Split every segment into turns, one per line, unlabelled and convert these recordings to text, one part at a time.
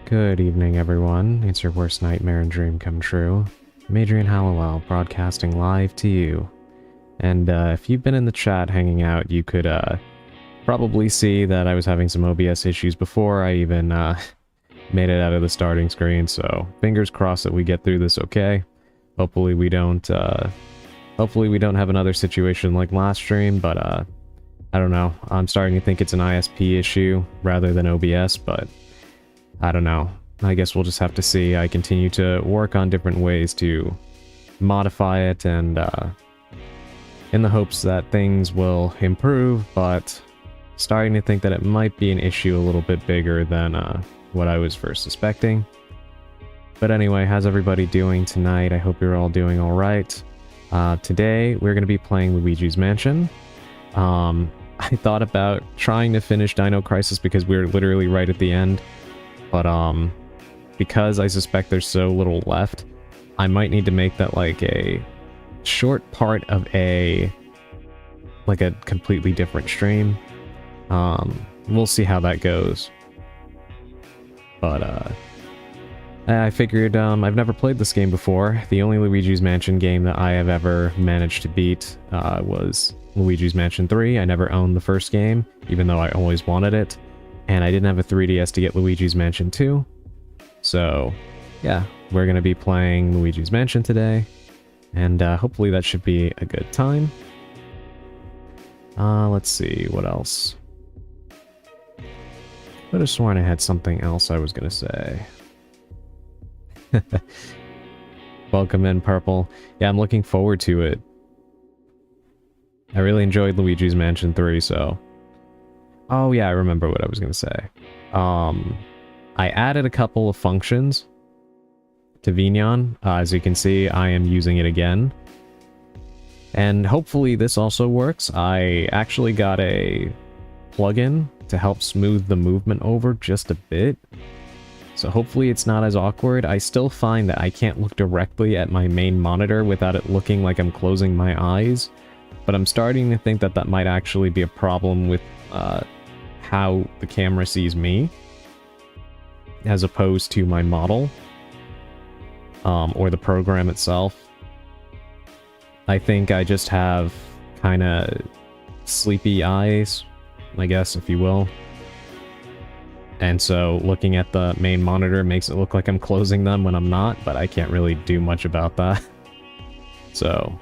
Good evening, everyone. It's your worst nightmare and dream come true. I'm Adrian Hallowell, broadcasting live to you. And if you've been in the chat hanging out, you could probably see that I was having some OBS issues before I even made it out of the starting screen, so fingers crossed that we get through this okay. Hopefully we don't have another situation like last stream, but I don't know. I'm starting to think it's an ISP issue rather than OBS, but I don't know. I guess we'll just have to see. I continue to work on different ways to modify it, and in the hopes that things will improve, but starting to think that it might be an issue a little bit bigger than what I was first suspecting. But anyway, how's everybody doing tonight? I hope you're all doing alright. Today, we're going to be playing Luigi's Mansion. I thought about trying to finish Dino Crisis because we're literally right at the end. But, because I suspect there's so little left, I might need to make that, like, a short part of a completely different stream. We'll see how that goes. But, I figured, I've never played this game before. The only Luigi's Mansion game that I have ever managed to beat, was Luigi's Mansion 3. I never owned the first game, even though I always wanted it. And I didn't have a 3DS to get Luigi's Mansion 2. So, yeah, we're going to be playing Luigi's Mansion today. And hopefully that should be a good time. Let's see, what else? I could have sworn I had something else I was going to say. Welcome in, Purple. Yeah, I'm looking forward to it. I really enjoyed Luigi's Mansion 3, so... Oh yeah, I remember what I was going to say. I added a couple of functions to Vignon. As you can see, I am using it again. And hopefully this also works. I actually got a plugin to help smooth the movement over just a bit. So hopefully it's not as awkward. I still find that I can't look directly at my main monitor without it looking like I'm closing my eyes. But I'm starting to think that that might actually be a problem with how the camera sees me, as opposed to my model, or the program itself. I think I just have kind of sleepy eyes, I guess, if you will. And so looking at the main monitor makes it look like I'm closing them when I'm not, but I can't really do much about that. So,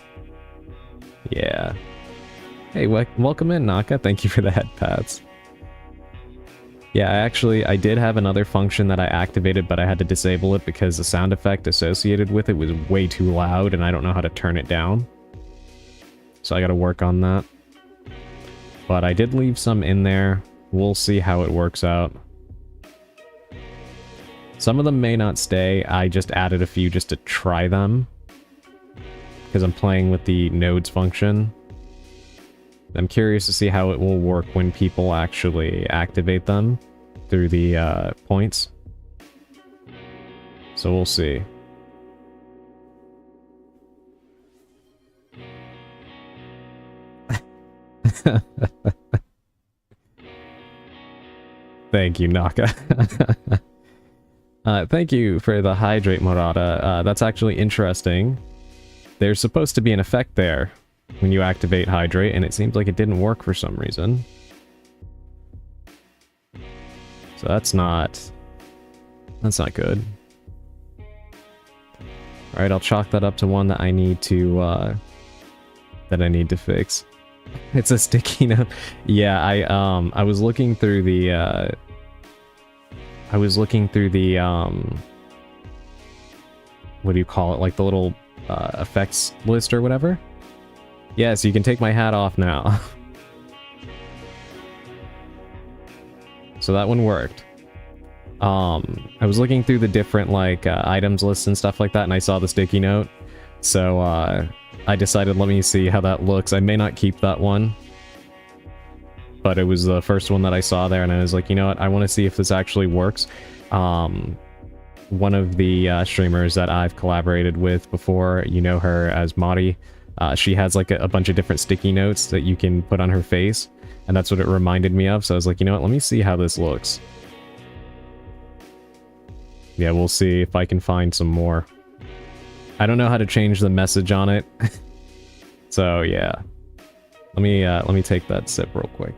yeah. Hey, welcome in, Naka. Thank you for the head pats. Yeah, I did have another function that I activated, but I had to disable it because the sound effect associated with it was way too loud, and I don't know how to turn it down. So I gotta work on that. But I did leave some in there. We'll see how it works out. Some of them may not stay. I just added a few just to try them, because I'm playing with the nodes function. I'm curious to see how it will work when people actually activate them through the points. So we'll see. Thank you, Naka. Thank you for the hydrate, Murata. That's actually interesting. There's supposed to be an effect there when you activate hydrate, and it seems like it didn't work for some reason. So that's not good. Alright, I'll chalk that up to one that I need to fix. It's a sticky note. Yeah, I was looking through the what do you call it? Like the little effects list or whatever. Yes, you can take my hat off now. So that one worked. I was looking through the different, like, items lists and stuff like that, and I saw the sticky note. So, I decided, let me see how that looks. I may not keep that one. But it was the first one that I saw there, and I was like, you know what, I want to see if this actually works. One of the streamers that I've collaborated with before, you know her as Mari. She has like a bunch of different sticky notes that you can put on her face, and that's what it reminded me of. So I was like, you know what, let me see how this looks. yeah, we'll see if I can find some more. I don't know how to change the message on it. So, yeah. Let me take that sip real quick.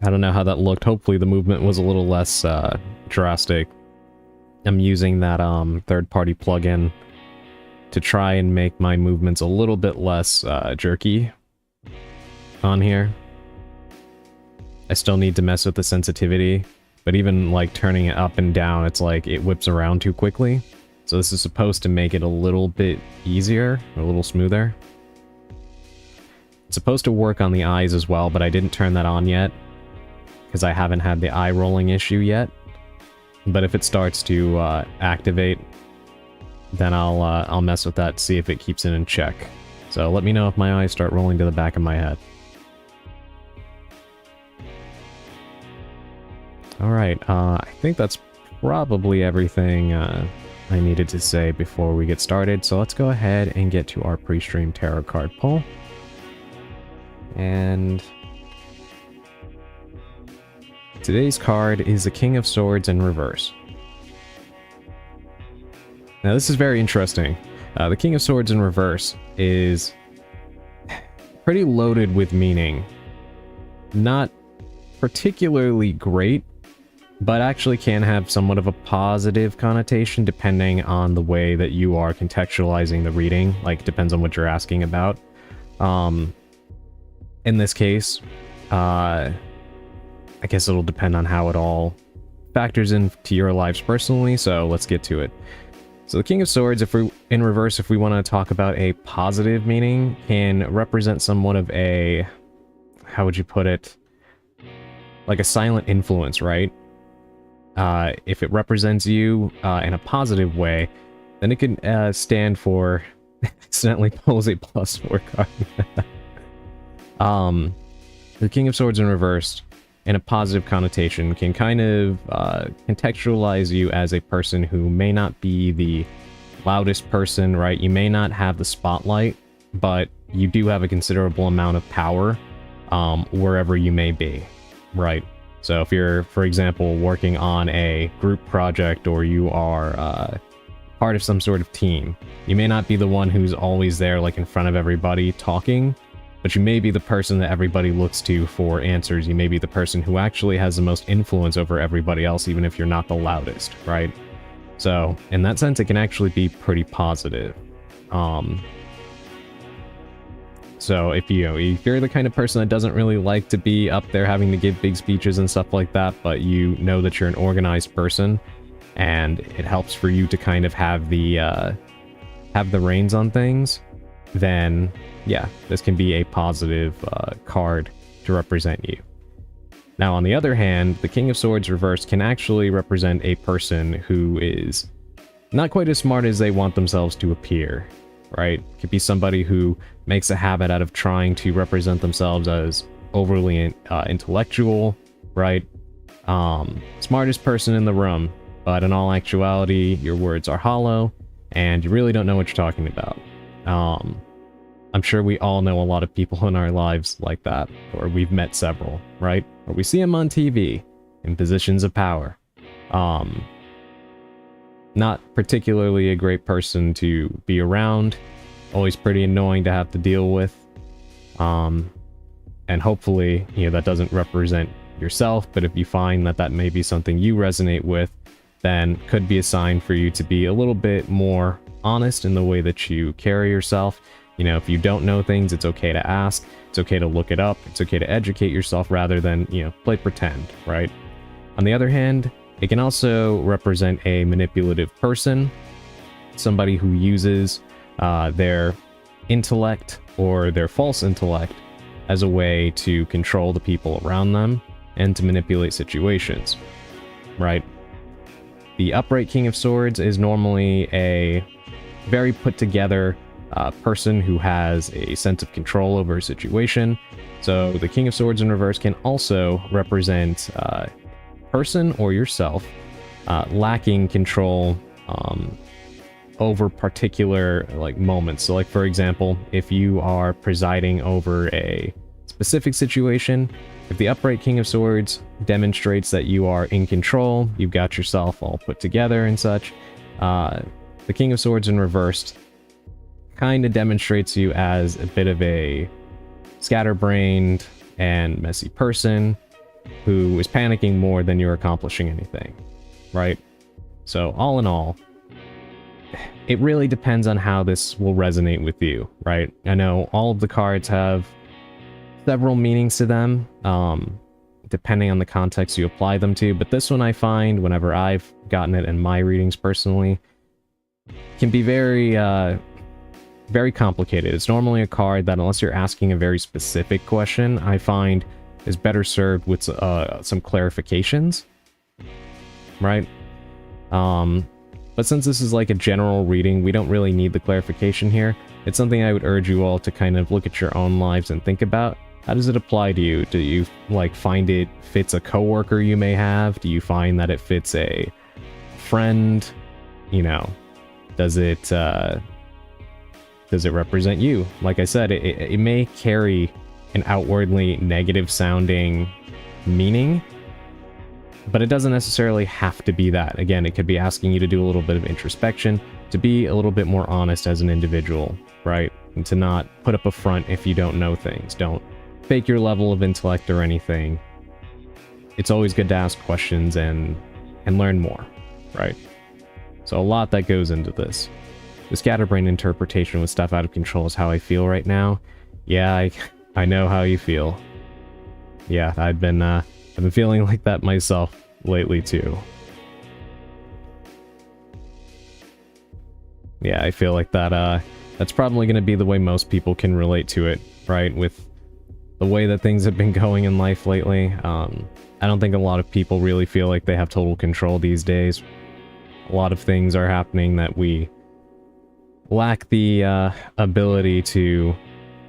I don't know how that looked. Hopefully the movement was a little less drastic. I'm using that third-party plugin to try and make my movements a little bit less jerky on here. I still need to mess with the sensitivity, but even like turning it up and down, it's like it whips around too quickly. So this is supposed to make it a little bit easier, a little smoother. It's supposed to work on the eyes as well, but I didn't turn that on yet because I haven't had the eye rolling issue yet. But if it starts to activate, then I'll mess with that, see if it keeps it in check. So let me know if my eyes start rolling to the back of my head. Alright, I think that's probably everything I needed to say before we get started. So let's go ahead and get to our pre-stream tarot card pull. And today's card is the King of Swords in reverse. Now this is very interesting. The King of Swords in reverse is pretty loaded with meaning. Not particularly great, but actually can have somewhat of a positive connotation depending on the way that you are contextualizing the reading. Like, depends on what you're asking about. In this case, I guess it'll depend on how it all factors into your lives personally, so let's get to it. So the King of Swords, if we in reverse, if we want to talk about a positive meaning, can represent somewhat of a, how would you put it? Like a silent influence, right? If it represents you in a positive way, then it can stand for, accidentally pulls a +4 card. The King of Swords in reverse, in a positive connotation, can kind of contextualize you as a person who may not be the loudest person, right? You may not have the spotlight, but you do have a considerable amount of power wherever you may be, right? So if you're, for example, working on a group project or you are part of some sort of team, you may not be the one who's always there, like in front of everybody talking, but you may be the person that everybody looks to for answers. You may be the person who actually has the most influence over everybody else, even if you're not the loudest, right? So in that sense, it can actually be pretty positive. So if you're the kind of person that doesn't really like to be up there having to give big speeches and stuff like that, but you know that you're an organized person, and it helps for you to kind of have the reins on things, then yeah, this can be a positive card to represent you. Now, on the other hand, the King of Swords reverse can actually represent a person who is not quite as smart as they want themselves to appear, right? It could be somebody who makes a habit out of trying to represent themselves as overly intellectual, right? Smartest person in the room, but in all actuality, your words are hollow, and you really don't know what you're talking about. I'm sure we all know a lot of people in our lives like that, or we've met several, right? Or we see them on TV in positions of power. Not particularly a great person to be around, always pretty annoying to have to deal with. And hopefully, that doesn't represent yourself, but if you find that that may be something you resonate with, then could be a sign for you to be a little bit more honest in the way that you carry yourself. If you don't know things, it's okay to ask. It's okay to look it up. It's okay to educate yourself rather than, play pretend, right? On the other hand, it can also represent a manipulative person, somebody who uses their intellect or their false intellect as a way to control the people around them and to manipulate situations, right? The upright King of Swords is normally a very put together person who has a sense of control over a situation. So the King of Swords in reverse can also represent a person or yourself lacking control over particular moments. So for example, if you are presiding over a specific situation, if the upright King of Swords demonstrates that you are in control, you've got yourself all put together and such, the King of Swords in reversed kind of demonstrates you as a bit of a scatterbrained and messy person who is panicking more than you're accomplishing anything, right? So all in all, it really depends on how this will resonate with you, right? I know all of the cards have several meanings to them, depending on the context you apply them to, but this one I find, whenever I've gotten it in my readings personally, can be very, very complicated. It's normally a card that, unless you're asking a very specific question, I find is better served with some clarifications, right? But since this is like a general reading, we don't really need the clarification here. It's something I would urge you all to kind of look at your own lives and think about. How does it apply to you? Do you like find it fits a coworker you may have? Do you find that it fits a friend? You know, does it represent you? Like I said, it may carry an outwardly negative sounding meaning, but it doesn't necessarily have to be that. Again, it could be asking you to do a little bit of introspection, to be a little bit more honest as an individual, right? And to not put up a front if you don't know things. Don't fake your level of intellect or anything. It's always good to ask questions and learn more, right? So a lot that goes into this. The scatterbrain interpretation with stuff out of control is how I feel right now. Yeah, I know how you feel. Yeah, I've been feeling like that myself lately too. Yeah, I feel like that's probably going to be the way most people can relate to it, right? With the way that things have been going in life lately. I don't think a lot of people really feel like they have total control these days. A lot of things are happening that we lack the ability to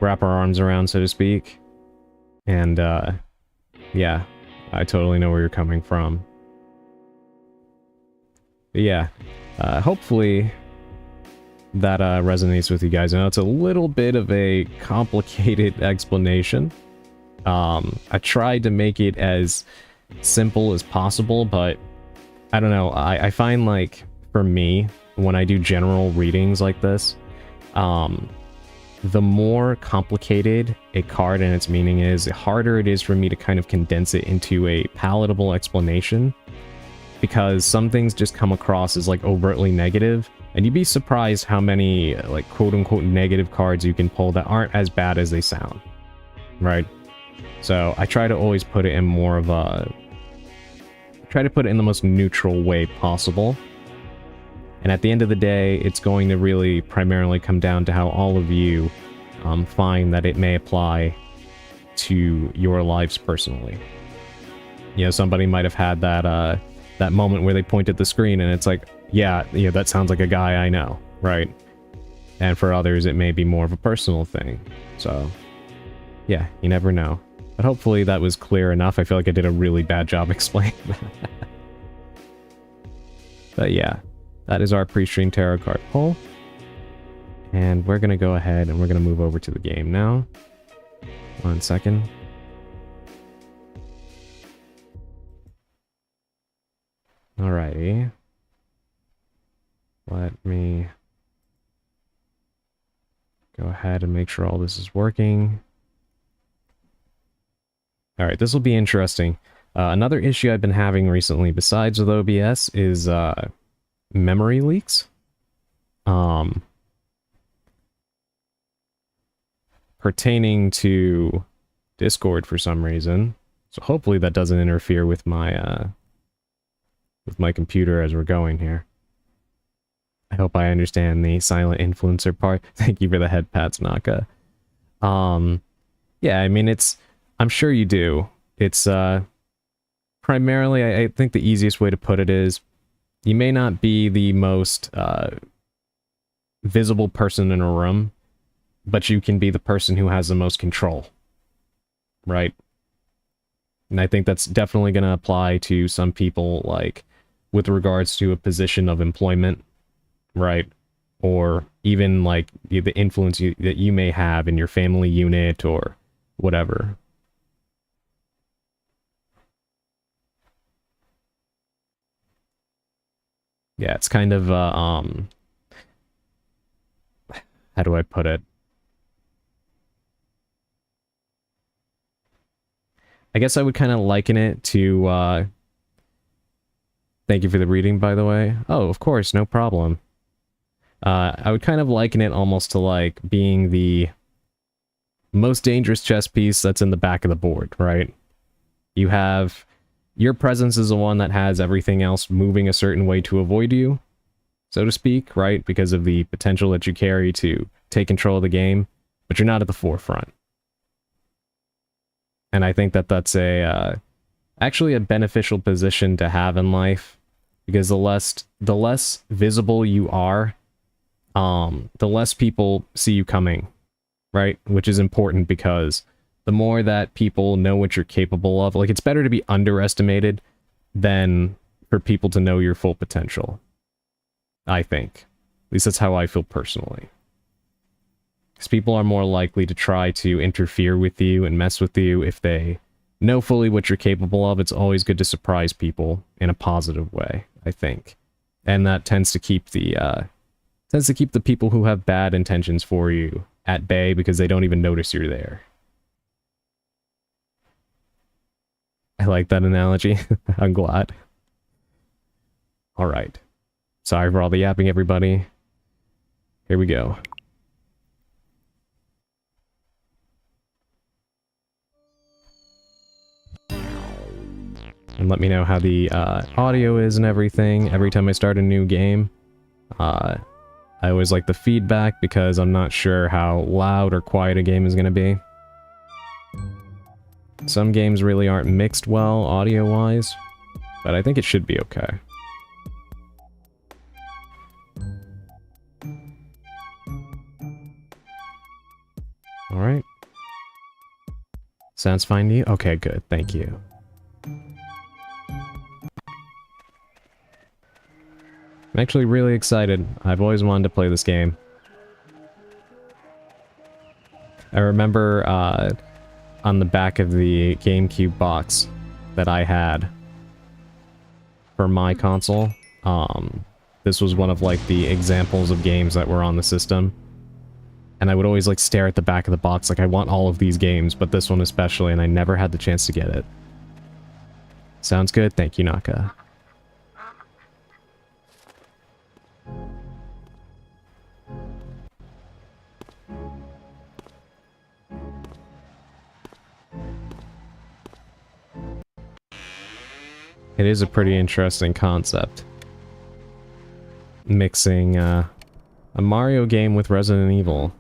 wrap our arms around, so to speak. And yeah, I totally know where you're coming from. But yeah, hopefully that resonates with you guys. I know it's a little bit of a complicated explanation. I tried to make it as simple as possible, but I don't know. I find, like, for me, when I do general readings like this, the more complicated a card and its meaning is, the harder it is for me to kind of condense it into a palatable explanation, because some things just come across as like overtly negative, and you'd be surprised how many like quote-unquote negative cards you can pull that aren't as bad as they sound, right? So I try to always put it in more of a... try to put it in the most neutral way possible. And at the end of the day, it's going to really primarily come down to how all of you find that it may apply to your lives personally. You know, somebody might have had that that moment where they point at the screen and it's like, yeah, that sounds like a guy I know, right? And for others, it may be more of a personal thing. So, yeah, you never know. But hopefully that was clear enough. I feel like I did a really bad job explaining that. But yeah, that is our pre-stream tarot card pull. And we're going to go ahead and we're going to move over to the game now. 1 second. Alrighty. Let me go ahead and make sure all this is working. Alright, this will be interesting. Another issue I've been having recently, besides with OBS, is memory leaks. Pertaining to Discord for some reason. So hopefully that doesn't interfere with my computer as we're going here. I hope I understand the silent influencer part. Thank you for the head pats, Naka. Yeah, I mean, I'm sure you do. It's, primarily, I think the easiest way to put it is, you may not be the most, visible person in a room, but you can be the person who has the most control. Right? And I think that's definitely going to apply to some people, like, with regards to a position of employment, right? Or even, like, the influence that you may have in your family unit, or whatever. Yeah, it's kind of, how do I put it? I guess I would kind of liken it to, thank you for the reading, by the way. Oh, of course, no problem. I would kind of liken it almost to, like, being the most dangerous chess piece that's in the back of the board, right? You have... Your presence is the one that has everything else moving a certain way to avoid you, so to speak, right? Because of the potential that you carry to take control of the game, but you're not at the forefront. And I think that that's actually a beneficial position to have in life, because the less visible you are, the less people see you coming, right? Which is important because the more that people know what you're capable of, like, it's better to be underestimated than for people to know your full potential. I think. At least that's how I feel personally. Because people are more likely to try to interfere with you and mess with you if they know fully what you're capable of. It's always good to surprise people in a positive way, I think. And that tends to keep the people who have bad intentions for you at bay because they don't even notice you're there. I like that analogy. I'm glad. Alright. Sorry for all the yapping, everybody. Here we go. And let me know how the audio is and everything. Every time I start a new game, I always like the feedback because I'm not sure how loud or quiet a game is going to be. Some games really aren't mixed well, audio-wise, but I think it should be okay. Alright. Sounds fine to you? Okay, good. Thank you. I'm actually really excited. I've always wanted to play this game. I remember, on the back of the GameCube box that I had for my console, this was one of, like, the examples of games that were on the system. And I would always, like, stare at the back of the box like, I want all of these games, but this one especially, and I never had the chance to get it. Sounds good. Thank you, Naka. It is a pretty interesting concept. Mixing, a Mario game with Resident Evil.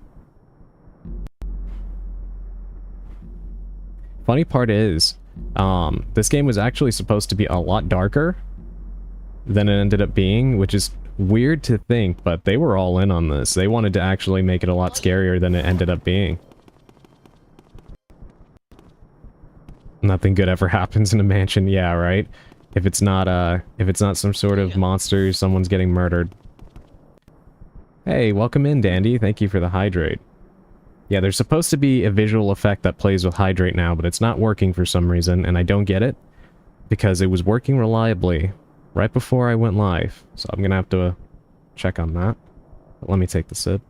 Funny part is, this game was actually supposed to be a lot darker than it ended up being, which is weird to think, but they were all in on this. They wanted to actually make it a lot scarier than it ended up being. Nothing good ever happens in a mansion, yeah, right? If it's not some sort of monster, someone's getting murdered. Hey, welcome in, Dandy. Thank you for the hydrate. Yeah, there's supposed to be a visual effect that plays with hydrate now, but it's not working for some reason, and I don't get it. Because it was working reliably right before I went live. So I'm gonna have to check on that. But let me take the sip.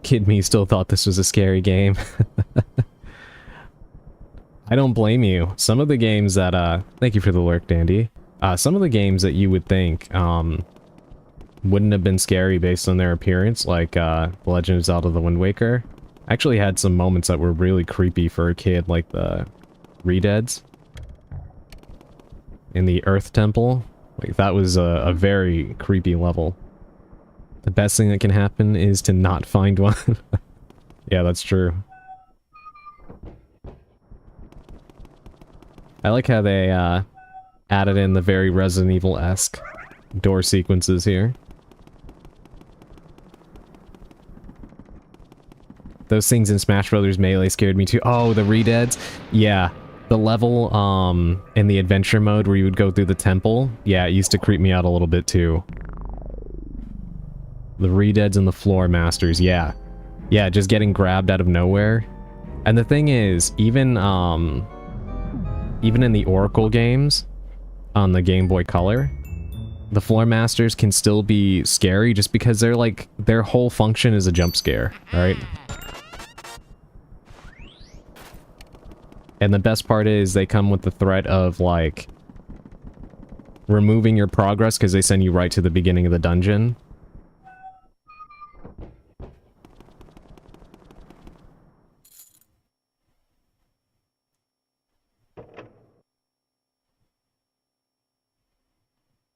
Kid me still thought this was a scary game. I don't blame you. Some of the games that, thank you for the lurk, Dandy. Some of the games that you would think, wouldn't have been scary based on their appearance, like, The Legend of Zelda: The Wind Waker, actually had some moments that were really creepy for a kid, like the Redeads in the Earth Temple. Like, that was a very creepy level. The best thing that can happen is to not find one. Yeah, that's true. I like how they added in the very Resident Evil-esque door sequences here. Those things in Smash Brothers Melee scared me too. Oh, the Redeads? Yeah. The level in the adventure mode where you would go through the temple, yeah, it used to creep me out a little bit too. The Redeads and the Floor Masters, yeah. Yeah, just getting grabbed out of nowhere. And the thing is, even in the Oracle games on the Game Boy Color, the Floor Masters can still be scary just because they're like, their whole function is a jump scare, right? And the best part is they come with the threat of like removing your progress because they send you right to the beginning of the dungeon.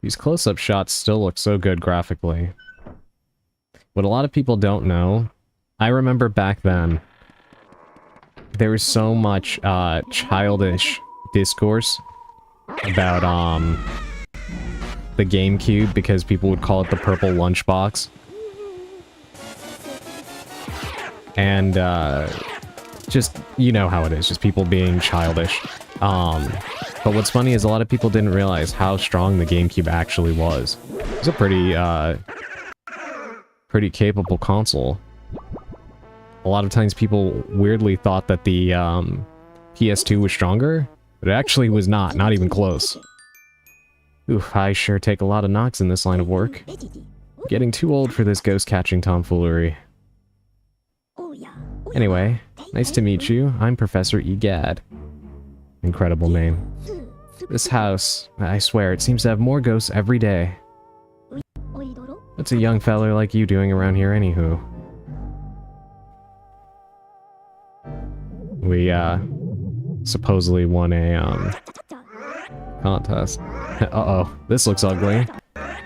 These close-up shots still look so good graphically. What a lot of people don't know, I remember back then, there was so much childish discourse about the GameCube because people would call it the purple lunchbox. And just, you know how it is, just people being childish. But what's funny is a lot of people didn't realize how strong the GameCube actually was. It was a pretty capable console. A lot of times people weirdly thought that the PS2 was stronger, but it actually was not even close. Oof, I sure take a lot of knocks in this line of work. Getting too old for this ghost-catching tomfoolery. Anyway, nice to meet you. I'm Professor Egad. Incredible name. This house, I swear, it seems to have more ghosts every day. What's a young feller like you doing around here anywho? We, supposedly won a, contest. Uh-oh, this looks ugly.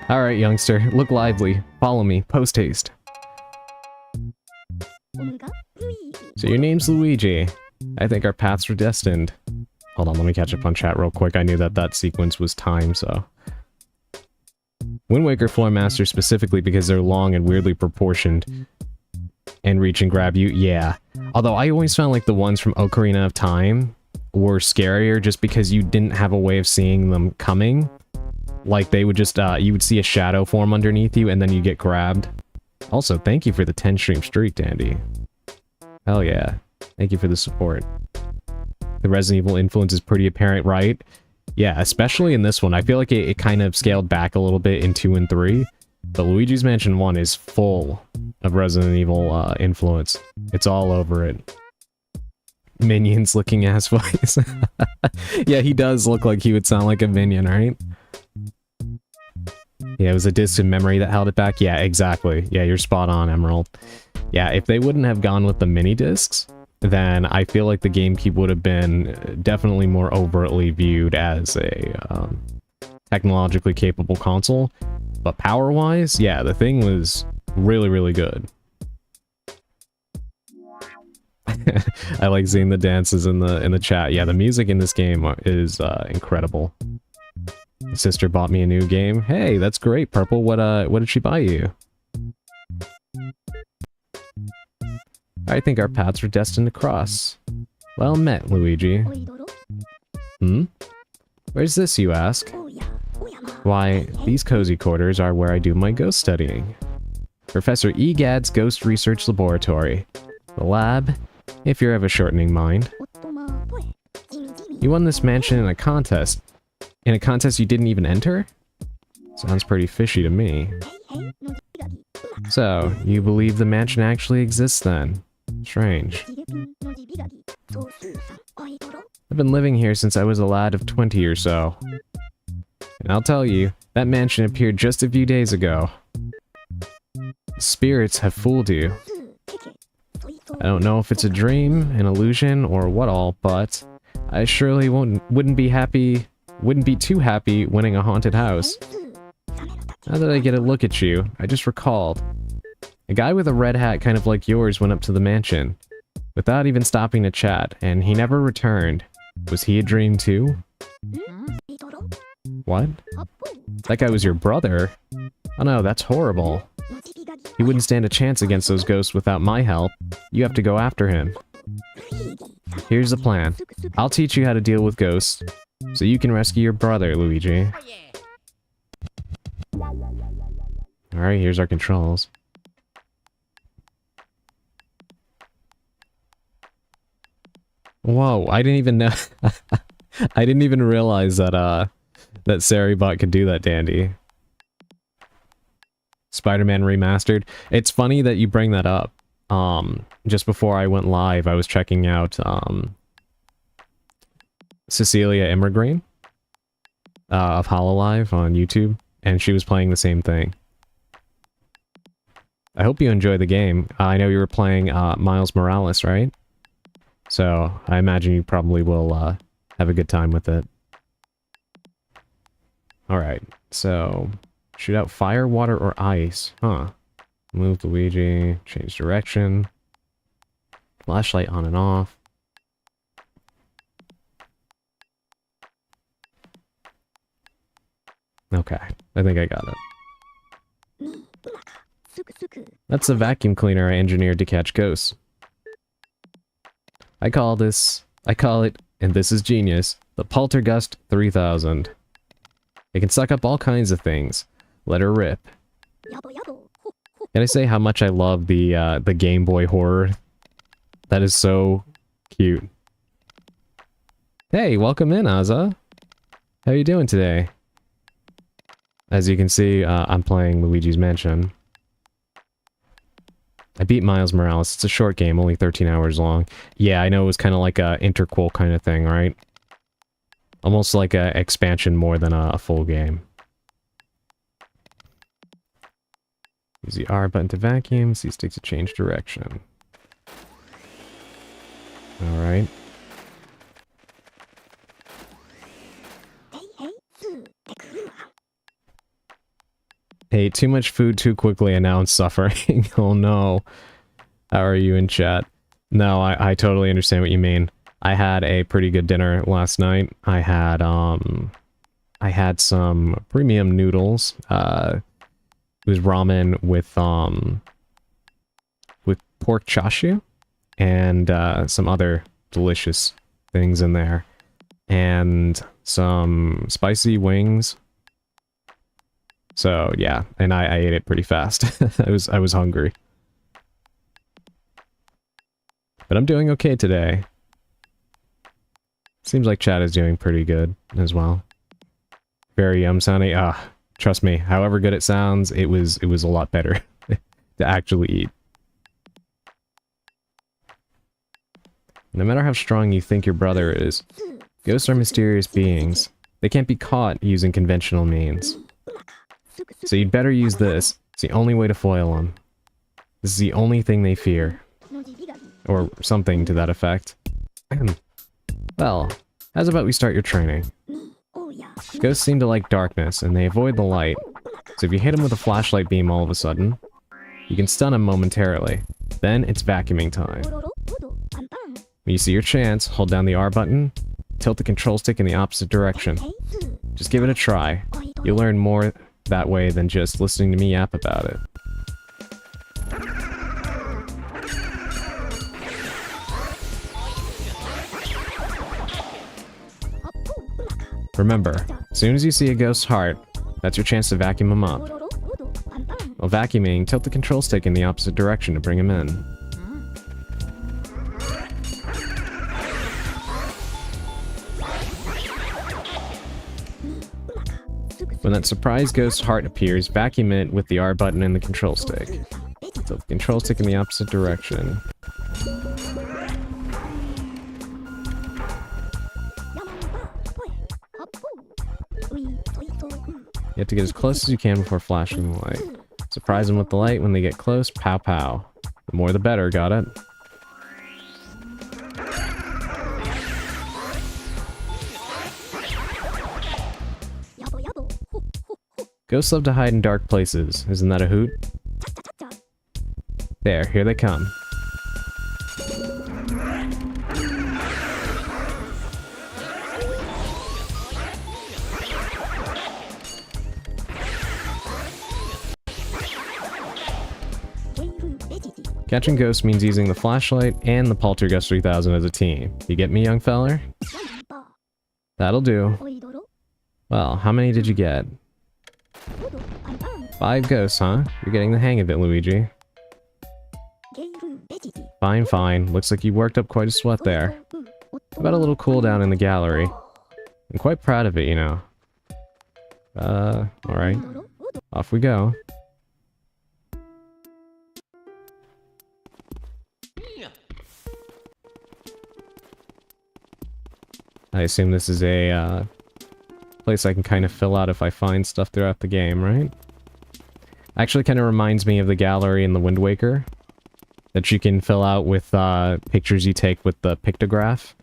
Alright, youngster, look lively. Follow me, post-haste. So your name's Luigi. I think our paths were destined. Hold on, let me catch up on chat real quick. I knew that that sequence was timed, so... Wind Waker Floor Master specifically because they're long and weirdly proportioned. And reach and grab you, yeah. Although I always found like the ones from Ocarina of Time were scarier just because you didn't have a way of seeing them coming. Like they would just, you would see a shadow form underneath you and then you get grabbed. Also, thank you for the 10-stream streak, Dandy. Hell yeah. Thank you for the support. The Resident Evil influence is pretty apparent, right? Yeah, especially in this one. I feel like it kind of scaled back a little bit in 2 and 3. But Luigi's Mansion 1 is full of Resident Evil influence. It's all over it. Minions looking ass voice. Yeah, he does look like he would sound like a minion, right? Yeah, it was a distant memory that held it back. Yeah, exactly. Yeah, you're spot on, Emerald. Yeah, if they wouldn't have gone with the mini discs, then I feel like the GameCube would have been definitely more overtly viewed as a technologically capable console. But power-wise, yeah, the thing was really, really good. I like seeing the dances in the chat. Yeah, the music in this game is incredible. My sister bought me a new game. Hey, that's great, Purple. What did she buy you? I think our paths were destined to cross. Well met, Luigi. Hmm? Where's this, you ask? Why, these cozy quarters are where I do my ghost studying. Professor Egad's Ghost Research Laboratory. The lab, if you're of a shortening mind. You won this mansion in a contest. In a contest you didn't even enter? Sounds pretty fishy to me. So, you believe the mansion actually exists then? Strange. I've been living here since I was a lad of 20 or so. And I'll tell you, that mansion appeared just a few days ago. Spirits have fooled you. I don't know if it's a dream, an illusion, or what all, but I surely wouldn't be too happy winning a haunted house. Now that I get a look at you, I just recalled. A guy with a red hat kind of like yours went up to the mansion, without even stopping to chat, and he never returned. Was he a dream too? What? That guy was your brother? Oh no, that's horrible. He wouldn't stand a chance against those ghosts without my help. You have to go after him. Here's the plan. I'll teach you how to deal with ghosts, so you can rescue your brother, Luigi. Alright, here's our controls. Whoa, I didn't even know. I didn't even realize that, that Saribot could do that, Dandy. Spider-Man Remastered. It's funny that you bring that up. Just before I went live, I was checking out, Cecilia Immergreen, of Hololive on YouTube, and she was playing the same thing. I hope you enjoy the game. I know you were playing, Miles Morales, right? So, I imagine you probably will, have a good time with it. Alright, so... shoot out fire, water, or ice. Huh. Move Luigi, change direction. Flashlight on and off. Okay, I think I got it. That's the vacuum cleaner I engineered to catch ghosts. I call it, and this is genius, the Poltergust 3000. It can suck up all kinds of things. Let her rip. Can I say how much I love the Game Boy horror? That is so cute. Hey, welcome in, Aza. How you doing today? As you can see, I'm playing Luigi's Mansion. I beat Miles Morales. It's a short game, only 13 hours long. Yeah, I know it was kind of like a interquel kind of thing, right? Almost like a expansion more than a full game. Use the R button to vacuum, C stick to change direction. Alright. Hey, too much food too quickly and now I'm suffering. Oh no. How are you in chat? No, I totally understand what you mean. I had a pretty good dinner last night. I had some premium noodles. It was ramen with pork chashu and some other delicious things in there. And some spicy wings. So yeah, and I ate it pretty fast. I was hungry. But I'm doing okay today. Seems like chat is doing pretty good as well. Very sounding. Trust me, however good it sounds, it was a lot better to actually eat. No matter how strong you think your brother is, ghosts are mysterious beings. They can't be caught using conventional means. So you'd better use this. It's the only way to foil them. This is the only thing they fear. Or something to that effect. Well, how's about we start your training? Ghosts seem to like darkness, and they avoid the light. So if you hit them with a flashlight beam all of a sudden, you can stun them momentarily. Then it's vacuuming time. When you see your chance, hold down the R button, tilt the control stick in the opposite direction. Just give it a try. You'll learn more that way than just listening to me yap about it. Remember, as soon as you see a ghost's heart, that's your chance to vacuum them up. While vacuuming, tilt the control stick in the opposite direction to bring him in. When that surprise ghost's heart appears, vacuum it with the R button and the control stick. Tilt the control stick in the opposite direction. You have to get as close as you can before flashing the light. Surprise them with the light when they get close, pow pow. The more the better, got it? Ghosts love to hide in dark places. Isn't that a hoot? There, here they come. Catching ghosts means using the flashlight and the Poltergust 3000 as a team. You get me, young feller? That'll do. Well, how many did you get? 5 ghosts, huh? You're getting the hang of it, Luigi. Fine, fine. Looks like you worked up quite a sweat there. About a little cooldown in the gallery. I'm quite proud of it, you know. Alright. Off we go. I assume this is a, place I can kind of fill out if I find stuff throughout the game, right? Actually kind of reminds me of the gallery in the Wind Waker. That you can fill out with, pictures you take with the pictograph.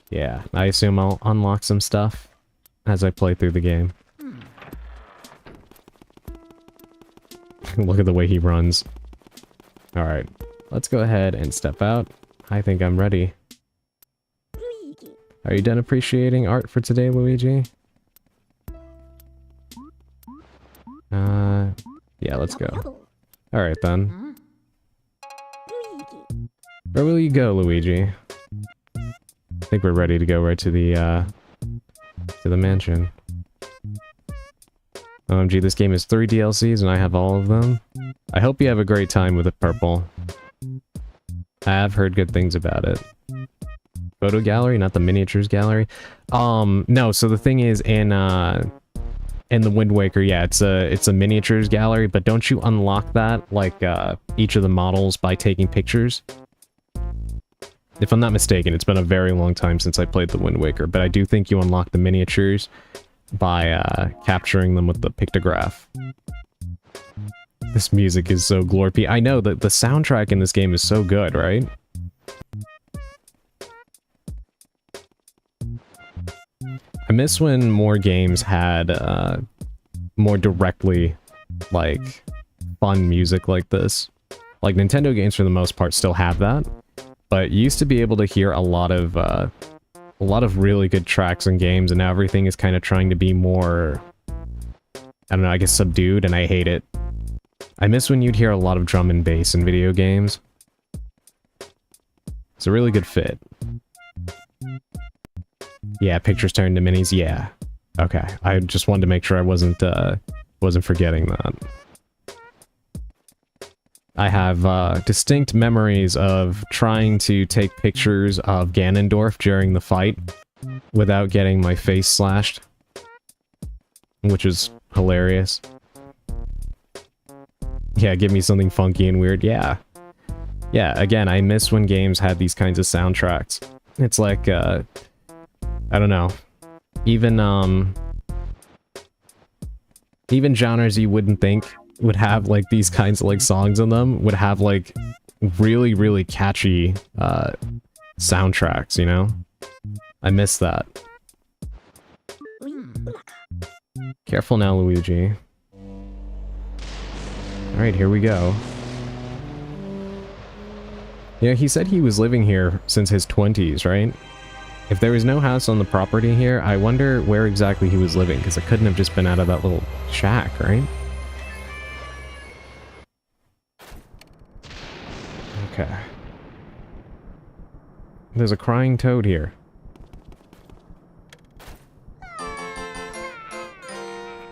Yeah, I assume I'll unlock some stuff as I play through the game. Look at the way he runs. Alright, let's go ahead and step out. I think I'm ready. Are you done appreciating art for today, Luigi? Yeah, let's go. Alright then. Where will you go, Luigi? I think we're ready to go right to the mansion. OMG, this game is 3 DLCs and I have all of them. I hope you have a great time with it, Purple. I have heard good things about it. Photo gallery, not the miniatures gallery? No, so the thing is, in the Wind Waker, yeah, it's a miniatures gallery, but don't you unlock that, like, each of the models by taking pictures? If I'm not mistaken, it's been a very long time since I played the Wind Waker, but I do think you unlock the miniatures by, capturing them with the pictograph. This music is so glorpy. I know that the soundtrack in this game is so good, right? I miss when more games had, more directly, like, fun music like this. Like, Nintendo games for the most part still have that, but you used to be able to hear a lot of really good tracks in games, and now everything is kind of trying to be more, I don't know, I guess subdued, and I hate it. I miss when you'd hear a lot of drum and bass in video games. It's a really good fit. Yeah, pictures turned to minis, yeah. Okay, I just wanted to make sure I wasn't forgetting that. I have, distinct memories of trying to take pictures of Ganondorf during the fight without getting my face slashed. Which is hilarious. Yeah, give me something funky and weird, yeah. Yeah, again, I miss when games had these kinds of soundtracks. It's like, I don't know. Even genres you wouldn't think would have, like, these kinds of, like, songs in them would have, like, really, really catchy, soundtracks, you know? I miss that. Careful now, Luigi. Alright, here we go. Yeah, he said he was living here since his 20s, right? If there was no house on the property here, I wonder where exactly he was living, because it couldn't have just been out of that little shack, right? Okay. There's a crying toad here.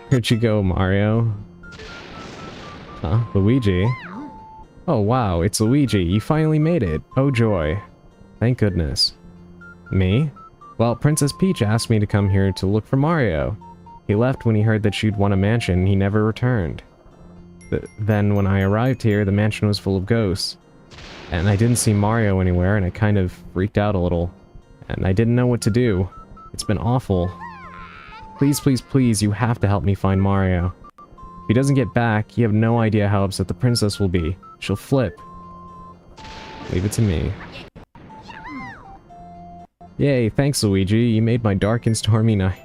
Where'd you go, Mario? Huh? Luigi? Oh wow, it's Luigi. You finally made it. Oh joy. Thank goodness. Me? Well, Princess Peach asked me to come here to look for Mario. He left when he heard that she'd won a mansion and he never returned. Then when I arrived here, the mansion was full of ghosts. And I didn't see Mario anywhere and I kind of freaked out a little. And I didn't know what to do. It's been awful. Please, please, please, you have to help me find Mario. If he doesn't get back, you have no idea how upset the princess will be. She'll flip. Leave it to me. Yay, thanks Luigi, you made my dark and stormy night.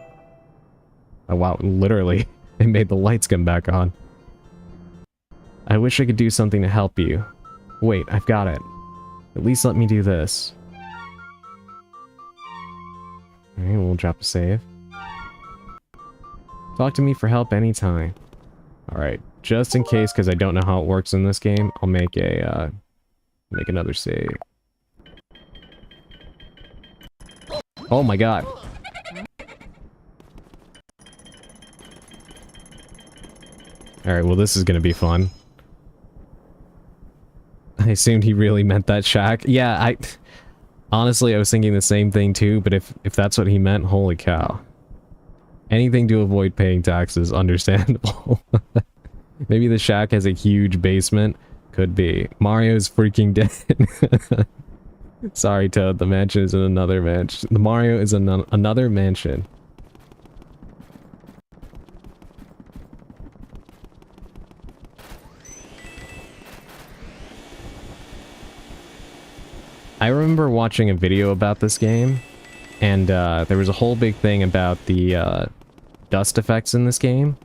Oh wow, literally, it made the lights come back on. I wish I could do something to help you. Wait, I've got it. At least let me do this. Alright, we'll drop a save. Talk to me for help anytime. Alright, just in case, because I don't know how it works in this game, I'll make a, make another save. Oh my god. Alright, well this is gonna be fun. I assumed he really meant that shack. Yeah, honestly, I was thinking the same thing too, but if that's what he meant, holy cow. Anything to avoid paying taxes, understandable. Maybe the shack has a huge basement. Could be. Mario's freaking dead. Sorry, Toad. The mansion is in another mansion. The Mario is in another mansion. I remember watching a video about this game, and there was a whole big thing about the dust effects in this game.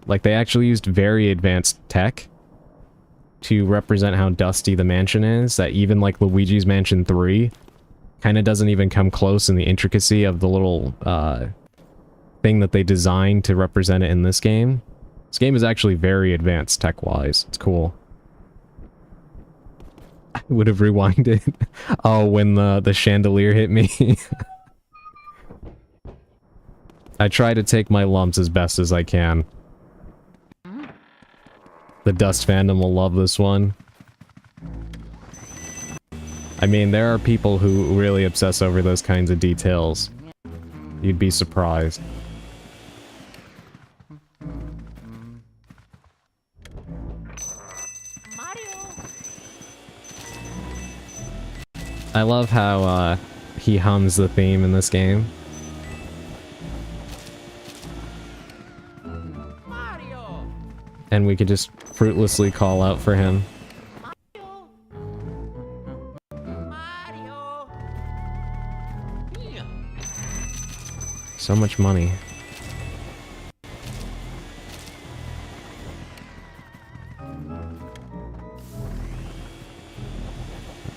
Like, they actually used very advanced tech to represent how dusty the mansion is, that even like Luigi's Mansion 3 kind of doesn't even come close in the intricacy of the little thing that they designed to represent it in this game. This game is actually very advanced tech-wise. It's cool. I would have rewinded. Oh, when the chandelier hit me. I try to take my lumps as best as I can. The Dust fandom will love this one. I mean, there are people who really obsess over those kinds of details. You'd be surprised. I love how he hums the theme in this game. And we could just fruitlessly call out for him. So much money.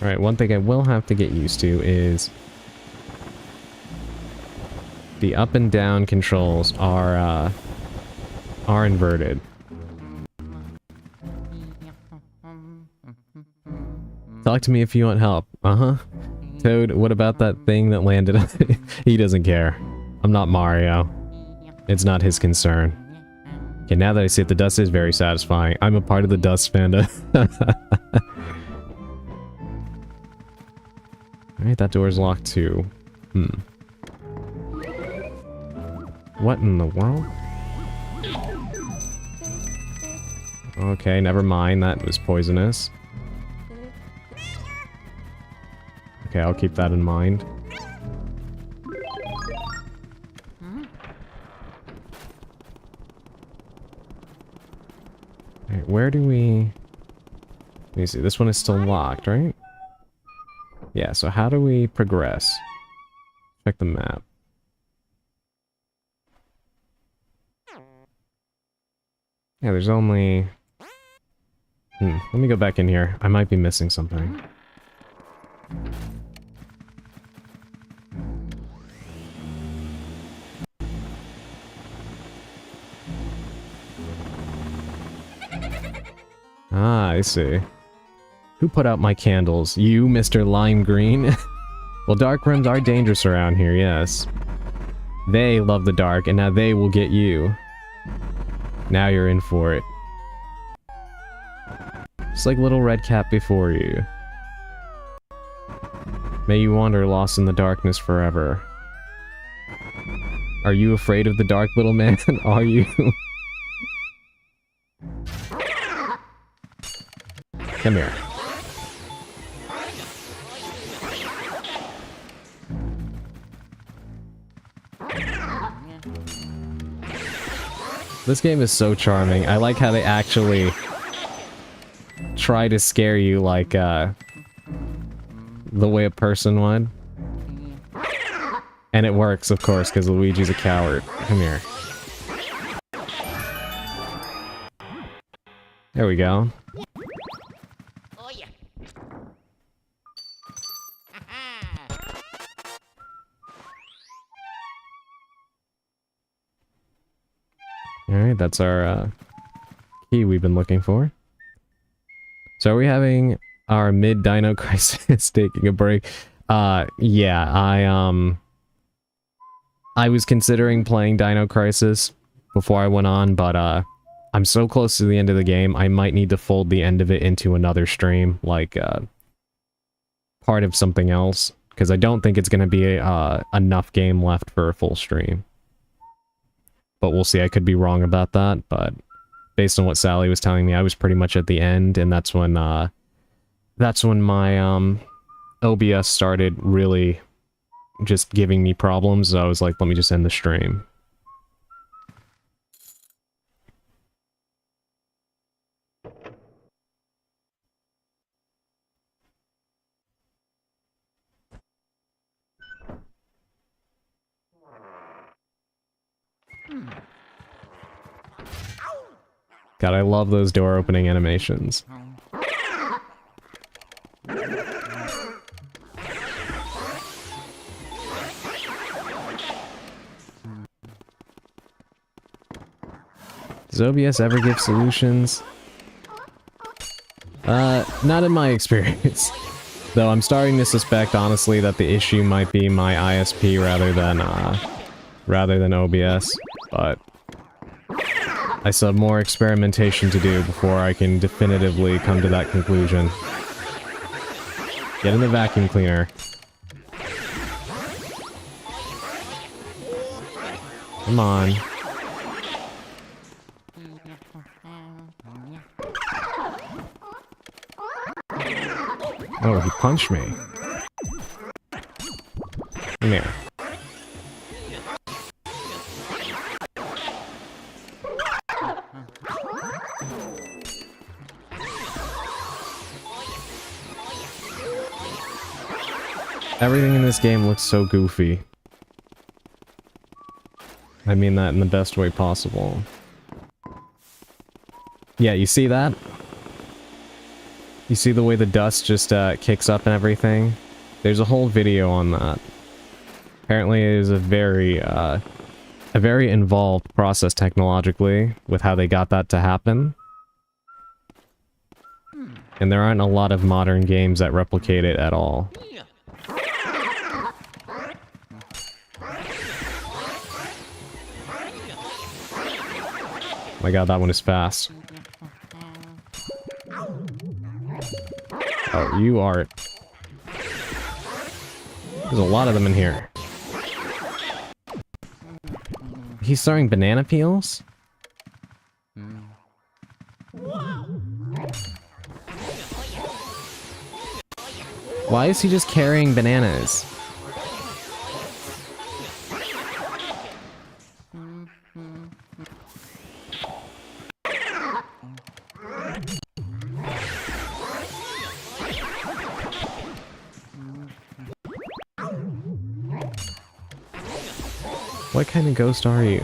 Alright, one thing I will have to get used to is the up and down controls are inverted. Talk to me if you want help. Uh-huh. Toad, what about that thing that landed on He doesn't care. I'm not Mario. It's not his concern. Okay, now that I see it, the dust is very satisfying. I'm a part of the dust fandom. Alright, that door's locked too. What in the world? Okay, never mind. That was poisonous. Okay, I'll keep that in mind. Alright, where do we... Let me see, this one is still locked, right? Yeah, so how do we progress? Check the map. Yeah, there's only... let me go back in here. I might be missing something. Ah, I see. Who put out my candles? You, Mr. Lime Green? Well, dark rooms are dangerous around here, yes. They love the dark, and now they will get you. Now you're in for it. Just like little red cap before you. May you wander lost in the darkness forever. Are you afraid of the dark, little man? Are you? Come here. This game is so charming. I like how they actually try to scare you like, the way a person would. And it works, of course, because Luigi's a coward. Come here. There we go.
Oh, yeah.
Alright, that's our key we've been looking for. So are we having our mid-Dino Crisis taking a break? Yeah, I was considering playing Dino Crisis before I went on, but I I'm so close to the end of the game, I might need to fold the end of it into another stream, like, part of something else, because I don't think it's going to be enough game left for a full stream. But we'll see, I could be wrong about that, but based on what Sally was telling me, I was pretty much at the end, and that's when my, OBS started really just giving me problems, so I was like, let me just end the stream. God, I love those door opening animations. Does OBS ever give solutions? Not in my experience. Though I'm starting to suspect, honestly, that the issue might be my ISP rather than OBS, but I still have more experimentation to do before I can definitively come to that conclusion. Get in the vacuum cleaner. Come on. Oh, he punched me. Come here. Everything in this game looks so goofy. I mean that in the best way possible. Yeah, you see that? You see the way the dust just kicks up and everything? There's a whole video on that. Apparently it is a very involved process technologically with how they got that to happen. And there aren't a lot of modern games that replicate it at all. Oh my god, that one is fast. Oh, you are... There's a lot of them in here. He's throwing banana peels? Why is he just carrying bananas? What kind of ghost are you?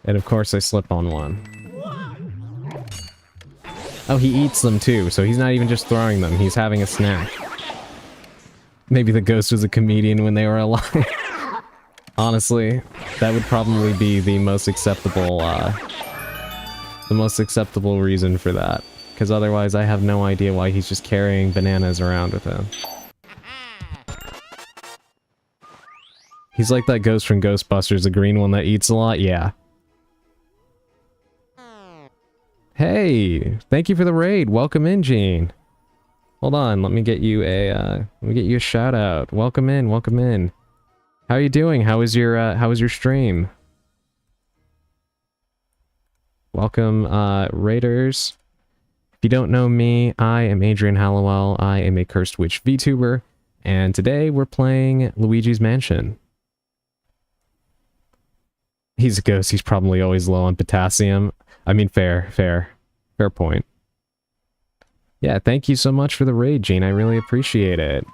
And of course I slip on one. Oh, he eats them too, so he's not even just throwing them, he's having a snack. Maybe the ghost was a comedian when they were alive. Honestly, that would probably be the most acceptable reason for that. Because otherwise I have no idea why he's just carrying bananas around with him. He's like that ghost from Ghostbusters, the green one that eats a lot? Yeah. Hey! Thank you for the raid! Welcome in, Gene! Hold on, let me get you a shout out. Welcome in, welcome in. How are you doing? How was your stream? Welcome, raiders. If you don't know me, I am Adrian Hallowell. I am a Cursed Witch VTuber, and today we're playing Luigi's Mansion. He's a ghost, he's probably always low on potassium. I mean, fair point. Yeah, thank you so much for the raid, Gene. I really appreciate it.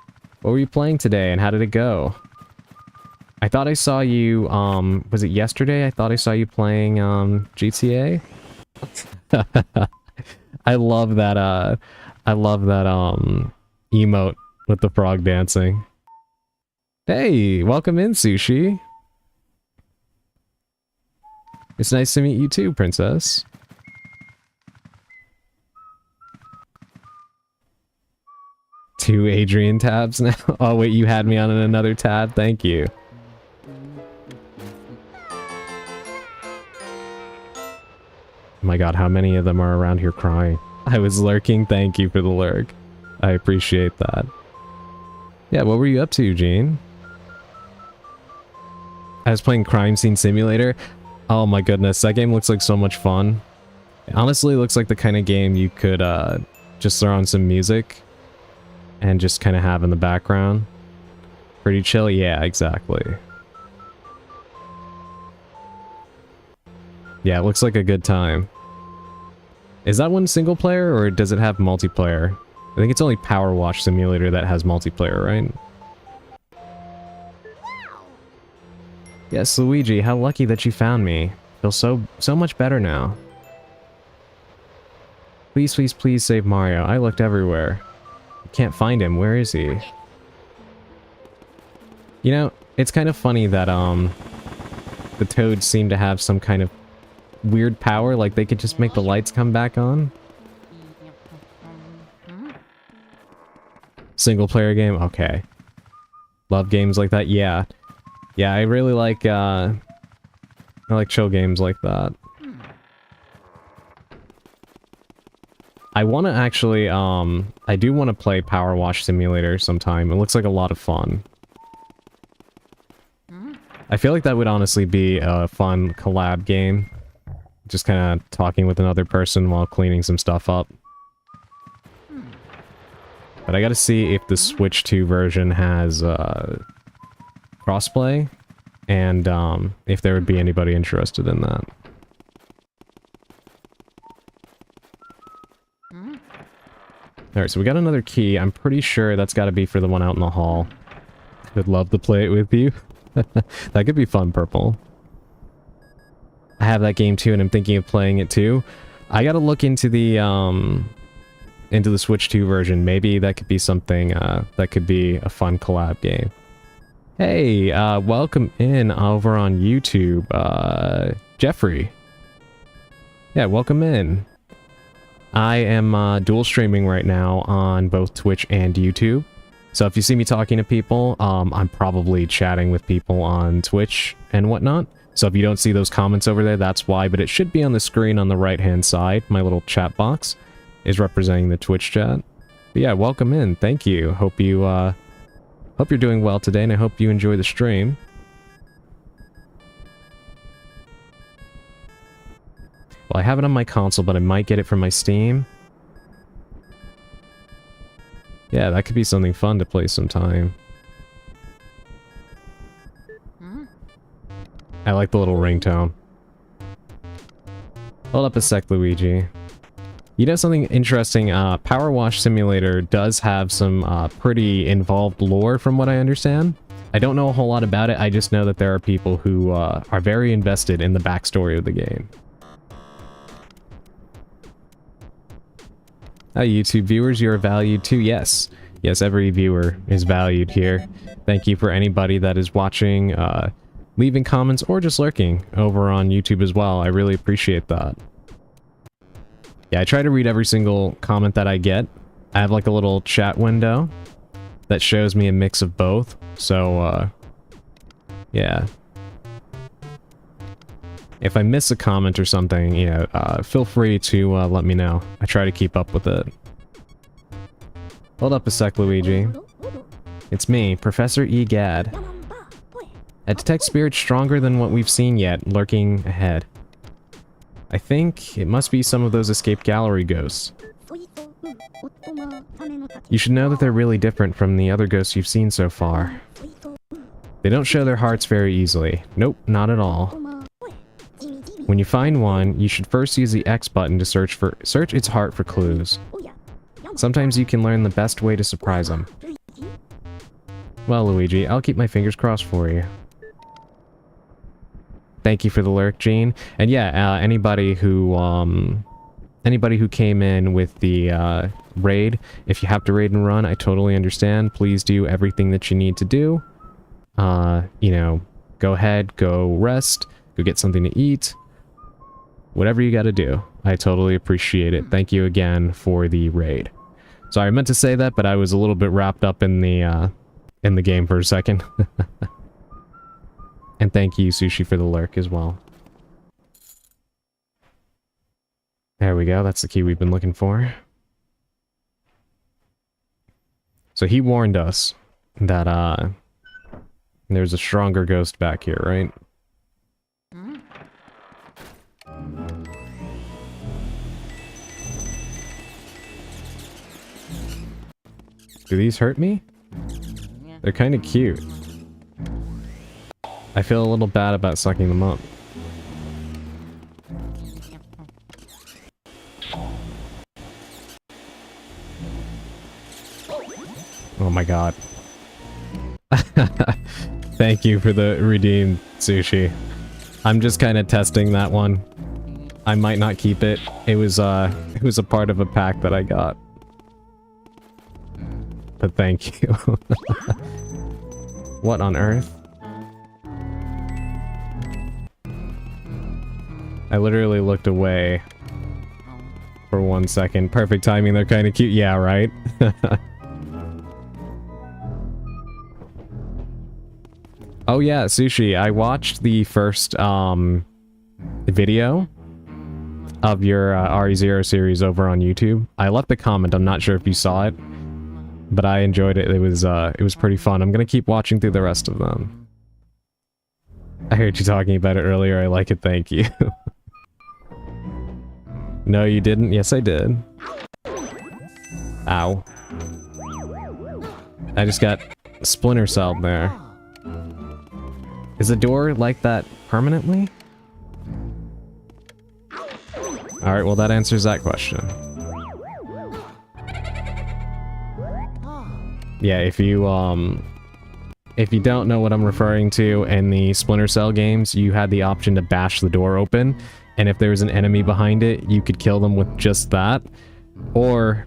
What were you playing today, and how did it go? I thought I saw you, was it yesterday? I thought I saw you playing, GTA? I love that emote with the frog dancing. Hey, welcome in, Sushi. It's nice to meet you too, Princess. Two Adrian tabs now? Oh wait, you had me on another tab? Thank you. my god, how many of them are around here crying? I was lurking, thank you for the lurk. I appreciate that. Yeah, what were you up to, Eugene? I was playing Crime Scene Simulator. Oh my goodness, that game looks like so much fun. It honestly looks like the kind of game you could just throw on some music and just kind of have in the background. Pretty chill? Yeah, exactly. Yeah, it looks like a good time. Is that one single player or does it have multiplayer? I think it's only Power Wash Simulator that has multiplayer, right? Yes, Luigi, how lucky that you found me. Feel so much better now. Please, please, please save Mario. I looked everywhere. Can't find him. Where is he? You know, it's kind of funny that, the Toads seem to have some kind of weird power, like they could just make the lights come back on. Single player game? Okay. Love games like that? Yeah. Yeah, I really like, I like chill games like that. I want to actually, I do want to play Power Wash Simulator sometime. It looks like a lot of fun. I feel like that would honestly be a fun collab game. Just kind of talking with another person while cleaning some stuff up. But I gotta see if the Switch 2 version has, crossplay, and, if there would be anybody interested in that. Alright, so we got another key. I'm pretty sure that's gotta be for the one out in the hall. I'd love to play it with you. That could be fun, Purple. I have that game too, and I'm thinking of playing it too. I gotta look into the Switch 2 version. Maybe that could be something, that could be a fun collab game. Hey, welcome in over on YouTube, Jeffrey. Yeah, welcome in. I am, dual streaming right now on both Twitch and YouTube. So if you see me talking to people, I'm probably chatting with people on Twitch and whatnot. So if you don't see those comments over there, that's why, but it should be on the screen on the right-hand side. My little chat box is representing the Twitch chat. But yeah, welcome in. Thank you. Hope you're doing well today, and I hope you enjoy the stream. Well, I have it on my console, but I might get it from my Steam. Yeah, that could be something fun to play sometime. I like the little ringtone. Hold up a sec, Luigi. You know something interesting? Power Wash Simulator does have some pretty involved lore from what I understand. I don't know a whole lot about it, I just know that there are people who are very invested in the backstory of the game. YouTube viewers, you're valued too. Yes. Yes, every viewer is valued here. Thank you for anybody that is watching, leaving comments, or just lurking over on YouTube as well. I really appreciate that. Yeah, I try to read every single comment that I get. I have like a little chat window that shows me a mix of both. So, yeah. If I miss a comment or something, you know, feel free to let me know. I try to keep up with it. Hold up a sec, Luigi. It's me, Professor Egad. I detect spirits stronger than what we've seen yet, lurking ahead. I think it must be some of those escaped gallery ghosts. You should know that they're really different from the other ghosts you've seen so far. They don't show their hearts very easily. Nope, not at all. When you find one, you should first use the X button to search its heart for clues. Sometimes you can learn the best way to surprise them. Well, Luigi, I'll keep my fingers crossed for you. Thank you for the lurk, Gene. And yeah, anybody who came in with the raid, if you have to raid and run, I totally understand. Please do everything that you need to do. You know, go ahead, go rest, go get something to eat. Whatever you gotta do. I totally appreciate it. Thank you again for the raid. Sorry, I meant to say that, but I was a little bit wrapped up in the game for a second. And thank you, Sushi, for the lurk as well. There we go, that's the key we've been looking for. So he warned us that, there's a stronger ghost back here, right? Do these hurt me? They're kind of cute. I feel a little bad about sucking them up. Oh my god. Thank you for the redeemed sushi. I'm just kind of testing that one. I might not keep it. It was a part of a pack that I got. But thank you. What on earth? I literally looked away for 1 second. Perfect timing, they're kind of cute. Yeah, right? Oh yeah, Sushi, I watched the first video of your RE0 series over on YouTube. I left a comment, I'm not sure if you saw it, but I enjoyed it. It was pretty fun. I'm gonna keep watching through the rest of them. I heard you talking about it earlier, I like it, thank you. No, you didn't? Yes, I did. Ow. I just got splinter celled there. Is the door like that permanently? Alright, well that answers that question. Yeah, if you don't know what I'm referring to, in the Splinter Cell games, you had the option to bash the door open, and if there was an enemy behind it, you could kill them with just that. Or,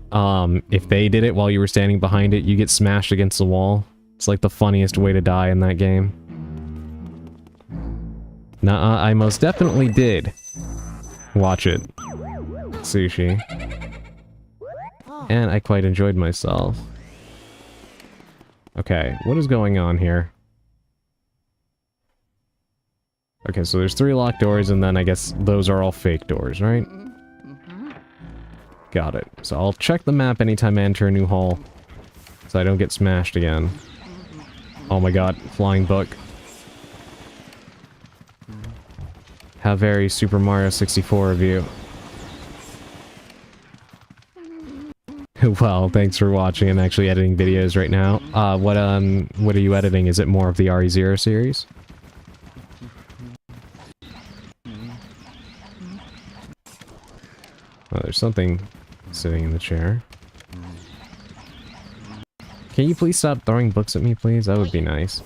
if they did it while you were standing behind it, you get smashed against the wall. It's like the funniest way to die in that game. Nuh-uh, I most definitely did watch it. Sushi. And I quite enjoyed myself. Okay, what is going on here? Okay, so there's 3 locked doors, and then I guess those are all fake doors, right? Got it. So I'll check the map anytime I enter a new hall, so I don't get smashed again. Oh my god, flying book. How very Super Mario 64 of you. Well, thanks for watching. I'm actually editing videos right now. What are you editing? Is it more of the RE0 series? Oh, there's something sitting in the chair. Can you please stop throwing books at me, please? That would be nice.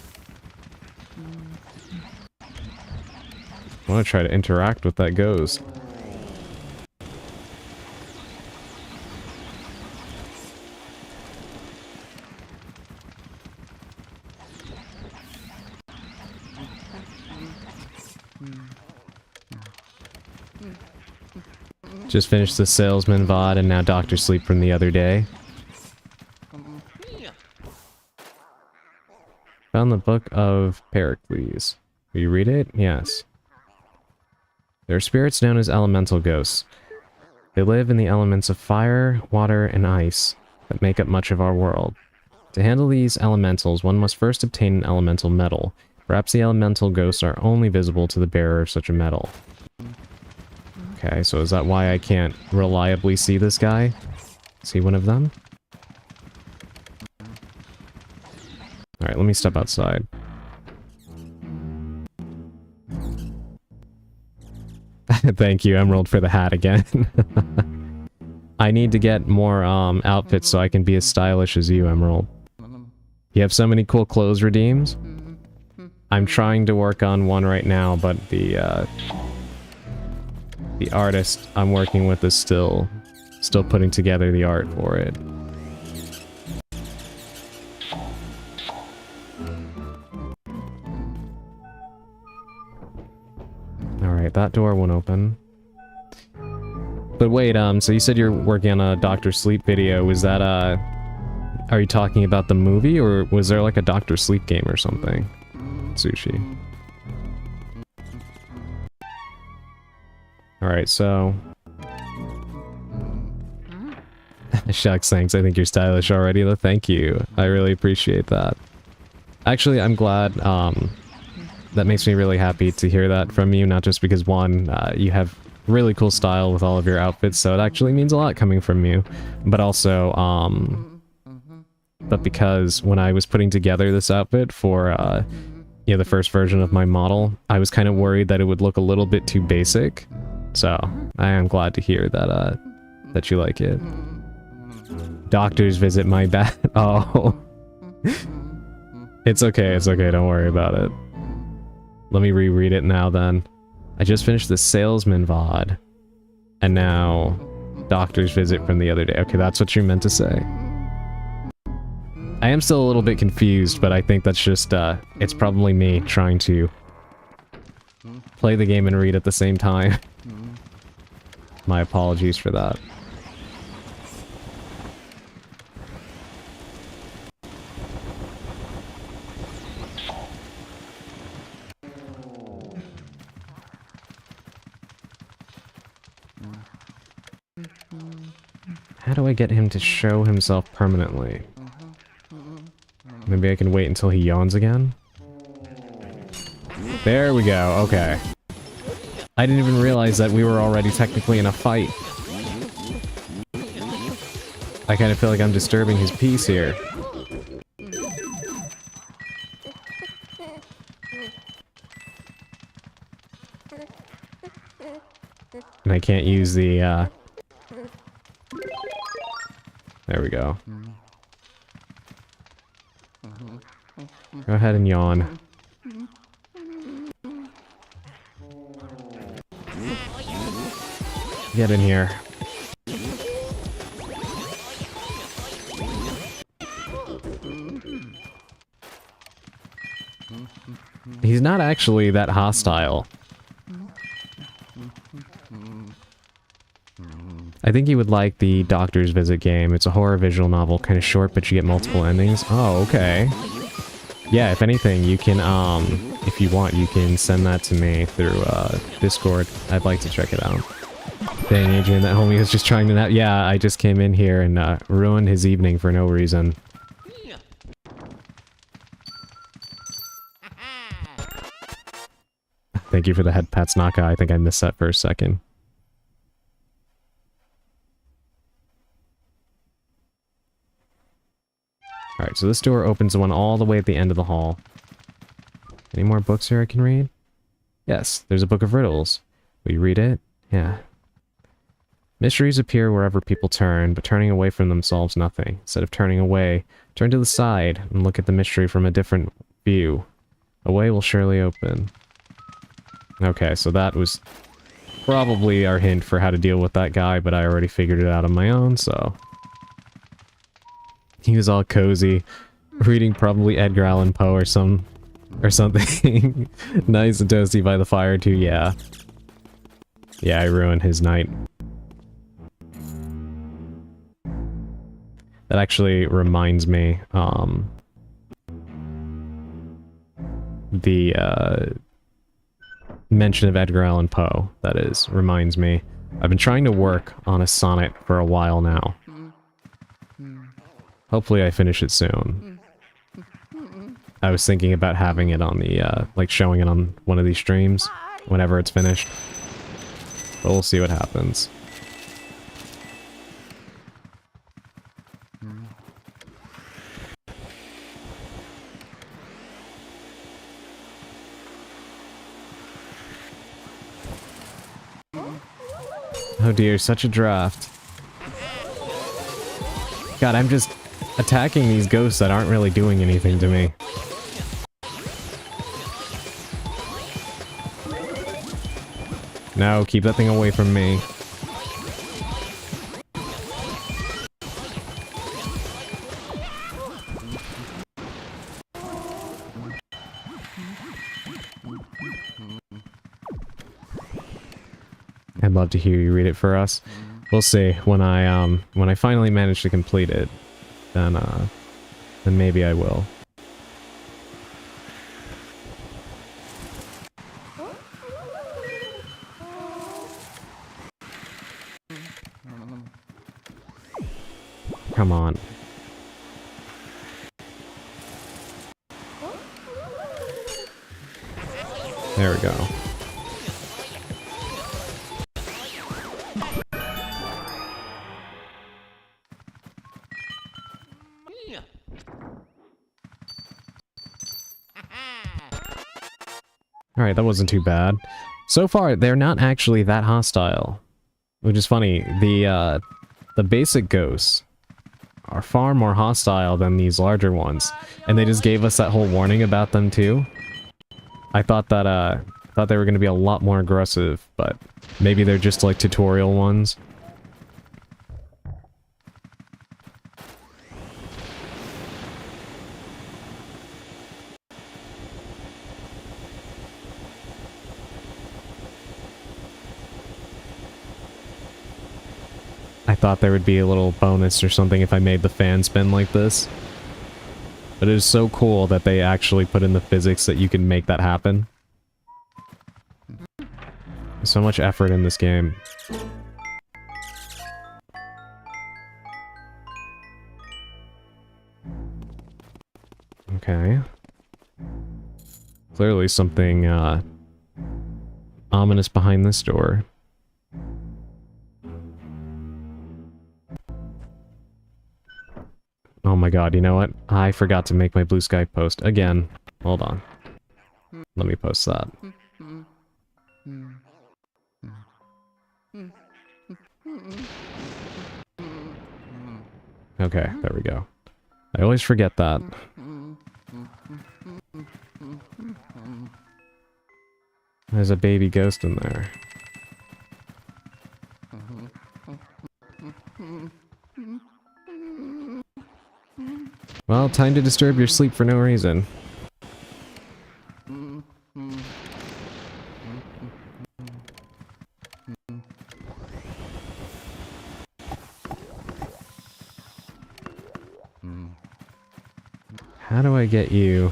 I want to try to interact with that ghost. Just finished the Salesman VOD and now Dr. Sleep from the other day. Found the Book of Pericles. Will you read it? Yes. There are spirits known as elemental ghosts. They live in the elements of fire, water, and ice that make up much of our world. To handle these elementals, one must first obtain an elemental metal. Perhaps the elemental ghosts are only visible to the bearer of such a metal. Okay, so is that why I can't reliably see this guy? See one of them? Alright, let me step outside. Thank you, Emerald, for the hat again. I need to get more outfits so I can be as stylish as you, Emerald. You have so many cool clothes redeems. I'm trying to work on one right now, but the artist I'm working with is still putting together the art for it. Alright, that door won't open. But wait, so you said you're working on a Dr. Sleep video. Was that, are you talking about the movie, or was there like a Dr. Sleep game or something? Sushi. Alright, so Shucks, thanks. I think you're stylish already, though. Thank you. I really appreciate that. Actually, I'm glad, that makes me really happy to hear that from you, not just because, one, you have really cool style with all of your outfits, so it actually means a lot coming from you, but also, but because when I was putting together this outfit for, you know, the first version of my model, I was kind of worried that it would look a little bit too basic, so I am glad to hear that, that you like it. Doctor's visit, my bad. Oh. It's okay, don't worry about it. Let me reread it now then. I just finished the salesman VOD. And now, doctor's visit from the other day. Okay, that's what you meant to say. I am still a little bit confused, but I think that's just, it's probably me trying to play the game and read at the same time. My apologies for that. How do I get him to show himself permanently? Maybe I can wait until he yawns again? There we go, okay. I didn't even realize that we were already technically in a fight. I kind of feel like I'm disturbing his peace here. And I can't use the, there we go. Go ahead and yawn. Get in here. He's not actually that hostile. I think you would like the Doctor's Visit game. It's a horror visual novel, kind of short, but you get multiple endings. Oh, okay. Yeah, if anything, you can, if you want, you can send that to me through, Discord. I'd like to check it out. Dang, Adrian, that homie was just trying to nap. Yeah, I just came in here and, ruined his evening for no reason. Thank you for the head pats, Naka. I think I missed that for a second. Alright, so this door opens the one all the way at the end of the hall. Any more books here I can read? Yes, there's a book of riddles. Will you read it? Yeah. Mysteries appear wherever people turn, but turning away from them solves nothing. Instead of turning away, turn to the side and look at the mystery from a different view. A way will surely open. Okay, so that was probably our hint for how to deal with that guy, but I already figured it out on my own, so... He was all cozy, reading probably Edgar Allan Poe or something. Nice and toasty by the fire too, yeah. Yeah, I ruined his night. That actually reminds me, the, mention of Edgar Allan Poe, that is, reminds me. I've been trying to work on a sonnet for a while now. Hopefully I finish it soon. I was thinking about having it on the, like showing it on one of these streams whenever it's finished. But we'll see what happens. Oh dear, such a draft. God, I'm just attacking these ghosts that aren't really doing anything to me. No, keep that thing away from me. I'd love to hear you read it for us. We'll see when I finally manage to complete it, then maybe I will. Come on. There we go. Alright, that wasn't too bad. So far, they're not actually that hostile. Which is funny. The basic ghosts are far more hostile than these larger ones. And they just gave us that whole warning about them too. I thought that, they were gonna be a lot more aggressive, but maybe they're just like tutorial ones. I thought there would be a little bonus or something if I made the fan spin like this. But it is so cool that they actually put in the physics that you can make that happen. There's so much effort in this game. Okay. Clearly something, ominous behind this door. Oh my god, you know what? I forgot to make my blue sky post again. Hold on. Let me post that. Okay, there we go. I always forget that. There's a baby ghost in there. Well, time to disturb your sleep for no reason. How do I get you?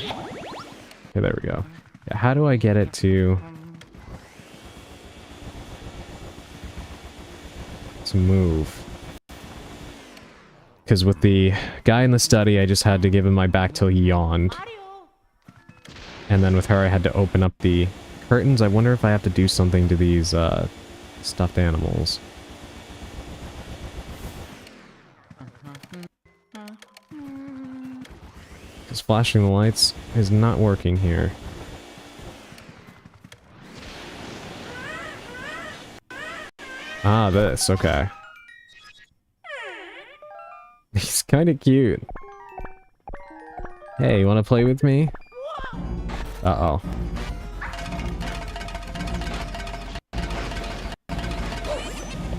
Okay, there we go. Yeah, how do I get it to move? Because with the guy in the study, I just had to give him my back till he yawned. And then with her, I had to open up the curtains. I wonder if I have to do something to these, stuffed animals. Because flashing the lights is not working here. Ah, this, okay. He's kind of cute. Hey, you want to play with me? Uh-oh.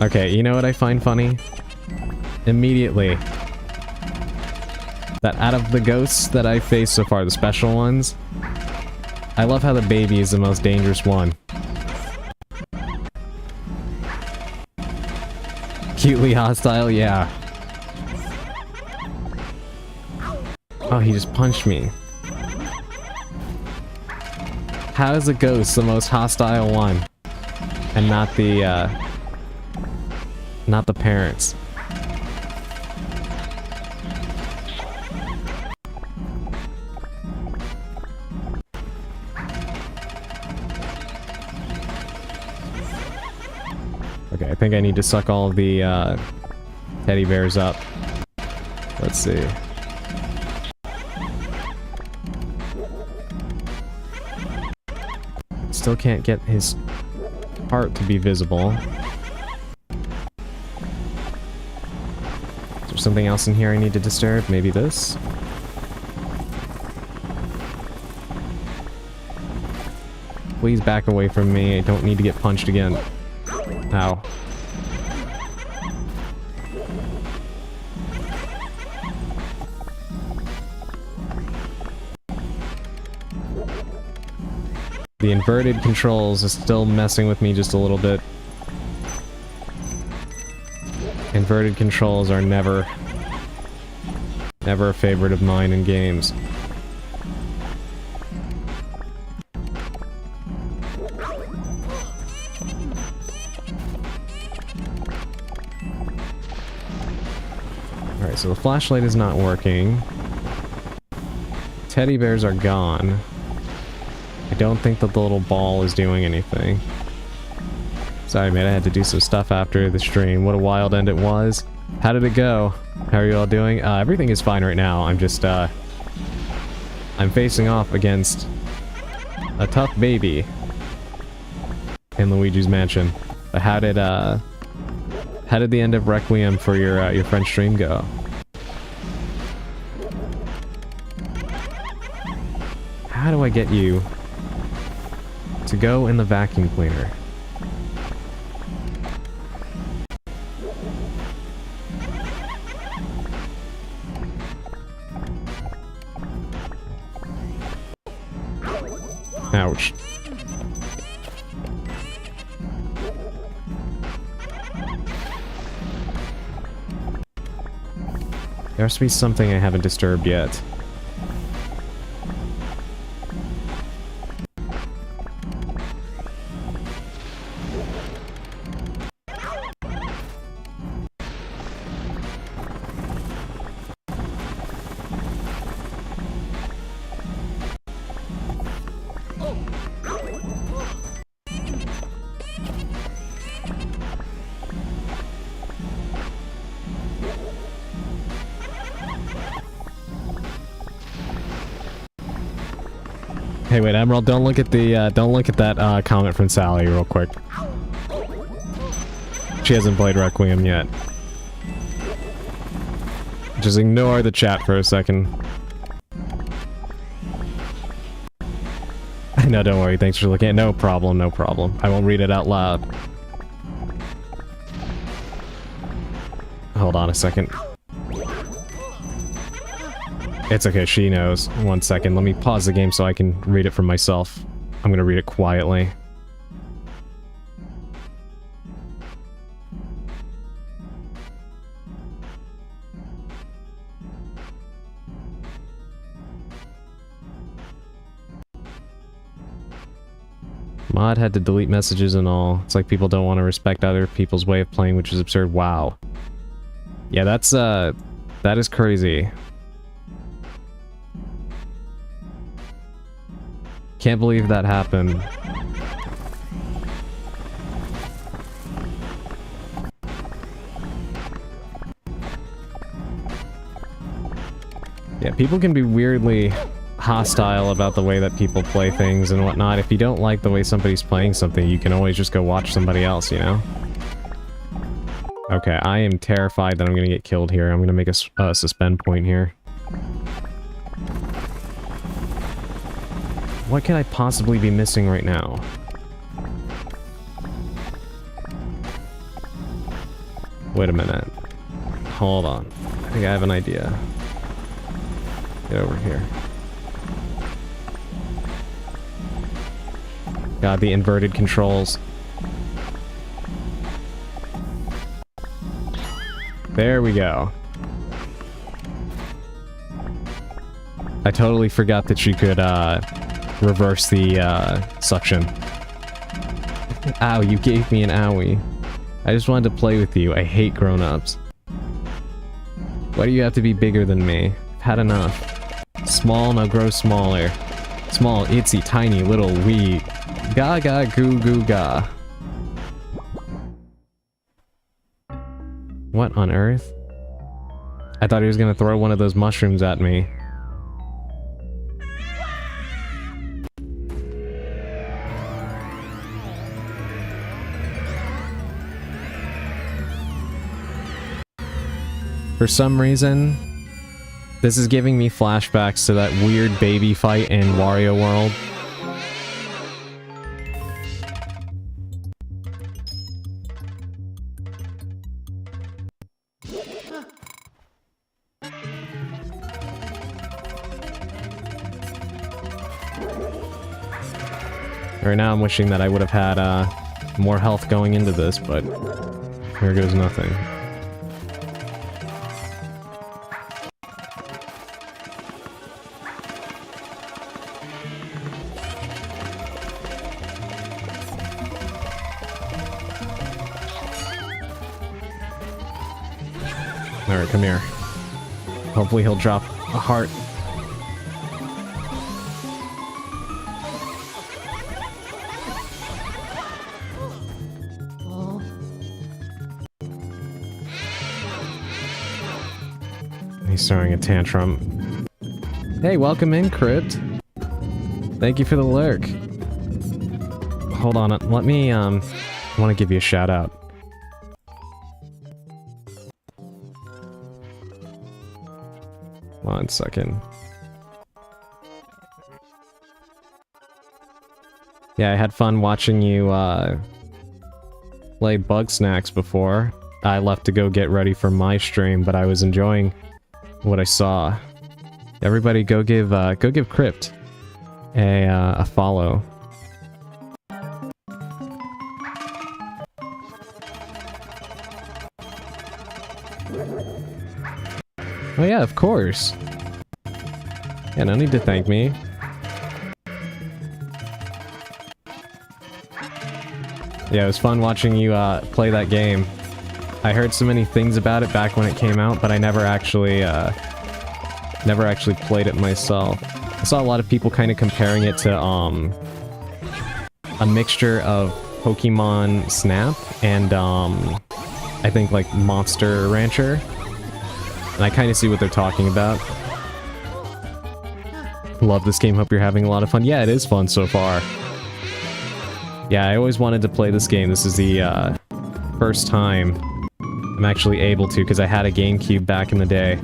Okay, you know what I find funny? Immediately. That out of the ghosts that I've faced so far, the special ones, I love how the baby is the most dangerous one. Cutely hostile, yeah. Oh, he just punched me. How is a ghost the most hostile one? And not the parents? Okay, I think I need to suck all of the, teddy bears up. Let's see. Still can't get his heart to be visible. Is there something else in here I need to disturb? Maybe this? Please back away from me. I don't need to get punched again. Ow. The inverted controls is still messing with me just a little bit. Inverted controls are never a favorite of mine in games. Alright, so the flashlight is not working. Teddy bears are gone. I don't think that the little ball is doing anything. Sorry, man, I had to do some stuff after the stream. What a wild end it was. How did it go? How are you all doing? Everything is fine right now. I'm just, I'm facing off against a tough baby in Luigi's mansion. But how did the end of Requiem for your friend's stream go? How do I get you to go in the vacuum cleaner? Ouch. There has to be something I haven't disturbed yet. Hey, wait, Emerald, don't look at that comment from Sally real quick. She hasn't played Requiem yet. Just ignore the chat for a second. No, don't worry, thanks for looking at it. No problem, no problem. I won't read it out loud. Hold on a second. It's okay, she knows. 1 second, let me pause the game so I can read it for myself. I'm gonna read it quietly. Mod had to delete messages and all. It's like people don't want to respect other people's way of playing, which is absurd. Wow. Yeah, that is crazy. Can't believe that happened. Yeah, people can be weirdly hostile about the way that people play things and whatnot. If you don't like the way somebody's playing something, you can always just go watch somebody else, you know? Okay, I am terrified that I'm gonna get killed here. I'm gonna make a suspend point here. What can I possibly be missing right now? Wait a minute. Hold on. I think I have an idea. Get over here. God, the inverted controls. There we go. I totally forgot that you could, reverse the, suction. Ow, you gave me an owie. I just wanted to play with you. I hate grown-ups. Why do you have to be bigger than me? I've had enough. Small, now grow smaller. Small, itsy, tiny, little, wee. Gaga, goo goo ga. What on earth? I thought he was gonna throw one of those mushrooms at me. For some reason, this is giving me flashbacks to that weird baby fight in Wario World. Right now I'm wishing that I would have had more health going into this, but here goes nothing. Alright, come here. Hopefully he'll drop a heart. He's throwing a tantrum. Hey, welcome in, Crypt. Thank you for the lurk. Hold on, let me, I want to give you a shout out. One second. Yeah, I had fun watching you, play Bug Snacks before. I left to go get ready for my stream, but I was enjoying what I saw. Everybody go give Crypt a follow. Oh yeah, of course. Yeah, no need to thank me. Yeah, it was fun watching you play that game. I heard so many things about it back when it came out, but I never actually played it myself. I saw a lot of people kind of comparing it to a mixture of Pokemon Snap and I think like Monster Rancher. And I kind of see what they're talking about. Love this game, hope you're having a lot of fun. Yeah, it is fun so far. Yeah, I always wanted to play this game. This is the first time I'm actually able to, because I had a GameCube back in the day,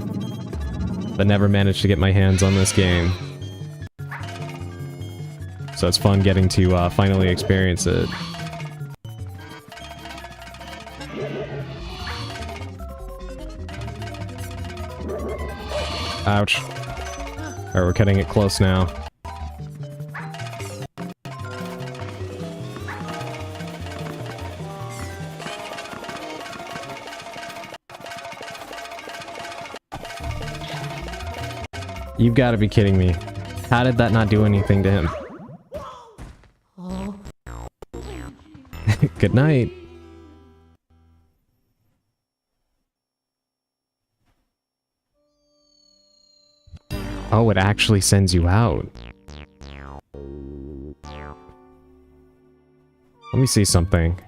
but never managed to get my hands on this game. So it's fun getting to finally experience it. Ouch. Alright, we're cutting it close now. You've got to be kidding me. How did that not do anything to him? Good night. Oh, it actually sends you out. Let me see something.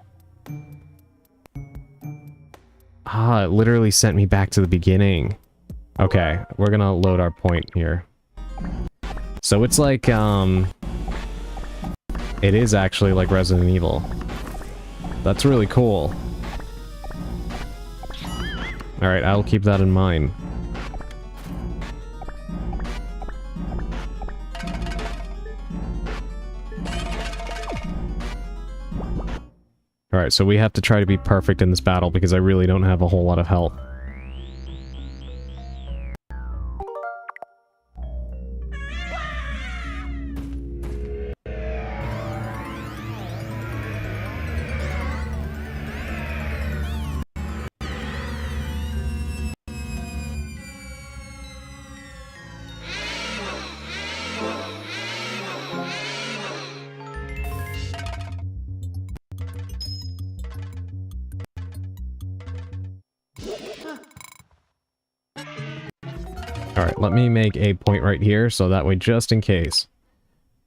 Ah, it literally sent me back to the beginning. Okay, we're gonna load our point here. So it's like, it is actually like Resident Evil. That's really cool. Alright, I'll keep that in mind. Alright, so we have to try to be perfect in this battle because I really don't have a whole lot of health. Alright, let me make a point right here, so that way, just in case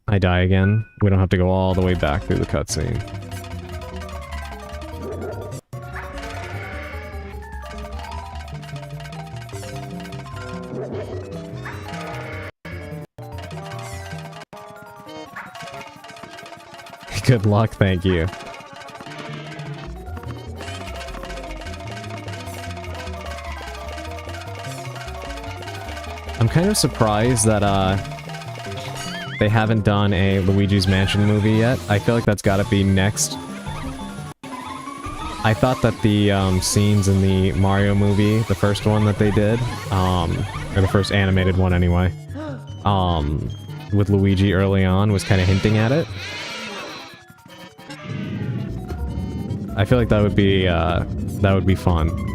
I die again, we don't have to go all the way back through the cutscene. Good luck, thank you. I'm kind of surprised that, they haven't done a Luigi's Mansion movie yet. I feel like that's gotta be next. I thought that the, scenes in the Mario movie, the first one that they did, or the first animated one anyway, with Luigi early on was kind of hinting at it. I feel like that would be fun.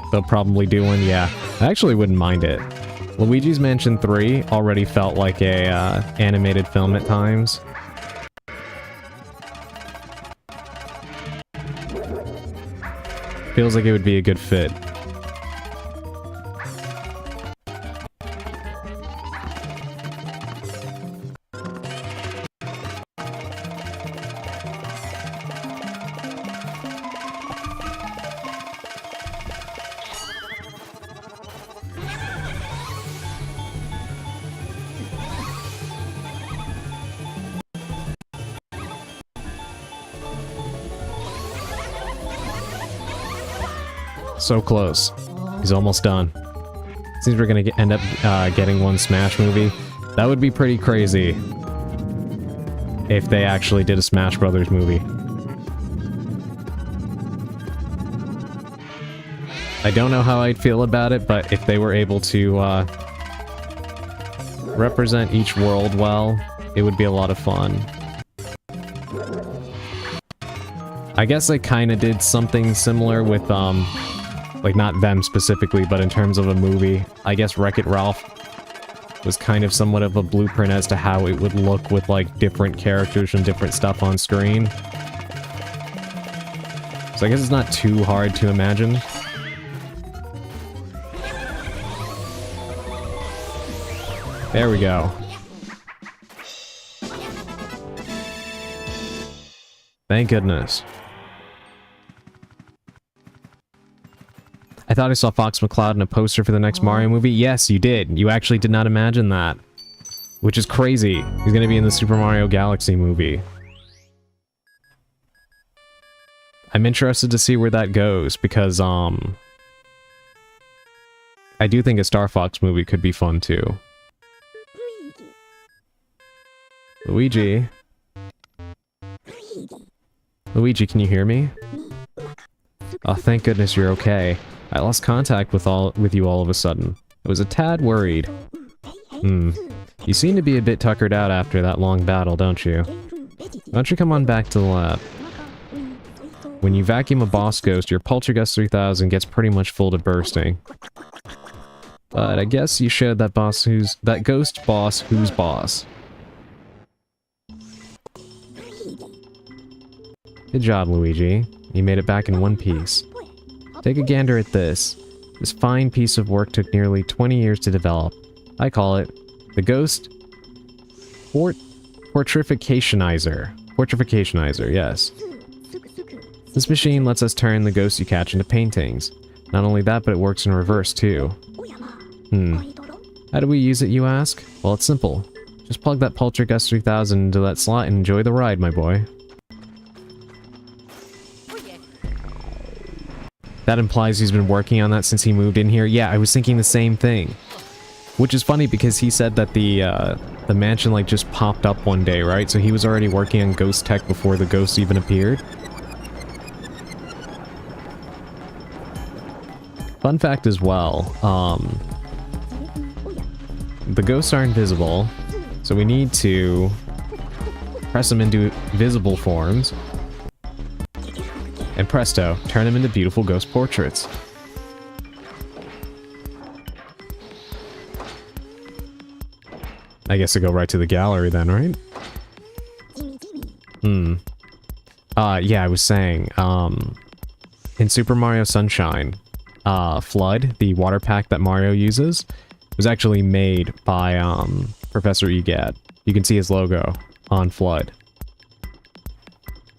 They'll probably do one, yeah. I actually wouldn't mind it. Luigi's Mansion 3 already felt like a, animated film at times. Feels like it would be a good fit. So close. He's almost done. Seems we're gonna end up getting one Smash movie. That would be pretty crazy if they actually did a Smash Brothers movie. I don't know how I'd feel about it, but if they were able to represent each world well, it would be a lot of fun. I guess they kind of did something similar with, like, not them specifically, but in terms of a movie. I guess Wreck-It Ralph was kind of somewhat of a blueprint as to how it would look with, like, different characters and different stuff on screen. So I guess it's not too hard to imagine. There we go. Thank goodness. I thought I saw Fox McCloud in a poster for the next Mario movie. Yes, you did. You actually did not imagine that. Which is crazy. He's gonna be in the Super Mario Galaxy movie. I'm interested to see where that goes, because, I do think a Star Fox movie could be fun, too. Luigi? Luigi, can you hear me? Oh, thank goodness you're okay. I lost contact with you all of a sudden. I was a tad worried. You seem to be a bit tuckered out after that long battle, don't you? Why don't you come on back to the lab? When you vacuum a boss ghost, your Poltergust 3000 gets pretty much full to bursting. But I guess you showed that ghost boss who's boss. Good job, Luigi. You made it back in one piece. Take a gander at this. This fine piece of work took nearly 20 years to develop. I call it the Ghost Portrificationizer. Portrificationizer, yes. This machine lets us turn the ghosts you catch into paintings. Not only that, but it works in reverse, too. How do we use it, you ask? Well, it's simple. Just plug that Poltergust 3000 into that slot and enjoy the ride, my boy. That implies he's been working on that since he moved in here. Yeah, I was thinking the same thing. Which is funny because he said that the mansion, like, just popped up one day, right? So he was already working on ghost tech before the ghosts even appeared. Fun fact as well, the ghosts are invisible, so we need to press them into visible forms. And presto, turn them into beautiful ghost portraits. I guess I go right to the gallery then, right? Yeah, I was saying, in Super Mario Sunshine, Flood, the water pack that Mario uses, was actually made by, Professor Egad. You can see his logo on Flood.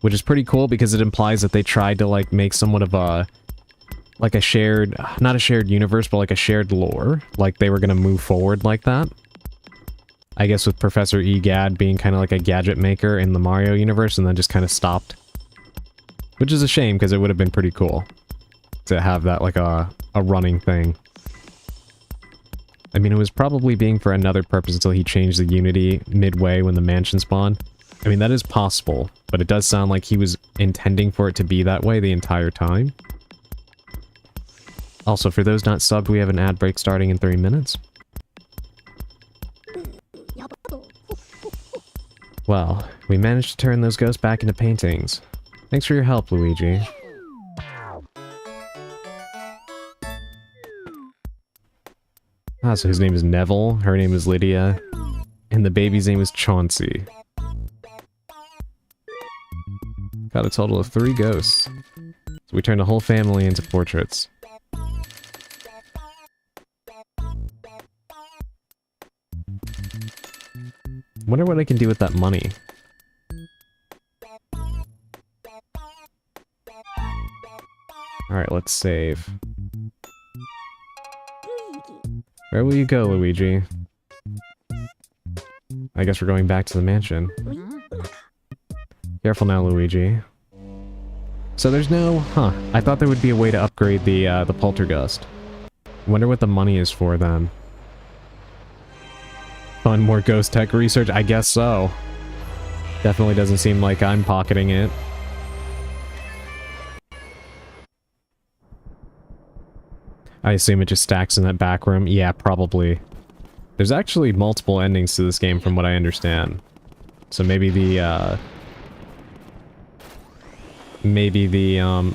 Which is pretty cool because it implies that they tried to, like, make somewhat of a, like a shared, not a shared universe, but like a shared lore. Like they were gonna move forward like that. I guess with Professor Egad being kind of like a gadget maker in the Mario universe and then just kind of stopped. Which is a shame because it would have been pretty cool to have that like a running thing. I mean, it was probably being for another purpose until he changed the Unity midway when the mansion spawned. I mean, that is possible, but it does sound like he was intending for it to be that way the entire time. Also, for those not subbed, we have an ad break starting in 3 minutes. Well, we managed to turn those ghosts back into paintings. Thanks for your help, Luigi. Ah, so his name is Neville, her name is Lydia, and the baby's name is Chauncey. Got a total of 3 ghosts. So we turned a whole family into portraits. Wonder what I can do with that money. Alright, let's save. Where will you go, Luigi? I guess we're going back to the mansion. Careful now, Luigi. So there's no... Huh. I thought there would be a way to upgrade the poltergust. Wonder what the money is for, then. Fund more ghost tech research? I guess so. Definitely doesn't seem like I'm pocketing it. I assume it just stacks in that back room? Yeah, probably. There's actually multiple endings to this game from what I understand. So maybe the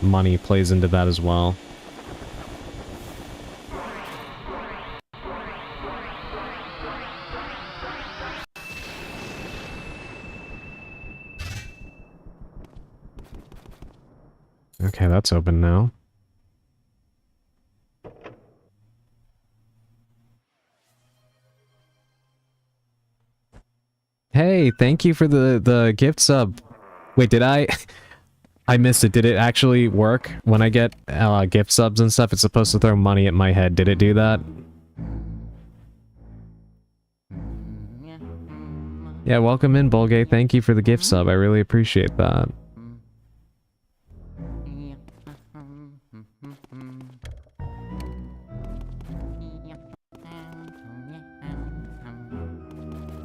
money plays into that as well. Okay, that's open now. Hey, thank you for the gift sub. Wait, did I... I missed it. Did it actually work? When I get gift subs and stuff, it's supposed to throw money at my head. Did it do that? Yeah, welcome in, Bolgay. Thank you for the gift sub. I really appreciate that.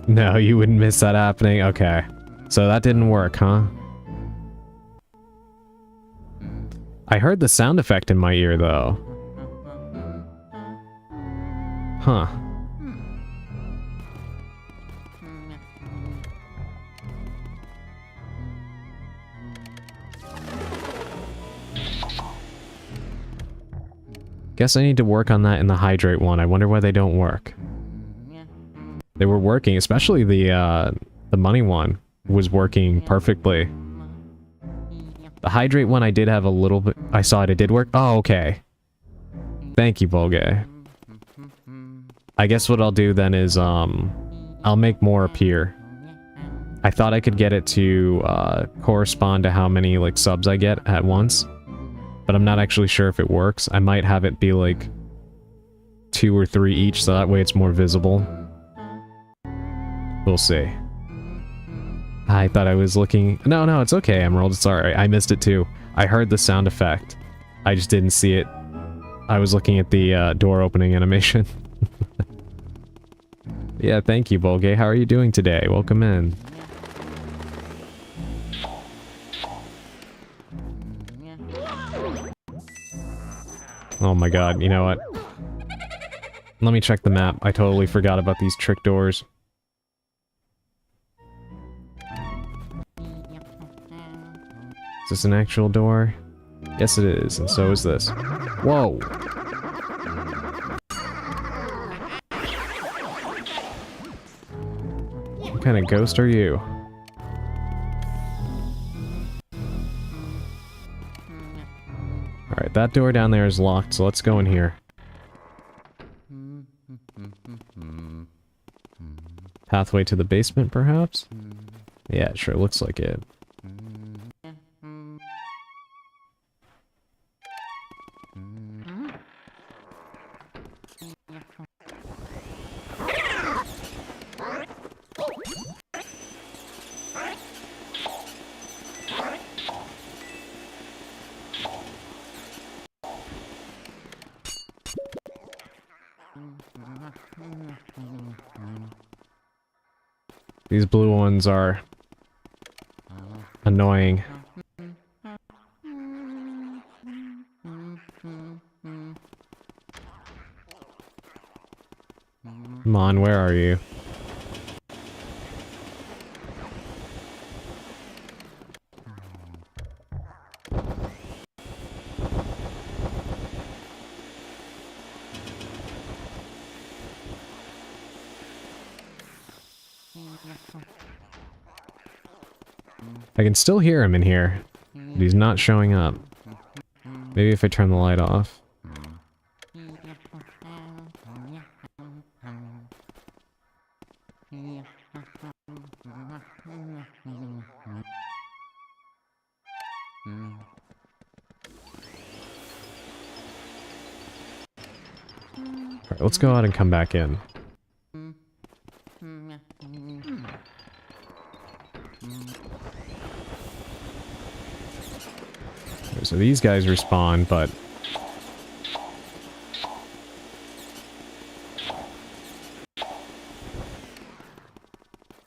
No, you wouldn't miss that happening. Okay. So that didn't work, huh? I heard the sound effect in my ear, though. Huh. Guess I need to work on that in the hydrate one. I wonder why they don't work. They were working, especially the money one was working perfectly. The hydrate one I did have a little bit... I saw it did work. Oh, okay. Thank you, Bolgay. I guess what I'll do then is, I'll make more appear. I thought I could get it to, correspond to how many, like, subs I get at once. But I'm not actually sure if it works. I might have it be, like, 2 or 3 each, so that way it's more visible. We'll see. I thought I was looking... No, it's okay, Emerald. It's alright. I missed it too. I heard the sound effect. I just didn't see it. I was looking at the door opening animation. Yeah, thank you, Bolgay. How are you doing today? Welcome in. Oh my god, you know what? Let me check the map. I totally forgot about these trick doors. Is this an actual door? Yes, it is, and so is this. Whoa! What kind of ghost are you? Alright, that door down there is locked, so let's go in here. Pathway to the basement, perhaps? Yeah, it sure looks like it. These blue ones are annoying. Come on, where are you? I can still hear him in here, but he's not showing up. Maybe if I turn the light off. Alright, let's go out and come back in. Okay, so these guys respawn, but...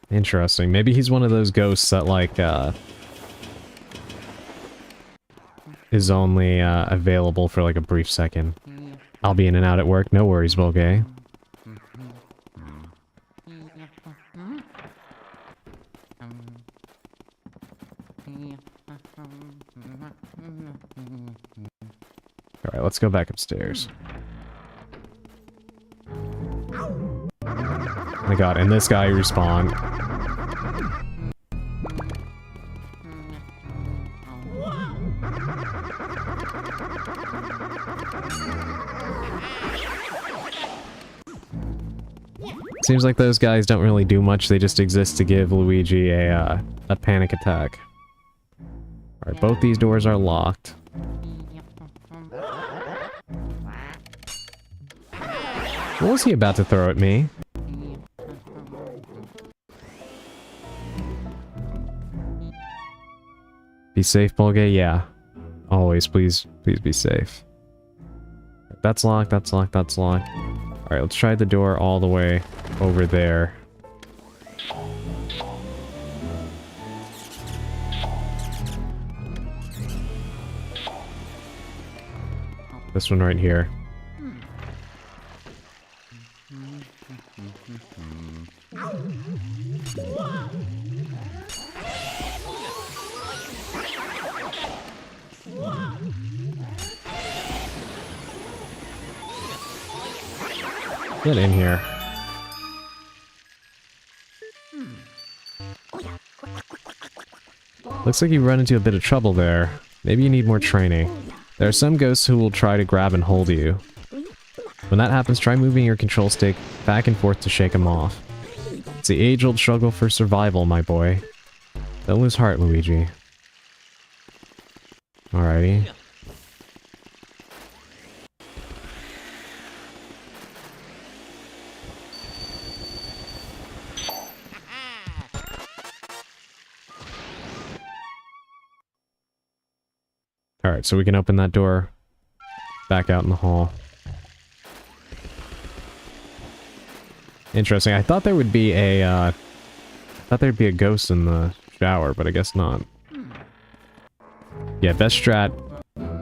Interesting. Maybe he's one of those ghosts that, like, is only, available for, like, a brief second. I'll be in and out at work. No worries, Volgay. Alright, let's go back upstairs. Oh my god, and this guy respawned. Seems like those guys don't really do much, they just exist to give Luigi a panic attack. Alright, both these doors are locked. What was he about to throw at me? Be safe, Bolgay? Yeah. Always, please be safe. That's locked, that's locked, that's locked. Alright, let's try the door all the way over there. This one right here. Get in here. Looks like you run into a bit of trouble there. Maybe you need more training. There are some ghosts who will try to grab and hold you. When that happens, try moving your control stick back and forth to shake them off. It's the age-old struggle for survival, my boy. Don't lose heart, Luigi. Alrighty. Alright, so we can open that door back out in the hall. Interesting. I thought there would be a, ghost in the shower, but I guess not. Yeah, best strat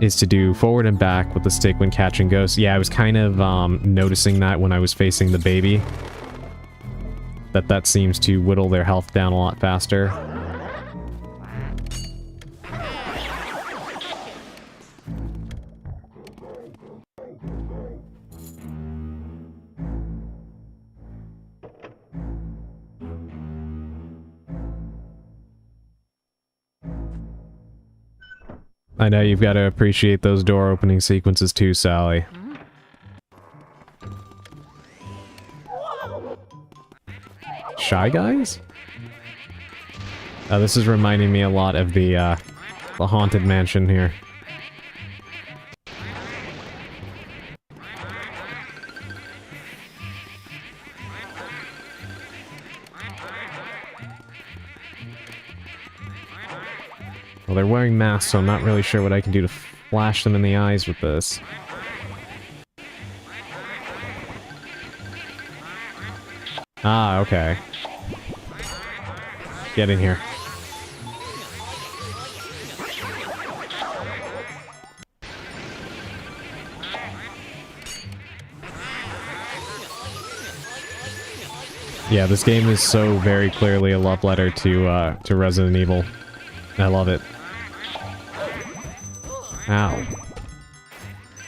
is to do forward and back with the stick when catching ghosts. Yeah, I was kind of, noticing that when I was facing the baby. That seems to whittle their health down a lot faster. I know you've got to appreciate those door opening sequences too, Sally. Shy Guys? This is reminding me a lot of the Haunted Mansion here. Well, they're wearing masks, so I'm not really sure what I can do to flash them in the eyes with this. Ah, okay. Get in here. Yeah, this game is so very clearly a love letter to Resident Evil. I love it. Ow.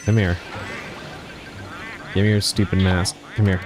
Come here. Give me your stupid mask. Come here.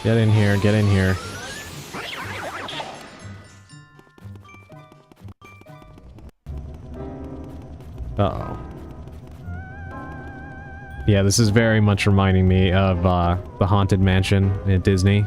Get in here, get in here. Uh-oh. Yeah, this is very much reminding me of the Haunted Mansion at Disney.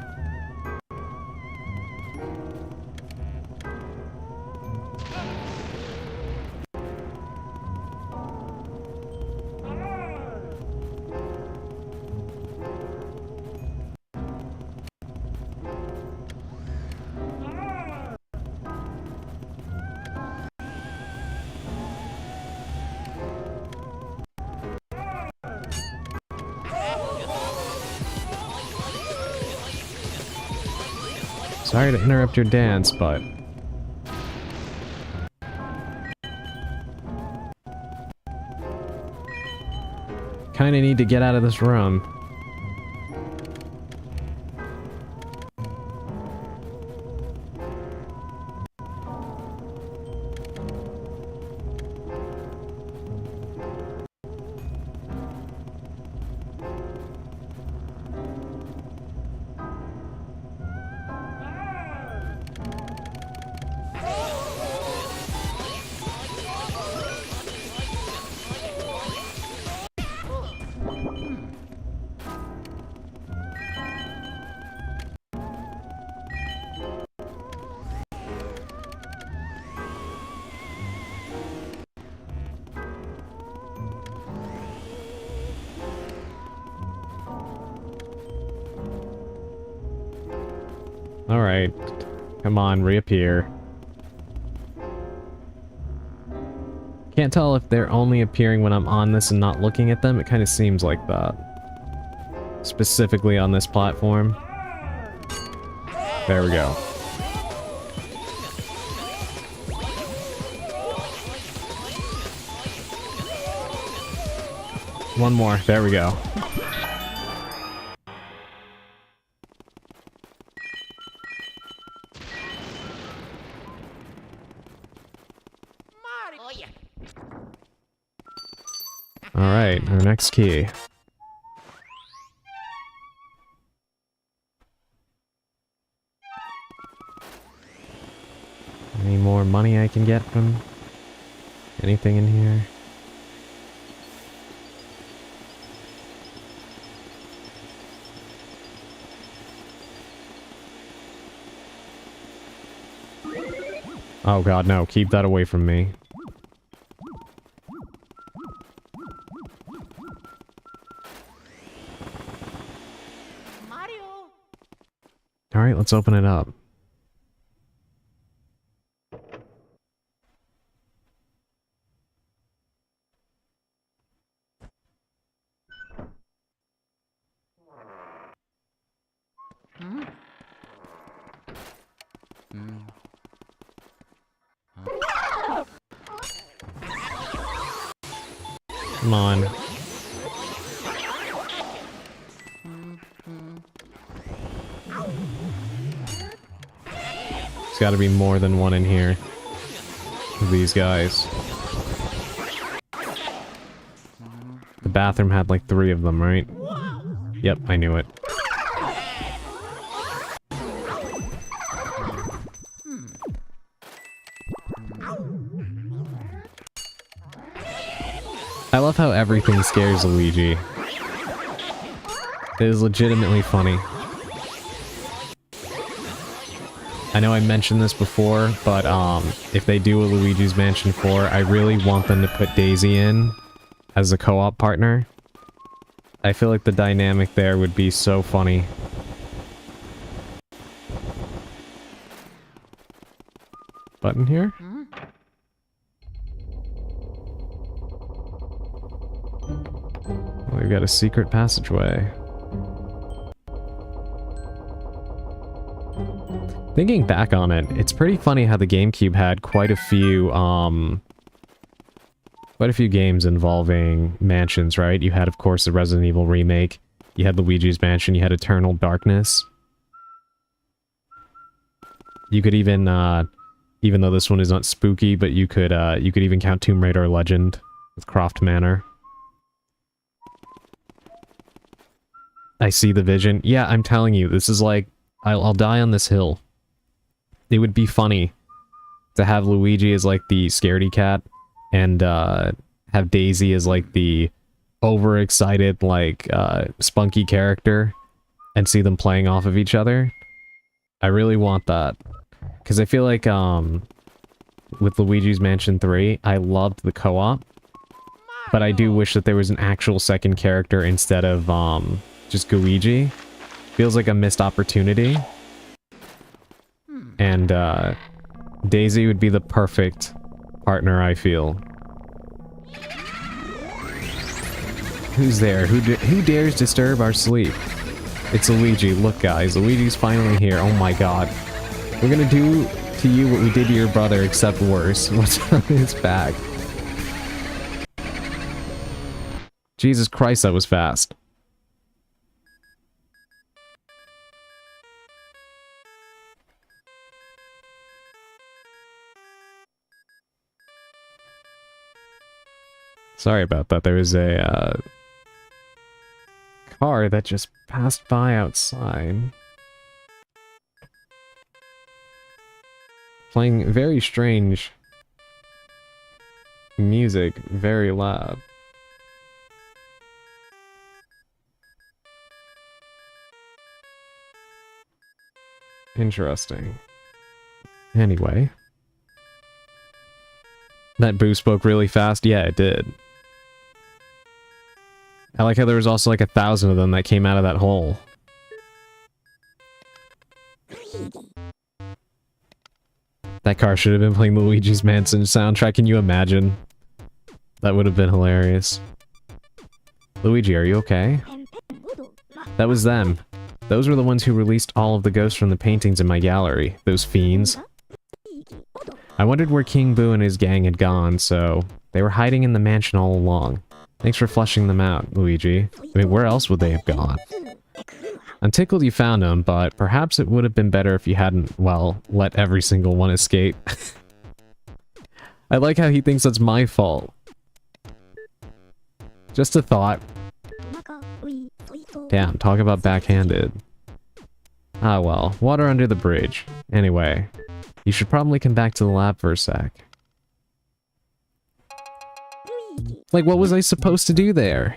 Sorry to interrupt your dance, but... kinda need to get out of this room. Alright. Come on, reappear. Can't tell if they're only appearing when I'm on this and not looking at them. It kind of seems like that. Specifically on this platform. There we go. One more. There we go.
Oh yeah.
Alright, our next key. Any more money I can get from anything in here? Oh god, no. Keep that away from me.
Mario.
Alright, let's open it up. Come on. There's gotta be more than one in here. Of these guys. The bathroom had like 3 of them, right? Yep, I knew it. I love how everything scares Luigi. It is legitimately funny. I know I mentioned this before, but if they do a Luigi's Mansion 4, I really want them to put Daisy in as a co-op partner. I feel like the dynamic there would be so funny. Button here? We've got a secret passageway. Thinking back on it, it's pretty funny how the GameCube had quite a few games involving mansions, right? You had, of course, the Resident Evil remake. You had Luigi's Mansion. You had Eternal Darkness. You could even, even though this one is not spooky, but you could even count Tomb Raider Legend with Croft Manor. I see the vision. Yeah, I'm telling you, this is like, I'll die on this hill. It would be funny to have Luigi as like the scaredy cat and have Daisy as like the overexcited, like, spunky character and see them playing off of each other. I really want that. Because I feel like, with Luigi's Mansion 3, I loved the co-op. But I do wish that there was an actual second character instead of, just Luigi. Feels like a missed opportunity. And, Daisy would be the perfect partner, I feel. Who's there? Who dares disturb our sleep? It's Luigi. Look, guys, Luigi's finally here. Oh my god. We're gonna do to you what we did to your brother, except worse. What's on his back? Jesus Christ, that was fast. Sorry about that. There was a, car that just passed by outside. Playing very strange music, very loud. Interesting. Anyway. That boo spoke really fast? Yeah, it did. I like how there was also like 1,000 of them that came out of that hole. That car should have been playing the Luigi's Mansion soundtrack, can you imagine? That would have been hilarious. Luigi, are you okay? That was them. Those were the ones who released all of the ghosts from the paintings in my gallery. Those fiends. I wondered where King Boo and his gang had gone, so they were hiding in the mansion all along. Thanks for flushing them out, Luigi. I mean, where else would they have gone? I'm tickled you found them, but perhaps it would have been better if you hadn't, well, let every single one escape. I like how he thinks that's my fault. Just a thought. Damn, talk about backhanded. Ah well, water under the bridge. Anyway, you should probably come back to the lab for a sec. Like, what was I supposed to do there?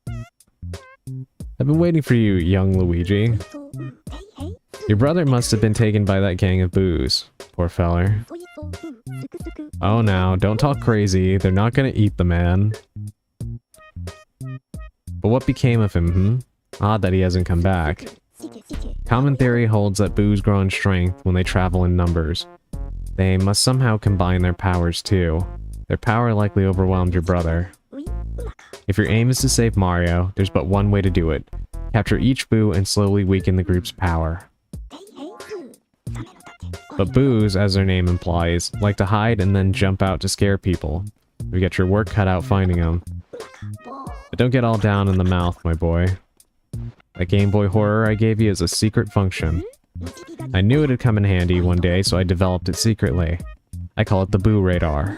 I've been waiting for you, young Luigi. Your brother must have been taken by that gang of boos. Poor feller. Oh now, don't talk crazy. They're not gonna eat the man. But what became of him, Odd that he hasn't come back. Common theory holds that boos grow in strength when they travel in numbers. They must somehow combine their powers too. Their power likely overwhelmed your brother. If your aim is to save Mario, there's but one way to do it. Capture each boo and slowly weaken the group's power. But boos, as their name implies, like to hide and then jump out to scare people. You get your work cut out finding them. But don't get all down in the mouth, my boy. That Game Boy horror I gave you is a secret function. I knew it'd come in handy one day, so I developed it secretly. I call it the Boo Radar.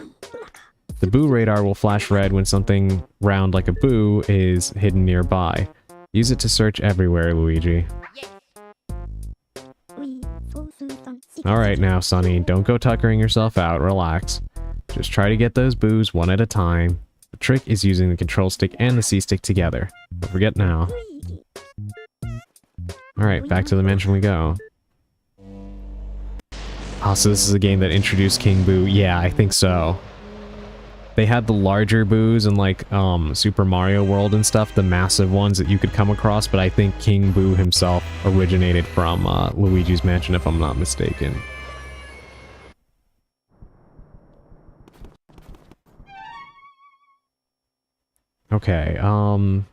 The Boo Radar will flash red when something round like a boo is hidden nearby. Use it to search everywhere, Luigi. Alright now, Sonny, don't go tuckering yourself out, relax. Just try to get those boos one at a time. The trick is using the control stick and the C-stick together. Don't forget now. Alright, back to the mansion we go. Oh, so this is a game that introduced King Boo. Yeah, I think so. They had the larger boos in like Super Mario World and stuff, the massive ones that you could come across, but I think King Boo himself originated from Luigi's Mansion, if I'm not mistaken. Okay, where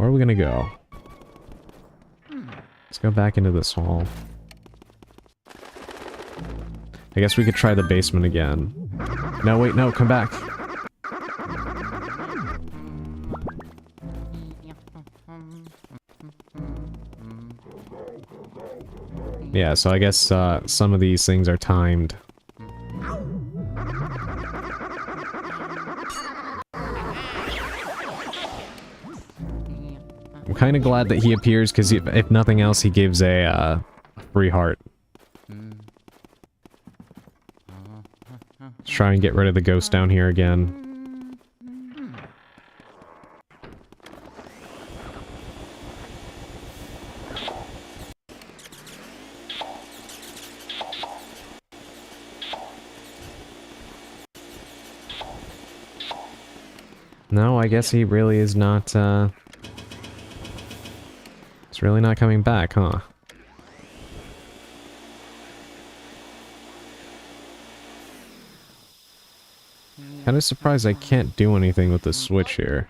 are we gonna go? Let's go back into this hall. I guess we could try the basement again. No, wait, no, come back. Yeah, so I guess some of these things are timed. I'm kind of glad that he appears, because if nothing else, he gives a free heart. Let's try and get rid of the ghost down here again. No, I guess he really is not, He's really not coming back, huh? Kind of surprised I can't do anything with the switch here.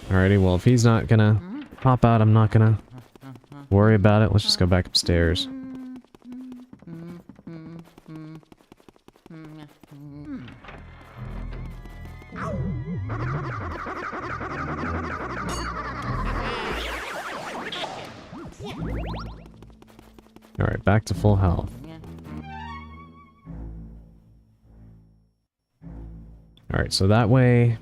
Alrighty, well, if he's not gonna pop out, I'm not gonna worry about it. Let's just go back upstairs. Alright, back to full health. Alright, so that way...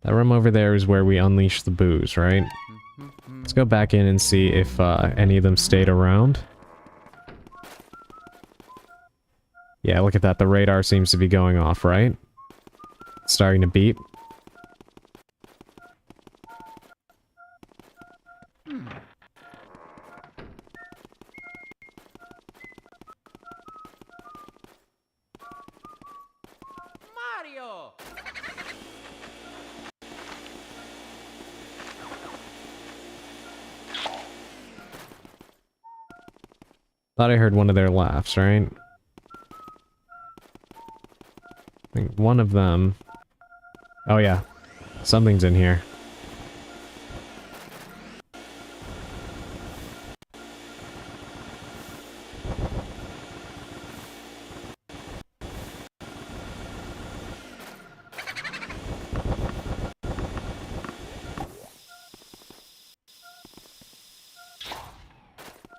That room over there is where we unleash the booze, right? Let's go back in and see if any of them stayed around. Yeah, look at that. The radar seems to be going off, right? It's starting to beep.
Mario!
Thought I heard one of their laughs, right? I think one of them... Oh yeah. Something's in here.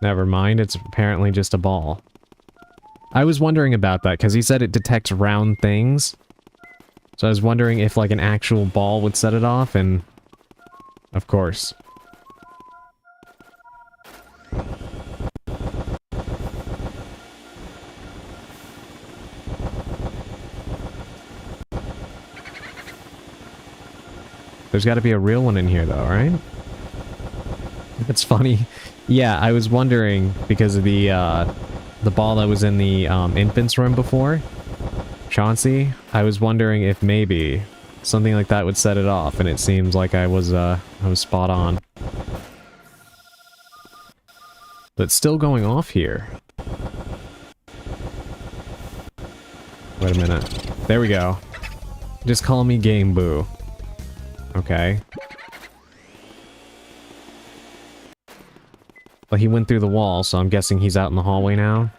Never mind, it's apparently just a ball. I was wondering about that, because he said it detects round things. So I was wondering if, like, an actual ball would set it off, and... Of course. There's got to be a real one in here, though, right? It's funny. Yeah, I was wondering, because of the ball that was in the infant's room before, Chauncey, I was wondering if maybe something like that would set it off, and it seems like I was spot on. But it's still going off here. Wait a minute. There we go. Just call me Game Boo. Okay. But he went through the wall, so I'm guessing he's out in the hallway now.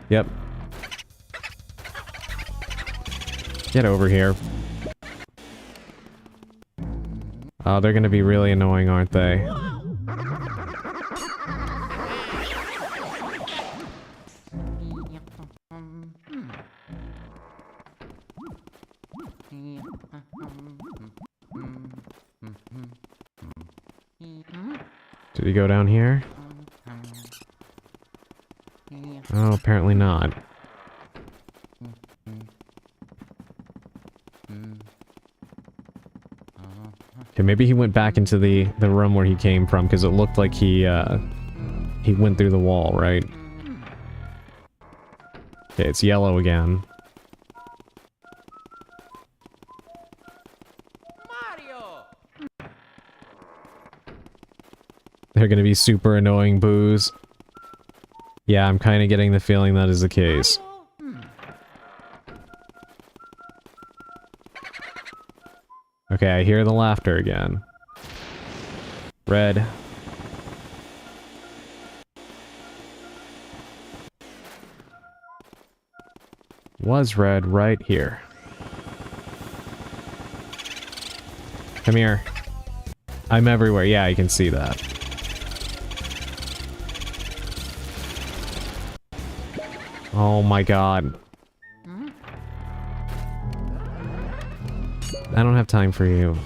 Yep. Get over here. Oh, they're gonna be really annoying, aren't they? Did he go down here? Oh, apparently not. Okay, maybe he went back into the room where he came from, because it looked like he went through the wall, right? Okay, it's yellow again.
Mario!
They're gonna be super annoying boos. Yeah, I'm kind of getting the feeling that is the case. Okay, I hear the laughter again. Red. Was red right here. Come here. I'm everywhere. Yeah, I can see that. Oh my god. I don't have time for you.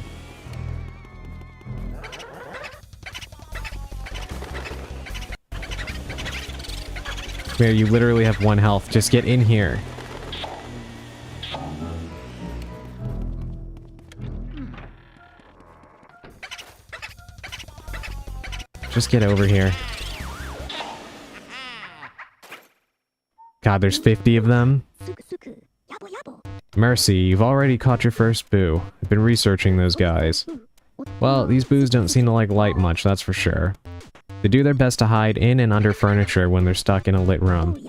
Come here, you literally have 1 health. Just get in here. Just get over here. God, there's 50 of them? Mercy, you've already caught your first boo. I've been researching those guys. Well, these boos don't seem to like light much, that's for sure. They do their best to hide in and under furniture when they're stuck in a lit room.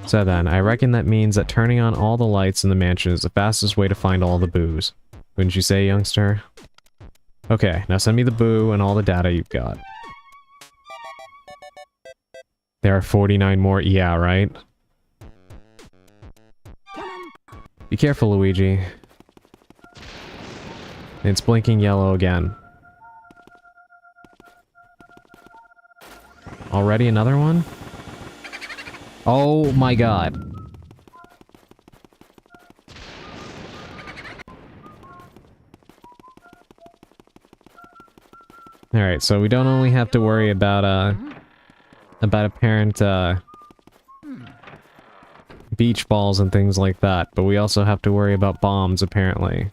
So then, I reckon that means that turning on all the lights in the mansion is the fastest way to find all the boos. Wouldn't you say, youngster? Okay, now send me the boo and all the data you've got. There are 49 more, yeah, right? Be careful, Luigi. It's blinking yellow again. Already another one? Oh my god. Alright, so we don't only have to worry about apparent, beach balls and things like that, but we also have to worry about bombs, apparently.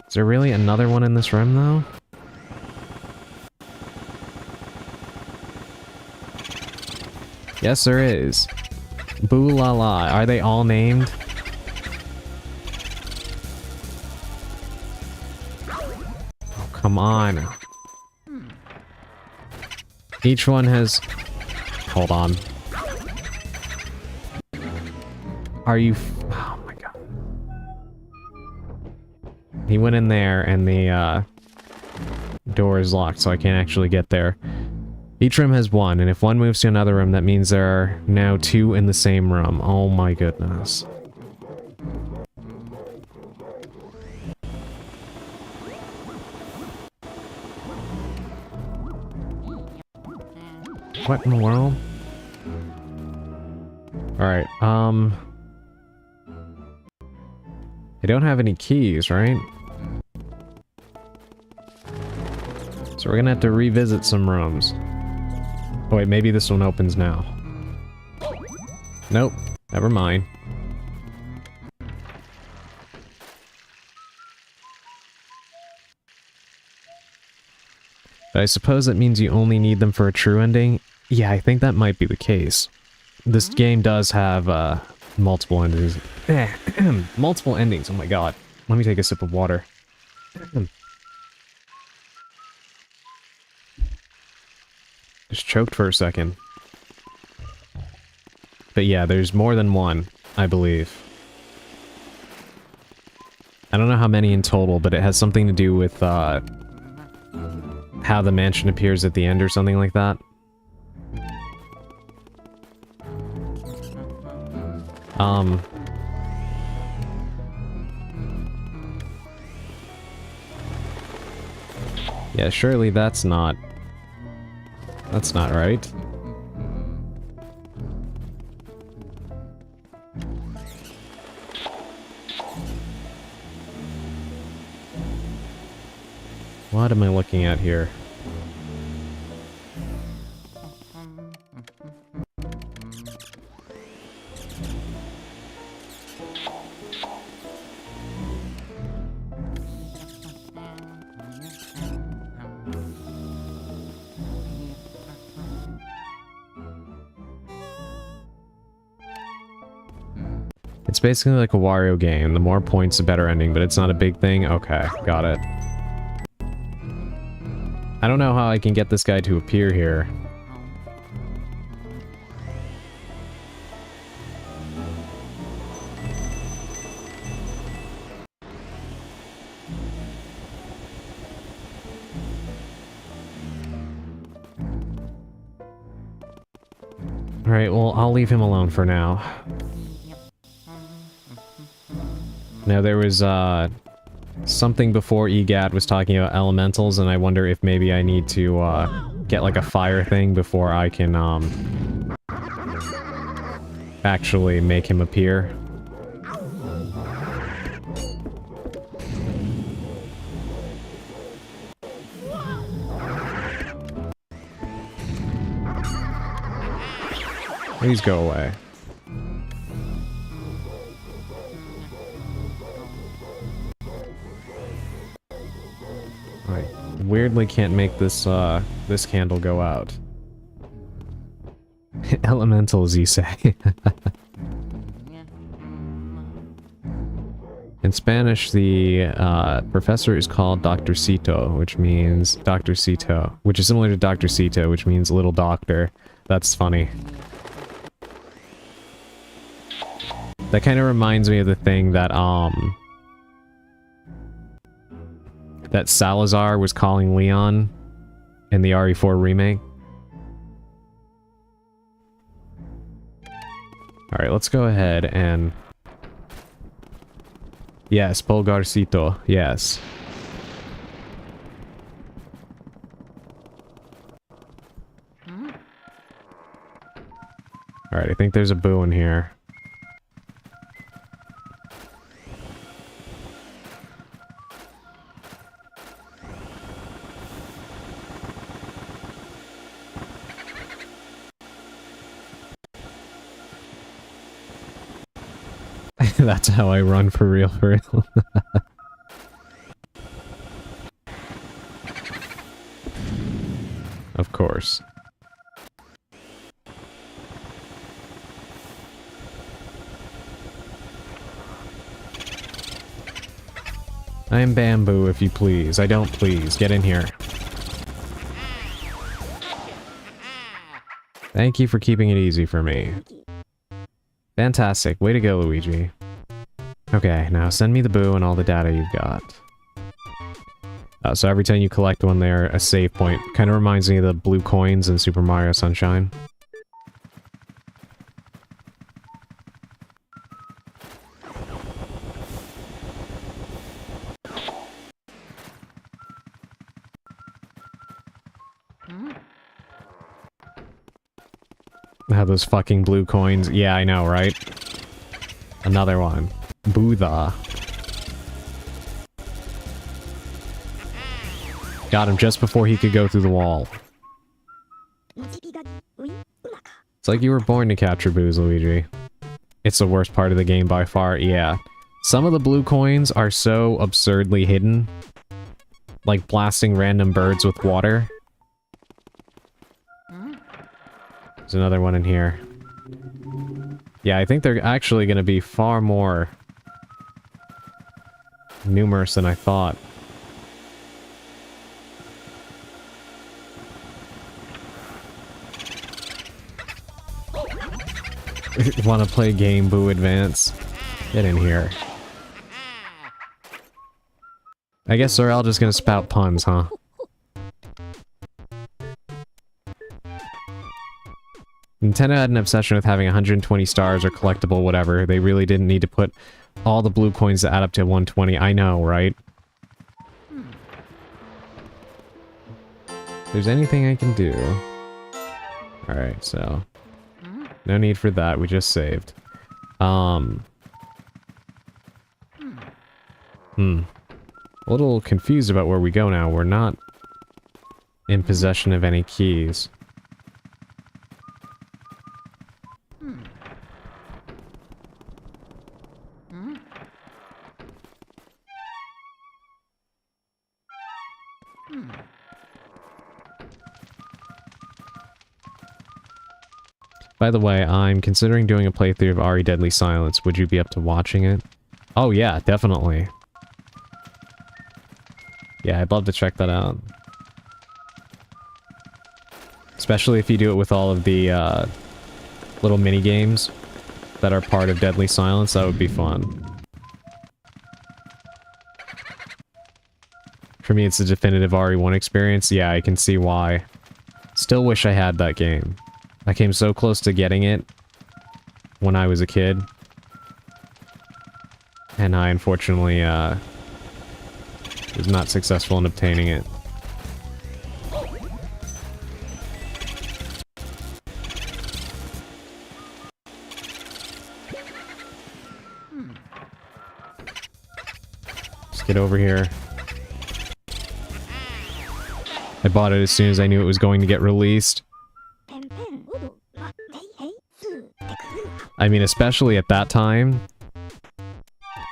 Is there really another one in this room, though? Yes, there is. Boo la la. Are they all named? Oh, come on. Each one has... Hold on. Are you... Oh my god. He went in there and the door is locked, so I can't actually get there. Each room has one, and if one moves to another room, that means there are now 2 in the same room. Oh my goodness. What in the world? Alright, I don't have any keys, right? So we're gonna have to revisit some rooms. Oh wait, maybe this one opens now. Nope, never mind. But I suppose that means you only need them for a true ending? Yeah, I think that might be the case. This game does have, multiple endings. Multiple endings, oh my god. Let me take a sip of water. Just choked for a second. But yeah, there's more than one, I believe. I don't know how many in total, but it has something to do with, how the mansion appears at the end or something like that. Yeah, surely that's not right. What am I looking at here? It's basically like a Wario game. The more points, the better ending, but it's not a big thing. Okay, got it. I don't know how I can get this guy to appear here. Alright, well, I'll leave him alone for now. Now there was, something before EGAT was talking about elementals, and I wonder if maybe I need to, get like a fire thing before I can, actually make him appear. Please go away. I weirdly can't make this, this candle go out. Elementals, you say? In Spanish, the professor is called Dr. Cito, which means Dr. Cito, which is similar to Dr. Cito, which means little doctor. That's funny. That kind of reminds me of the thing that, that Salazar was calling Leon in the RE4 remake. Alright, let's go ahead and... Yes, Pulgarcito, yes. Alright, I think there's a boo in here. That's how I run for real, for real. Of course. I am bamboo, if you please. I don't please. Get in here. Thank you for keeping it easy for me. Fantastic. Way to go, Luigi. Okay, now send me the boo and all the data you've got. So every time you collect one, they're a save point. Kind of reminds me of the blue coins in Super Mario Sunshine. Have those fucking blue coins. Yeah, I know, right? Another one. Bootha. Got him just before he could go through the wall. It's like you were born to capture boos, Luigi. It's the worst part of the game by far, yeah. Some of the blue coins are so absurdly hidden. Like blasting random birds with water. There's another one in here. Yeah, I think they're actually going to be far more numerous than I thought. Want to play Game Boo Advance? Get in here. I guess they're all just going to spout puns, huh? Nintendo had an obsession with having 120 stars or collectible whatever. They really didn't need to put all the blue coins to add up to 120. I know, right? If there's anything I can do. Alright, so... no need for that, we just saved. A little confused about where we go now. We're not in possession of any keys. By the way, I'm considering doing a playthrough of RE Deadly Silence. Would you be up to watching it? Oh yeah, definitely. Yeah, I'd love to check that out. Especially if you do it with all of the little mini-games that are part of Deadly Silence, that would be fun. For me, it's a definitive RE1 experience. Yeah, I can see why. Still wish I had that game. I came so close to getting it when I was a kid. And I unfortunately, was not successful in obtaining it. Just get over here. I bought it as soon as I knew it was going to get released. I mean, especially at that time,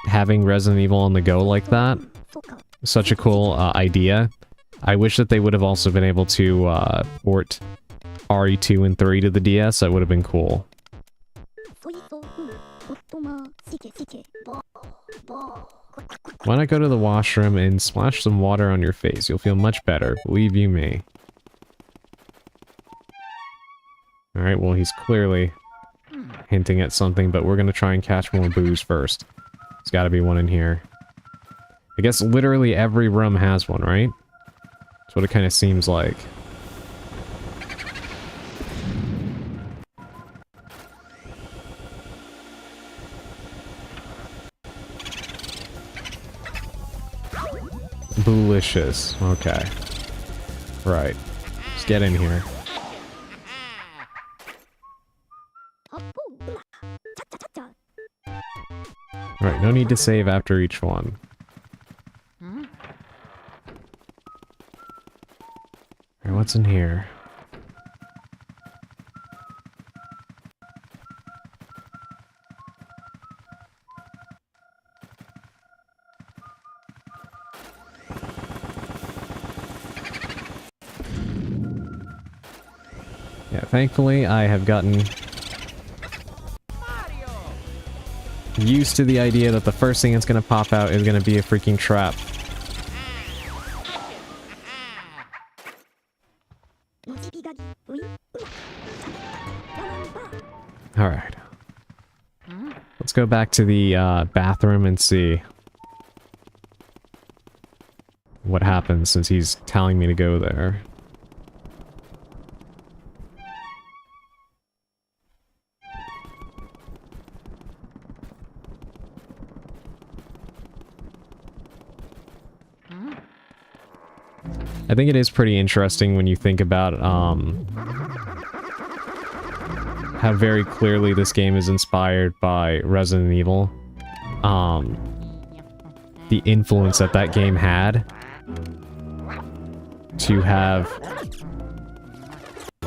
having Resident Evil on the go like that, such a cool idea. I wish that they would have also been able to port RE2 and 3 to the DS. That would have been cool. Why not go to the washroom and splash some water on your face? You'll feel much better, believe you me. Alright, well, he's clearly hinting at something, but we're gonna try and catch more booze first. There's gotta be one in here. I guess literally every room has one, right? That's what it kind of seems like. Boolicious. Okay. Right. Just get in here. Alright, no need to save after each one. Alright, what's in here? Yeah, thankfully I have gotten used to the idea that the first thing that's gonna pop out is gonna be a freaking trap. Alright. Let's go back to the bathroom and see what happens since he's telling me to go there. I think it is pretty interesting when you think about how very clearly this game is inspired by Resident Evil. The influence that that game had to have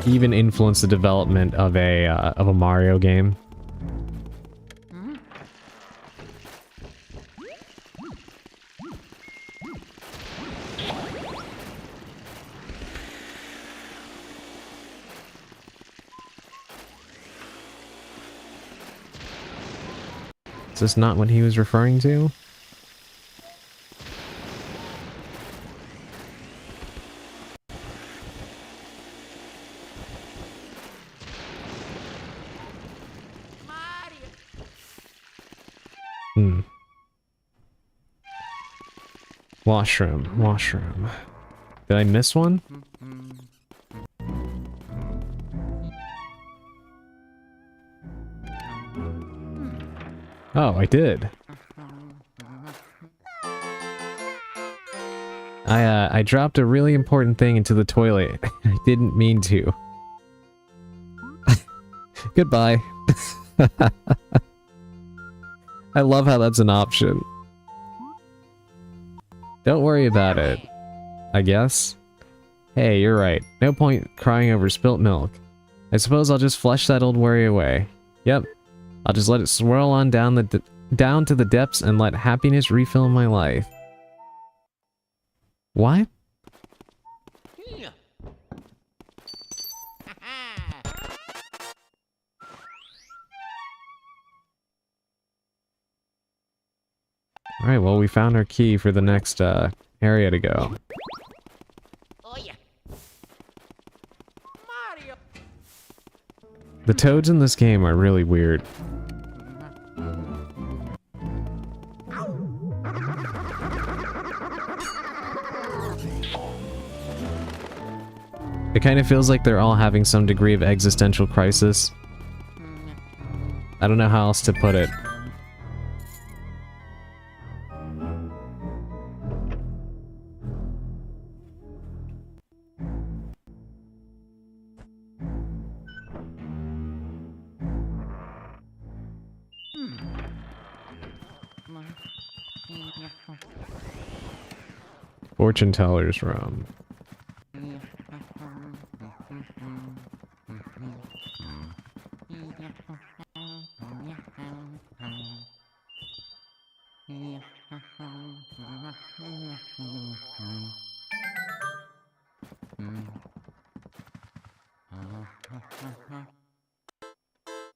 even influenced the development of a Mario game. Is this not what he was referring to? Washroom, washroom. Did I miss one? Oh, I did. I dropped a really important thing into the toilet. I didn't mean to. Goodbye. I love how that's an option. Don't worry about it, I guess. Hey, you're right. No point crying over spilt milk. I suppose I'll just flush that old worry away. Yep. I'll just let it swirl on down to the depths and let happiness refill my life. What? Alright, well, we found our key for the next area to go.
Oh yeah. Mario.
The toads in this game are really weird. It kind of feels like they're all having some degree of existential crisis. I don't know how else to put it. Fortune teller's room.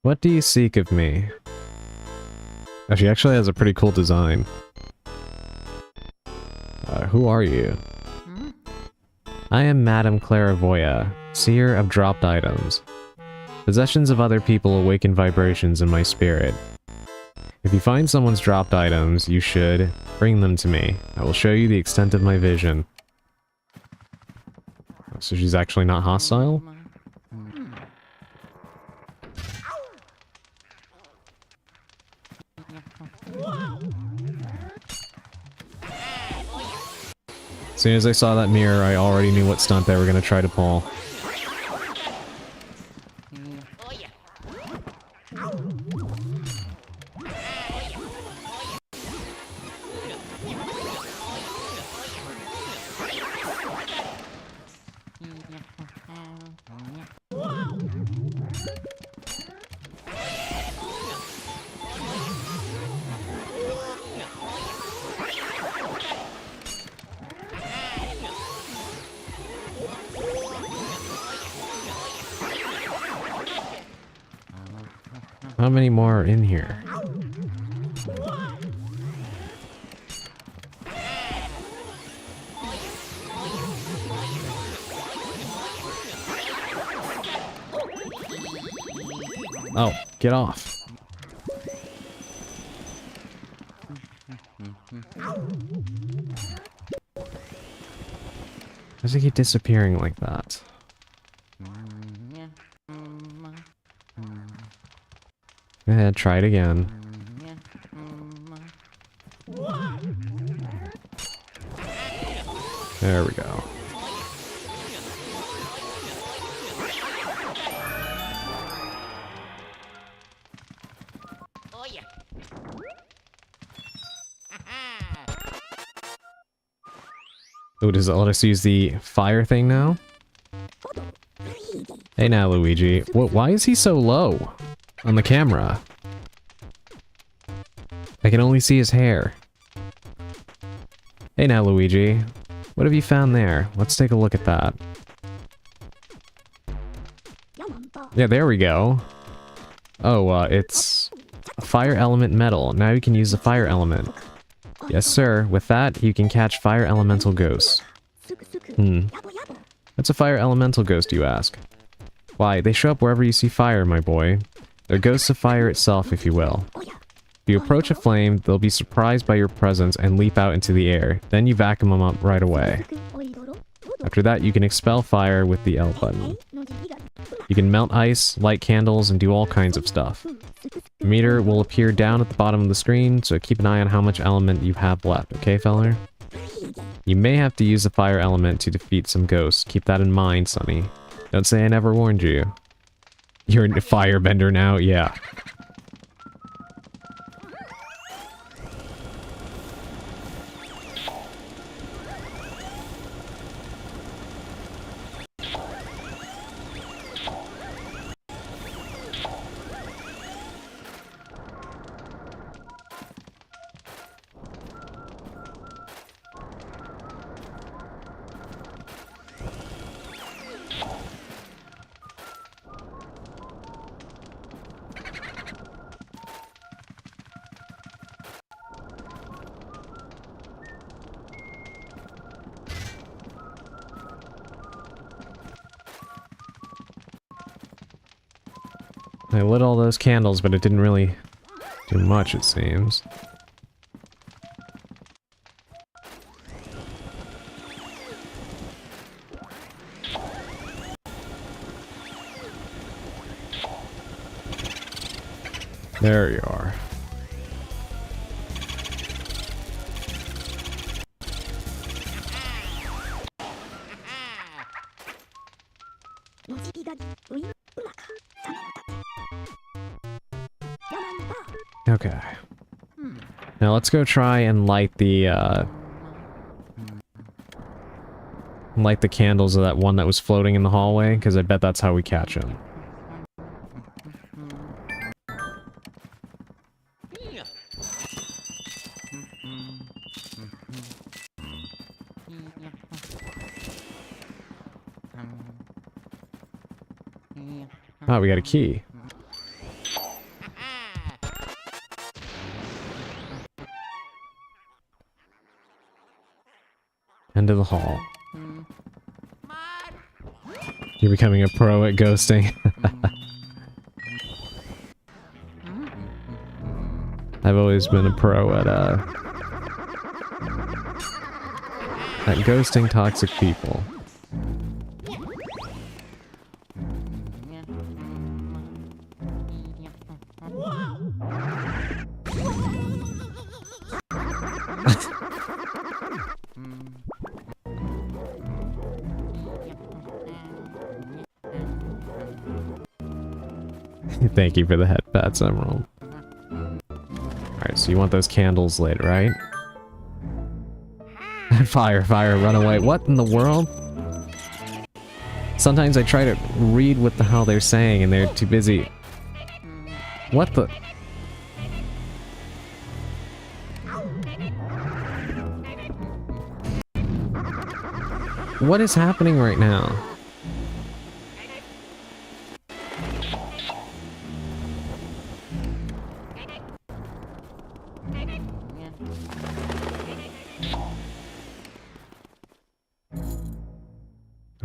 What do you seek of me? Oh, she actually has a pretty cool design. Who are you? I am Madame Clairvoya, seer of dropped items. Possessions of other people awaken vibrations in my spirit. If you find someone's dropped items, you should bring them to me. I will show you the extent of my vision. So she's actually not hostile? As soon as I saw that mirror, I already knew what stunt they were going to try to pull.
Oh yeah.
How many more are in here? Oh, get off. Why does it keep disappearing like that? Go ahead, try it again. There we go.
Oh yeah.
Oh, does it let us use the fire thing now? Hey now, Luigi. Why is he so low on the camera? I can only see his hair. Hey now, Luigi. What have you found there? Let's take a look at that. Yeah, there we go. Oh, it's a fire element metal. Now you can use the fire element. Yes, sir. With that, you can catch fire elemental ghosts. What's a fire elemental ghost, you ask? Why, they show up wherever you see fire, my boy. They're ghosts of fire itself, if you will. If you approach a flame, they'll be surprised by your presence and leap out into the air. Then you vacuum them up right away. After that, you can expel fire with the L button. You can melt ice, light candles, and do all kinds of stuff. The meter will appear down at the bottom of the screen, so keep an eye on how much element you have left, okay, feller? You may have to use the fire element to defeat some ghosts. Keep that in mind, Sonny. Don't say I never warned you. You're a firebender now? Yeah. I lit all those candles, but it didn't really do much, it seems. There you are. Okay. Now let's go try and light the candles of that one that was floating in the hallway, because I bet that's how we catch him. Oh, we got a key. End of the hall. You're becoming a pro at ghosting. I've always been a pro at ghosting toxic people. Thank you for the head pats, Emerald. Alright, so you want those candles lit, right? Fire, fire, run away. What in the world? Sometimes I try to read what the hell they're saying and they're too busy. What the... What is happening right now?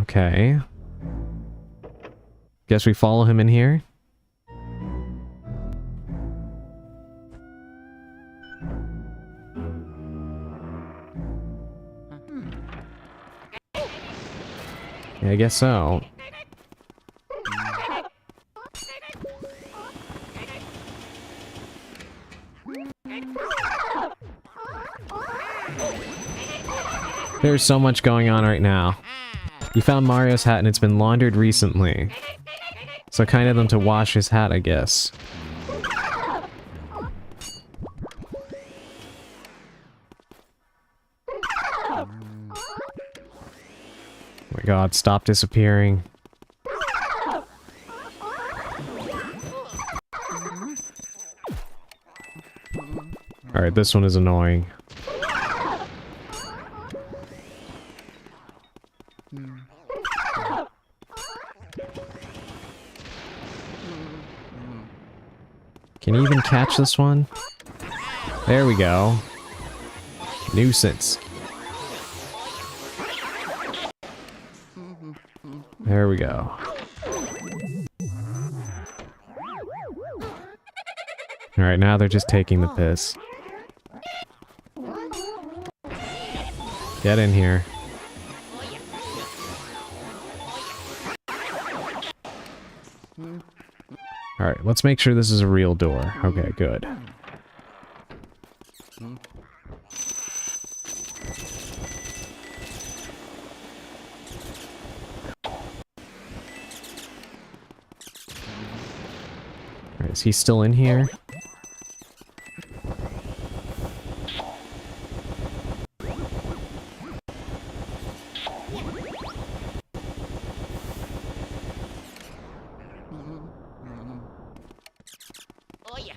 Okay. Guess we follow him in here? Yeah, I guess so. There's so much going on right now. You found Mario's hat and it's been laundered recently. So kind of them to wash his hat, I guess. Oh my god, stop disappearing. Alright, this one is annoying. Can you even catch this one? There we go. Nuisance. There we go. Alright, now they're just taking the piss. Get in here. Alright, let's make sure this is a real door. Okay, good. Alright, is he still in here?
Oh yeah.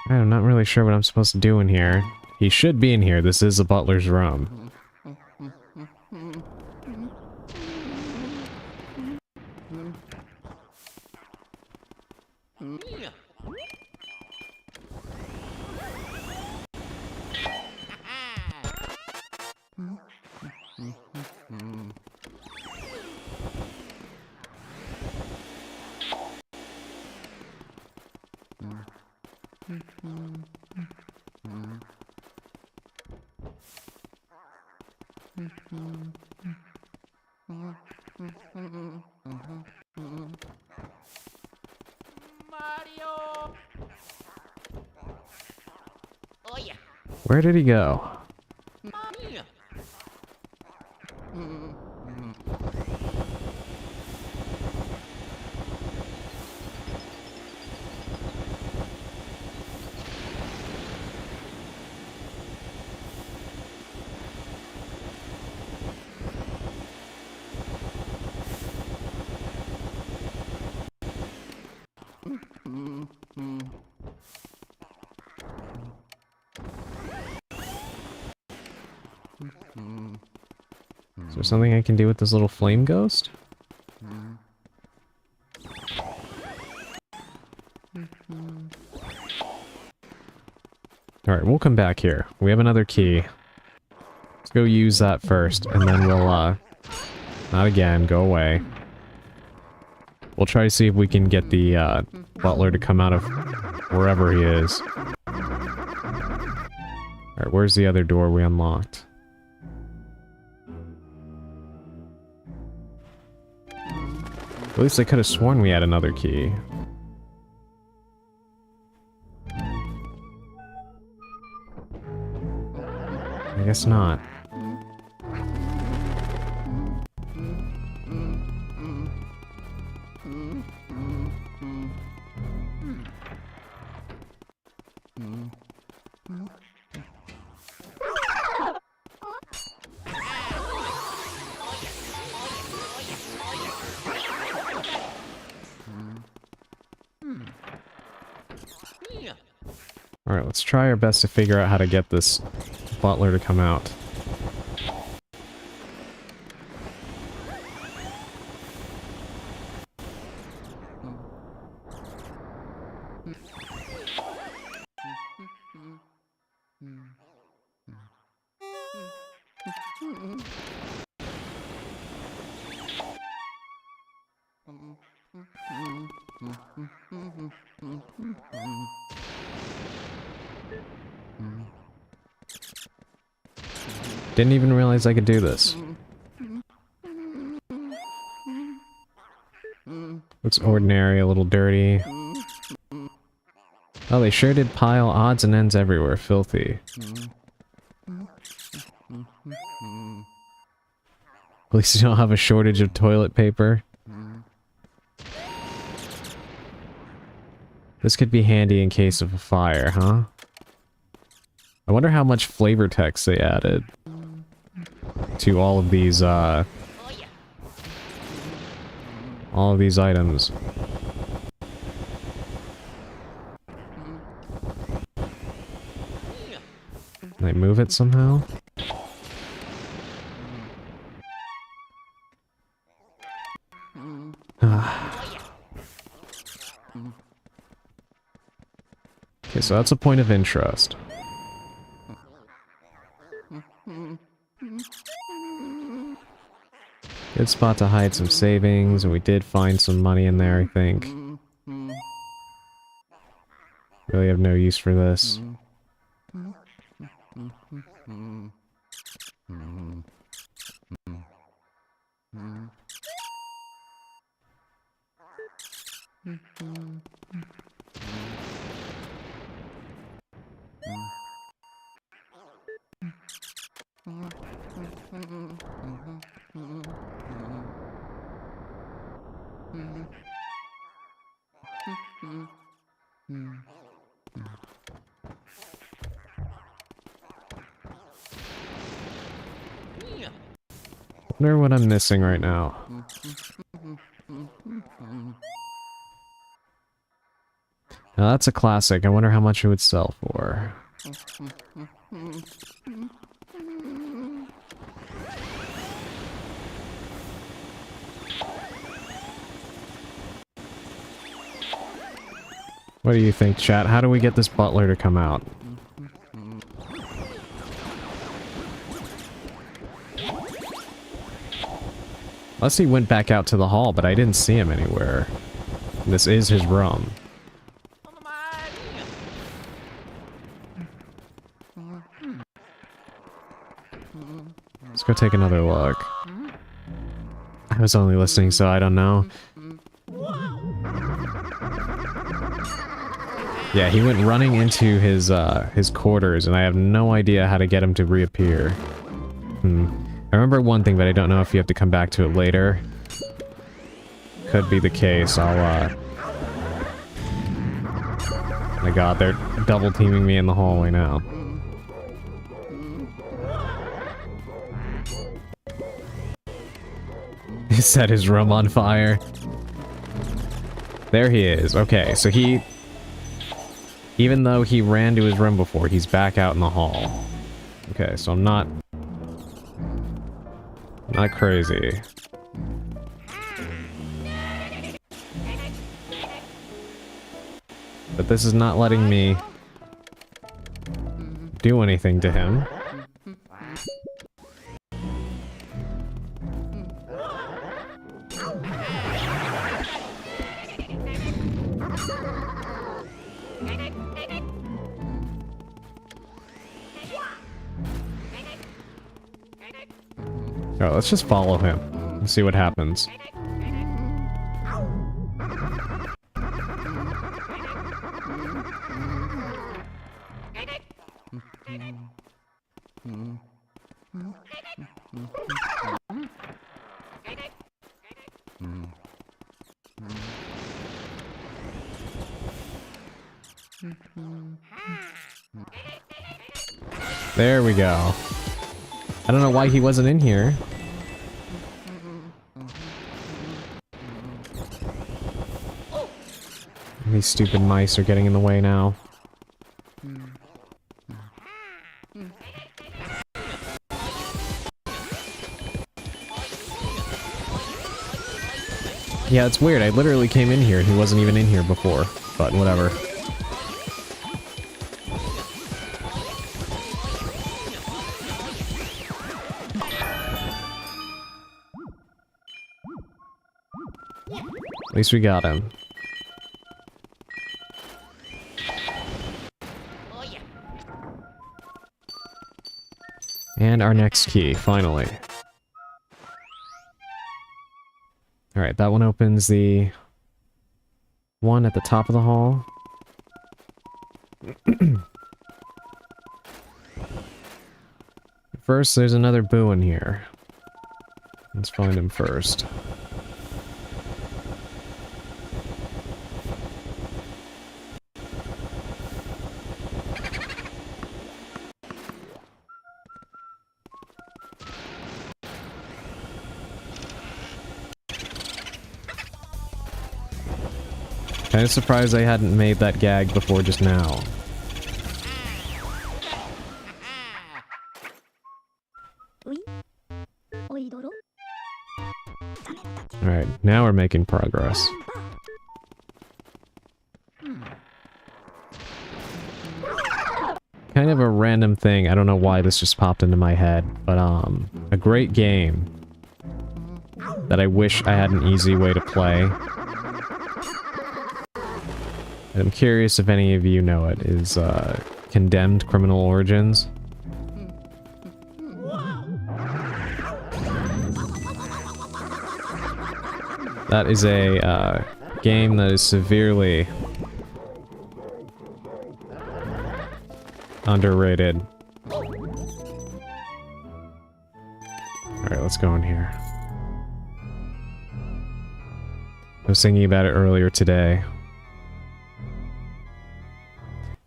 I'm not really sure what I'm supposed to do in here. He should be in here. This is a butler's room.
Mario.
Where did he go? Is there something I can do with this little flame ghost? Alright, we'll come back here. We have another key. Let's go use that first, and then we'll, not again, go away. We'll try to see if we can get the, butler to come out of wherever he is. Alright, where's the other door we unlocked? At least I could have sworn we had another key. I guess not. Alright, let's try our best to figure out how to get this butler to come out. Didn't even realize I could do this. Looks ordinary, a little dirty. Oh, they sure did pile odds and ends everywhere. Filthy. At least you don't have a shortage of toilet paper. This could be handy in case of a fire, huh? I wonder how much flavor text they added to all of these, all of these items. Can I move it somehow? Okay, so that's a point of interest. Good spot to hide some savings, and we did find some money in there, I think. Really have no use for this. Wonder what I'm missing right now. Now that's a classic. I wonder how much it would sell for. What do you think, chat? How do we get this butler to come out? Unless he went back out to the hall, but I didn't see him anywhere. This is his room. Let's go take another look. I was only listening, so I don't know. Yeah, he went running into his quarters, and I have no idea how to get him to reappear. I remember one thing, but I don't know if you have to come back to it later. Could be the case. My god, they're double teaming me in the hallway now. He set his room on fire. There he is. Okay, so even though he ran to his room before, he's back out in the hall. Okay, so I'm not crazy. But this is not letting me do anything to him. Alright, let's just follow him and see what happens. There we go. I don't know why he wasn't in here. These stupid mice are getting in the way now. Yeah, it's weird. I literally came in here and he wasn't even in here before. But whatever. At least we got him.
Oh yeah.
And our next key, finally. Alright, that one opens the one at the top of the hall. First, there's another Boo in here. Let's find him first. Kinda surprised I hadn't made that gag before just now. Alright, now we're making progress. Kind of a random thing, I don't know why this just popped into my head, but a great game that I wish I had an easy way to play. And I'm curious if any of you know it, is Condemned Criminal Origins. That is a game that is severely underrated. Alright, let's go in here. I was thinking about it earlier today.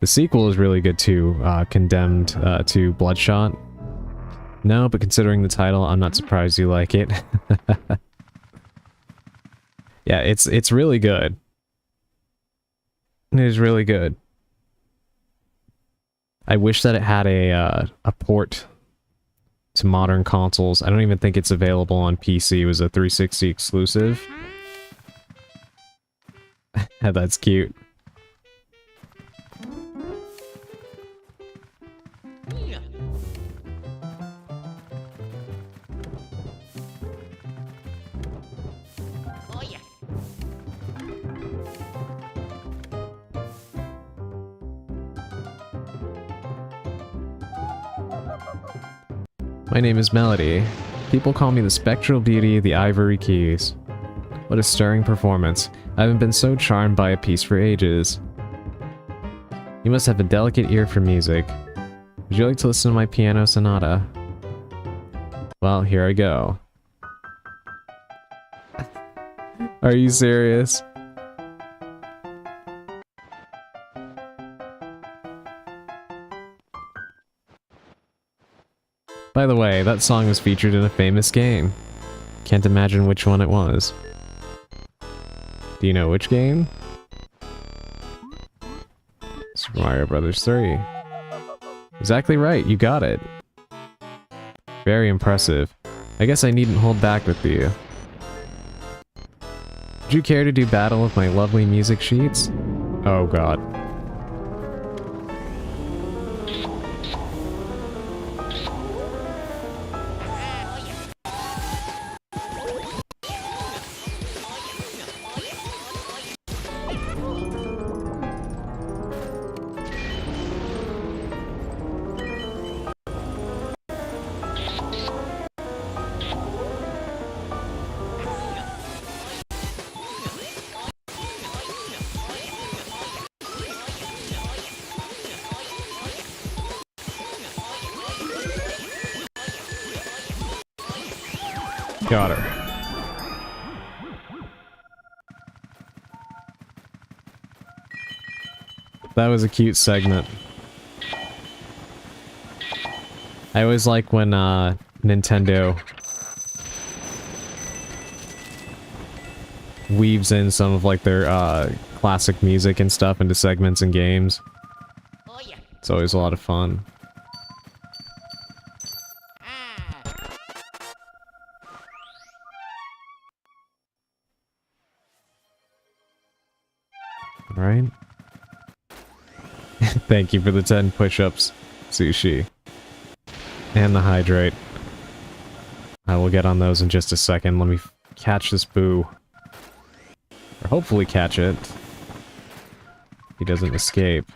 The sequel is really good too, Condemned to Bloodshot. No, but considering the title, I'm not surprised you like it. Yeah, it's really good. It is really good. I wish that it had a port to modern consoles. I don't even think it's available on PC. It was a 360 exclusive. That's cute.
Oh yeah.
My name is Melody. People call me the spectral beauty of the Ivory Keys. What a stirring performance. I haven't been so charmed by a piece for ages. You must have a delicate ear for music. Would you like to listen to my piano sonata? Well, here I go. Are you serious? By the way, that song was featured in a famous game. Can't imagine which one it was. Do you know which game? Super Mario Bros. 3. Exactly right, you got it. Very impressive. I guess I needn't hold back with you. Would you care to do battle with my lovely music sheets? Oh god. Got her. That was a cute segment. I always like when Nintendo weaves in some of like their classic music and stuff into segments and games.
Oh yeah.
It's always a lot of fun. Alright. Thank you for the 10 push-ups, Sushi. And the hydrate. I will get on those in just a second. Let me catch this boo. Or hopefully catch it. He doesn't escape.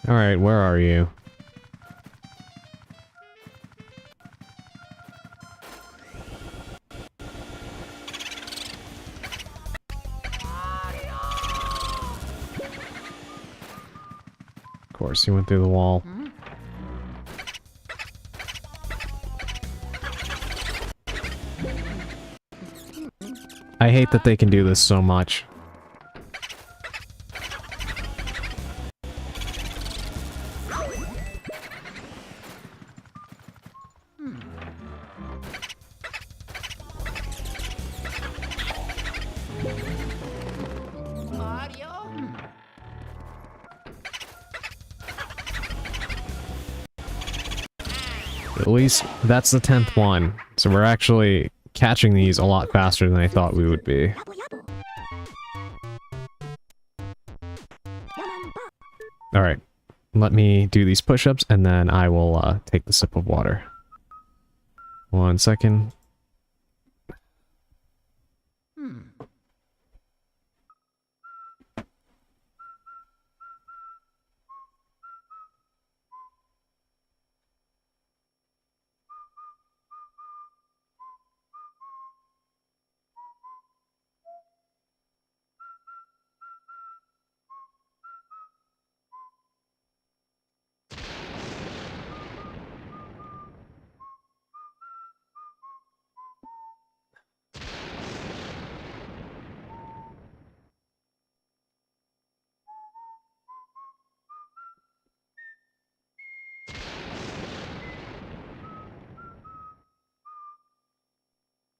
Alright, where are you? Of course, he went through the wall. I hate that they can do this so much. At least that's the 10th one, so we're actually catching these a lot faster than I thought we would be. Alright, let me do these push-ups and then I will take the sip of water. 1 second.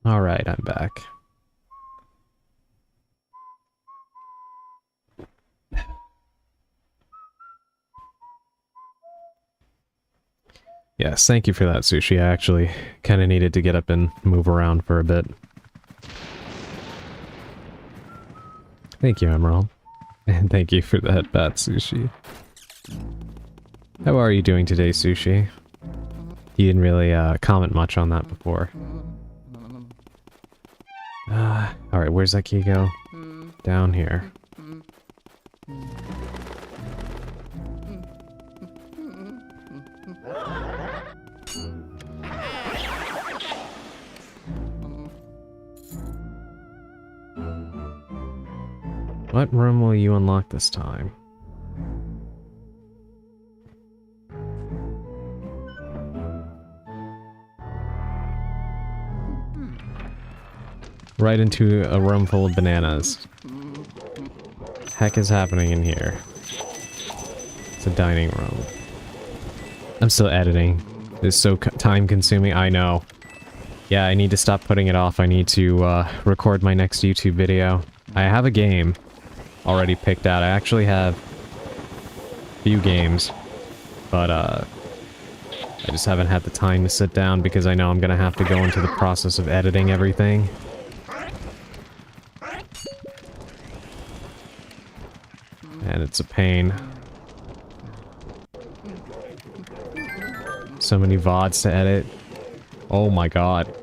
Alright, I'm back. Yes, thank you for that, Sushi. I actually kind of needed to get up and move around for a bit. Thank you, Emerald. And thank you for that, Bat Sushi. How are you doing today, Sushi? You didn't really comment much on that before. Alright, where's that key go? Down here. What room will you unlock this time? Right into a room full of bananas. Heck is happening in here? It's a dining room. I'm still editing. It's so time consuming, I know. Yeah, I need to stop putting it off. I need to record my next YouTube video. I have a game already picked out. I actually have a few games, but I just haven't had the time to sit down because I know I'm gonna have to go into the process of editing everything. And it's a pain. So many VODs to edit. Oh my god.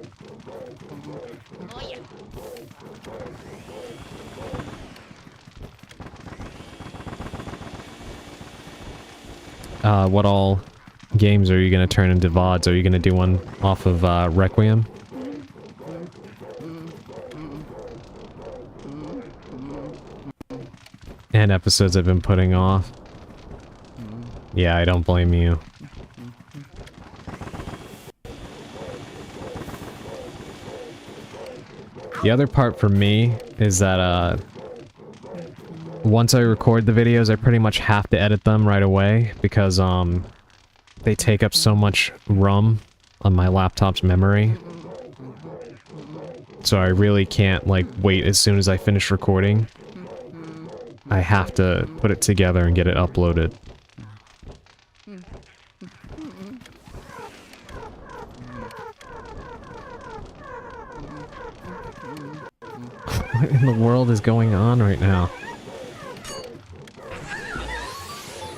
Oh yeah.
What all games are you gonna turn into VODs? Are you gonna do one off of Requiem? And episodes I've been putting off. Yeah, I don't blame you. The other part for me is that, once I record the videos, I pretty much have to edit them right away because, they take up so much room on my laptop's memory. So I really can't, like, wait as soon as I finish recording. I have to put it together and get it uploaded. What in the world is going on right now?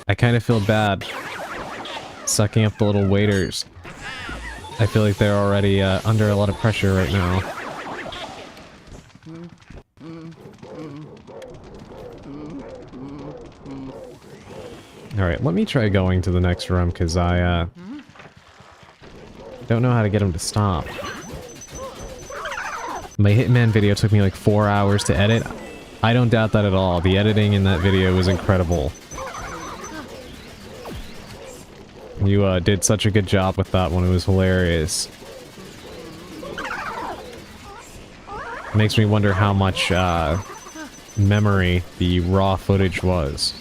I kind of feel bad sucking up the little waiters. I feel like they're already under a lot of pressure right now. Alright, let me try going to the next room, because I, don't know how to get him to stop. My Hitman video took me like 4 hours to edit. I don't doubt that at all. The editing in that video was incredible. You, did such a good job with that one. It was hilarious. Makes me wonder how much, memory the raw footage was.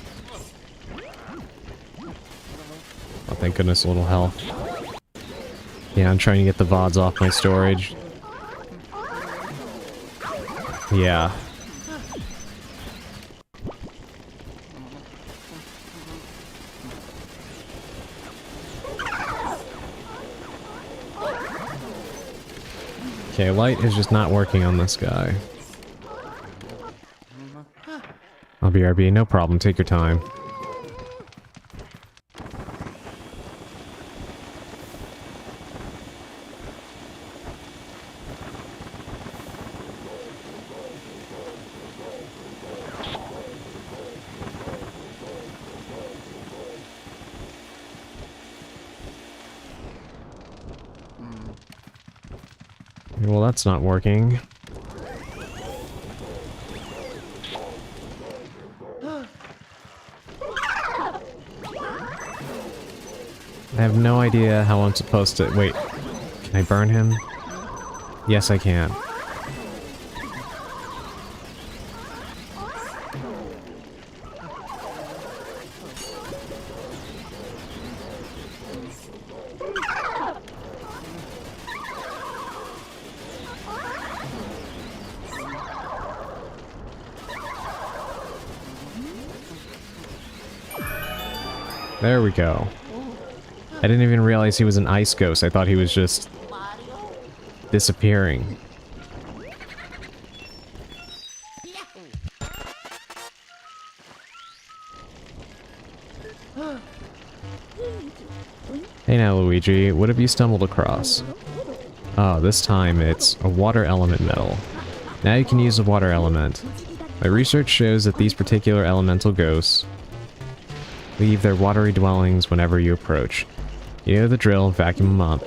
Oh, thank goodness, a little health. Yeah, I'm trying to get the VODs off my storage. Yeah. Okay, light is just not working on this guy. I'll be RB, no problem, take your time. Well, that's not working. I have no idea how I'm supposed to... Wait, can I burn him? Yes, I can. There we go. I didn't even realize he was an ice ghost. I thought he was just disappearing. Hey now, Luigi, what have you stumbled across? Oh, this time it's a water element metal. Now you can use the water element. My research shows that these particular elemental ghosts leave their watery dwellings whenever you approach. You know the drill, vacuum them up.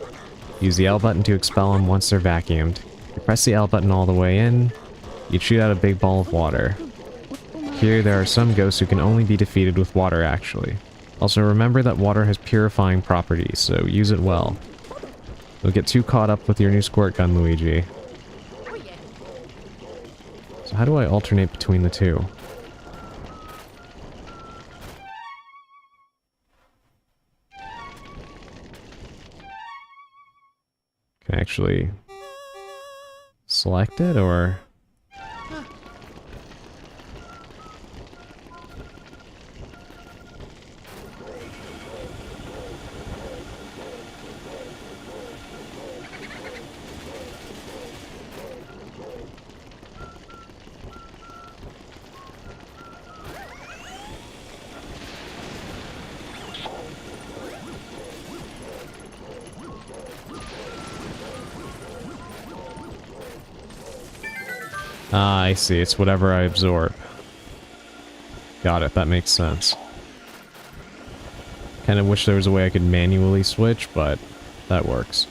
Use the L button to expel them once they're vacuumed. You press the L button all the way in, you shoot out a big ball of water. Here, there are some ghosts who can only be defeated with water, actually. Also, remember that water has purifying properties, so use it well. Don't get too caught up with your new squirt gun, Luigi. So how do I alternate between the two? Can I actually select it, or... Ah, I see. It's whatever I absorb. Got it. That makes sense. Kind of wish there was a way I could manually switch, but that works.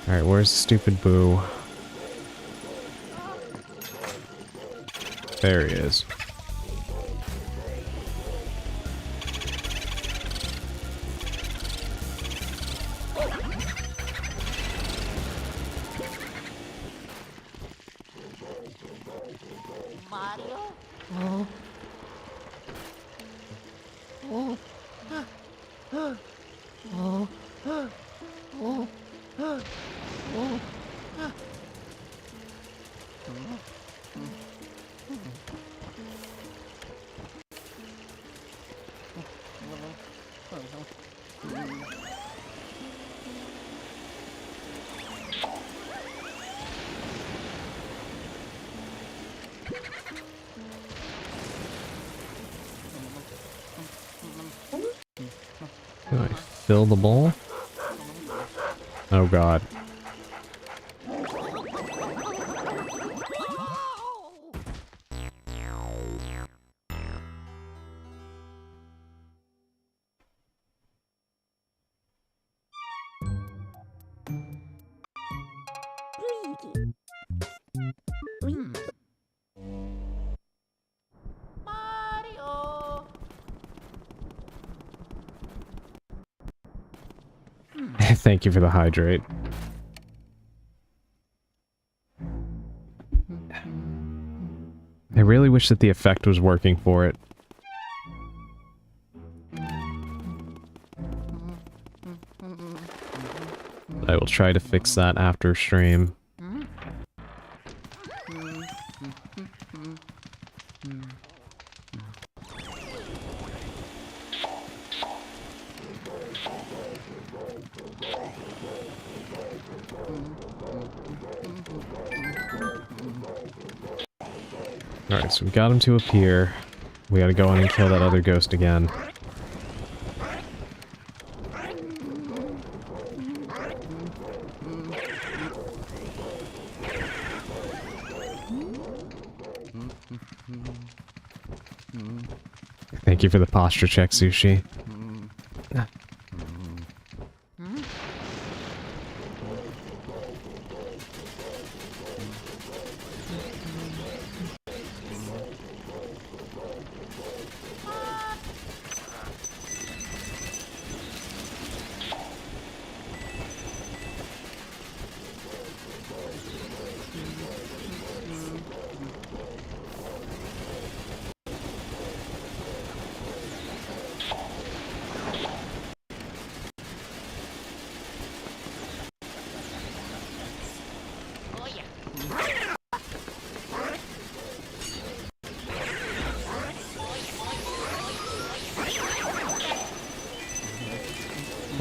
Alright, where's the stupid boo? There he is. Do I fill the bowl? Oh god. Thank you for the hydrate. I really wish that the effect was working for it. I will try to fix that after stream. Alright, so we got him to appear. We gotta go in and kill that other ghost again. Thank you for the posture check, Sushi.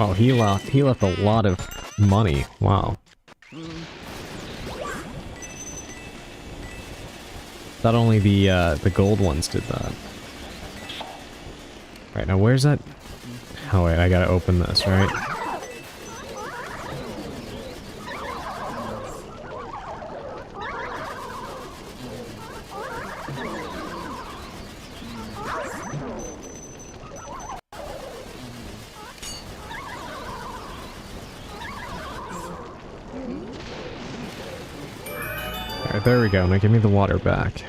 Oh, he left a lot of money. Wow. Thought only the gold ones did that. Right, now where's that? Oh wait, I gotta open this, right? Alright, there we go. Now give me the water back.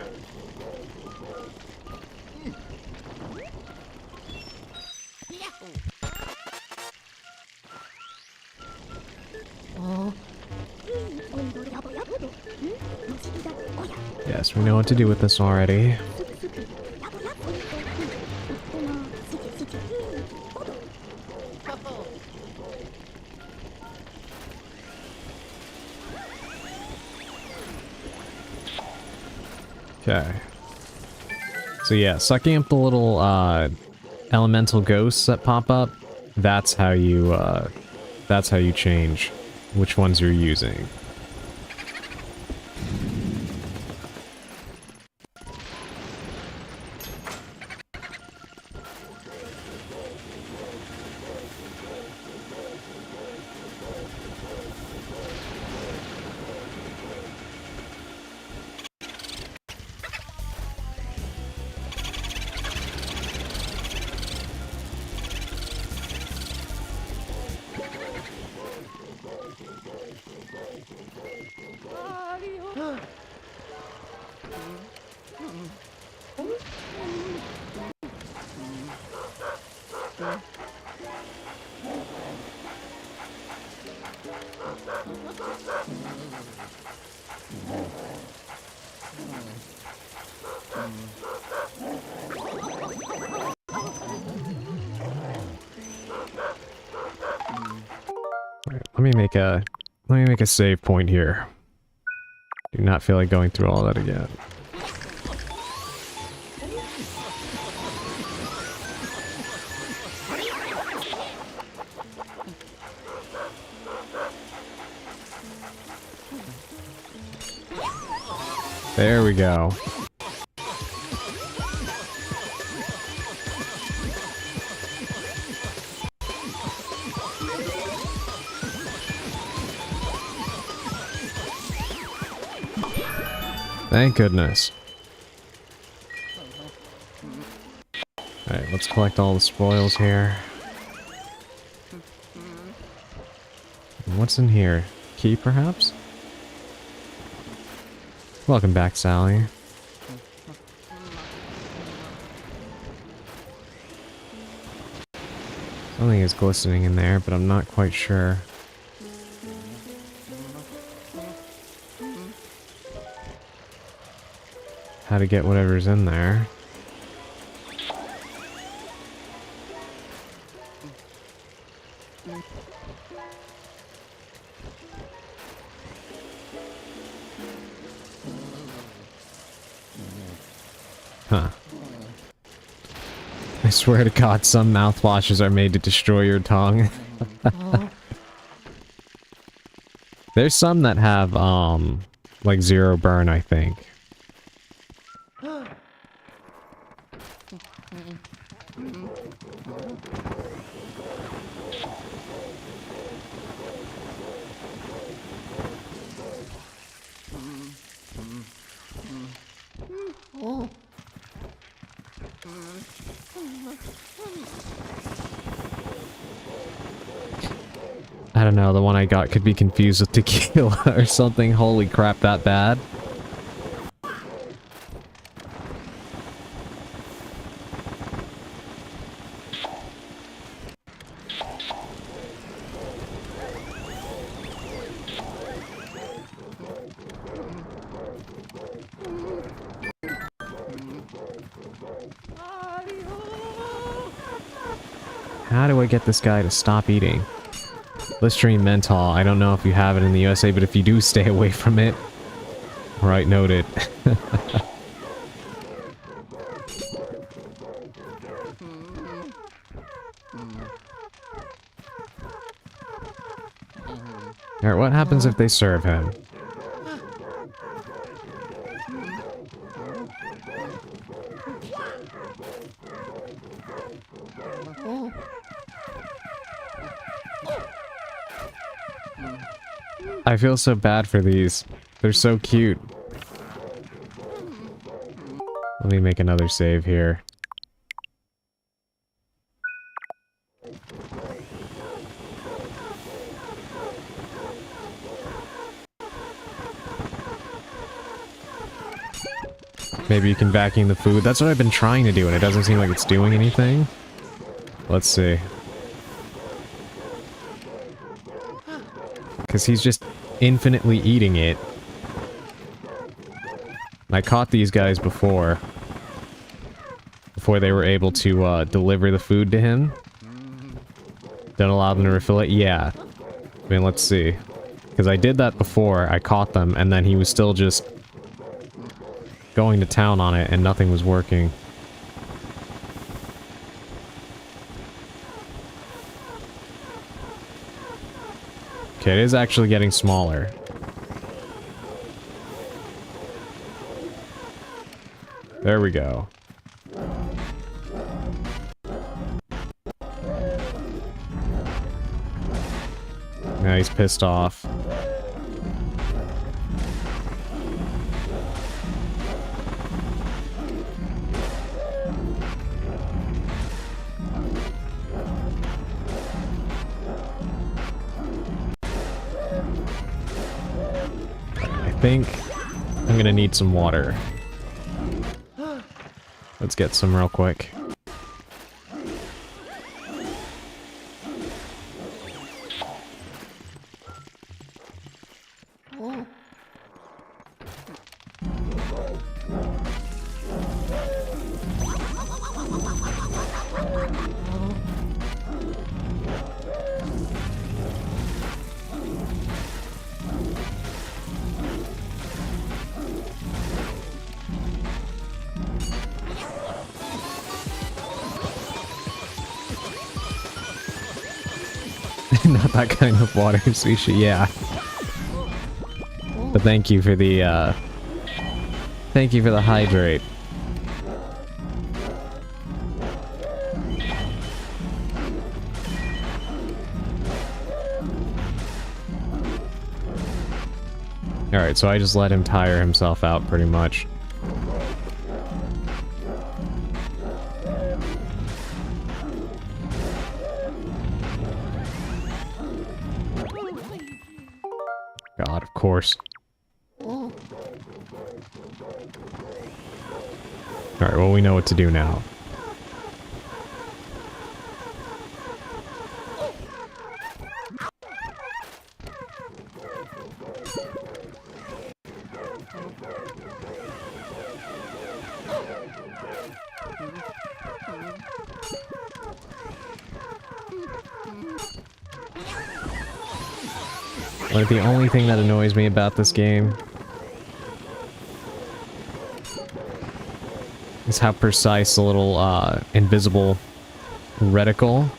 Yes, we know what to do with this already. Okay. So yeah, sucking up the little elemental ghosts that pop up, that's how you change which ones you're using. Let me make a save point here. Do not feel like going through all that again. There we go. Thank goodness. Alright, let's collect all the spoils here. What's in here? Key, perhaps? Welcome back, Sally. Something is glistening in there, but I'm not quite sure. How to get whatever's in there. Huh. I swear to God, some mouthwashes are made to destroy your tongue. There's some that have, like 0 burn, I think. I don't know, the one I got could be confused with tequila or something. Holy crap, that bad? How do I get this guy to stop eating? Listerine menthol. I don't know if you have it in the USA, but if you do, stay away from it. Right, noted. Alright, what happens if they serve him? I feel so bad for these. They're so cute. Let me make another save here. Maybe you can vacuum the food. That's what I've been trying to do, and it doesn't seem like it's doing anything. Let's see. Because he's just infinitely eating it. I caught these guys before they were able to deliver the food to him. Don't allow them to refill it? Yeah. I mean, let's see. Because I did that before, I caught them, and then he was still just going to town on it, and nothing was working. Okay, it is actually getting smaller. There we go. Now he's pissed off. I think I'm gonna need some water. Let's get some real quick. Not that kind of water, sushi, yeah. But thank you for the hydrate. Alright, so I just let him tire himself out pretty much. God, of course. Alright, well, we know what to do now. Like, the only thing that annoys me about this game is how precise the little, invisible reticle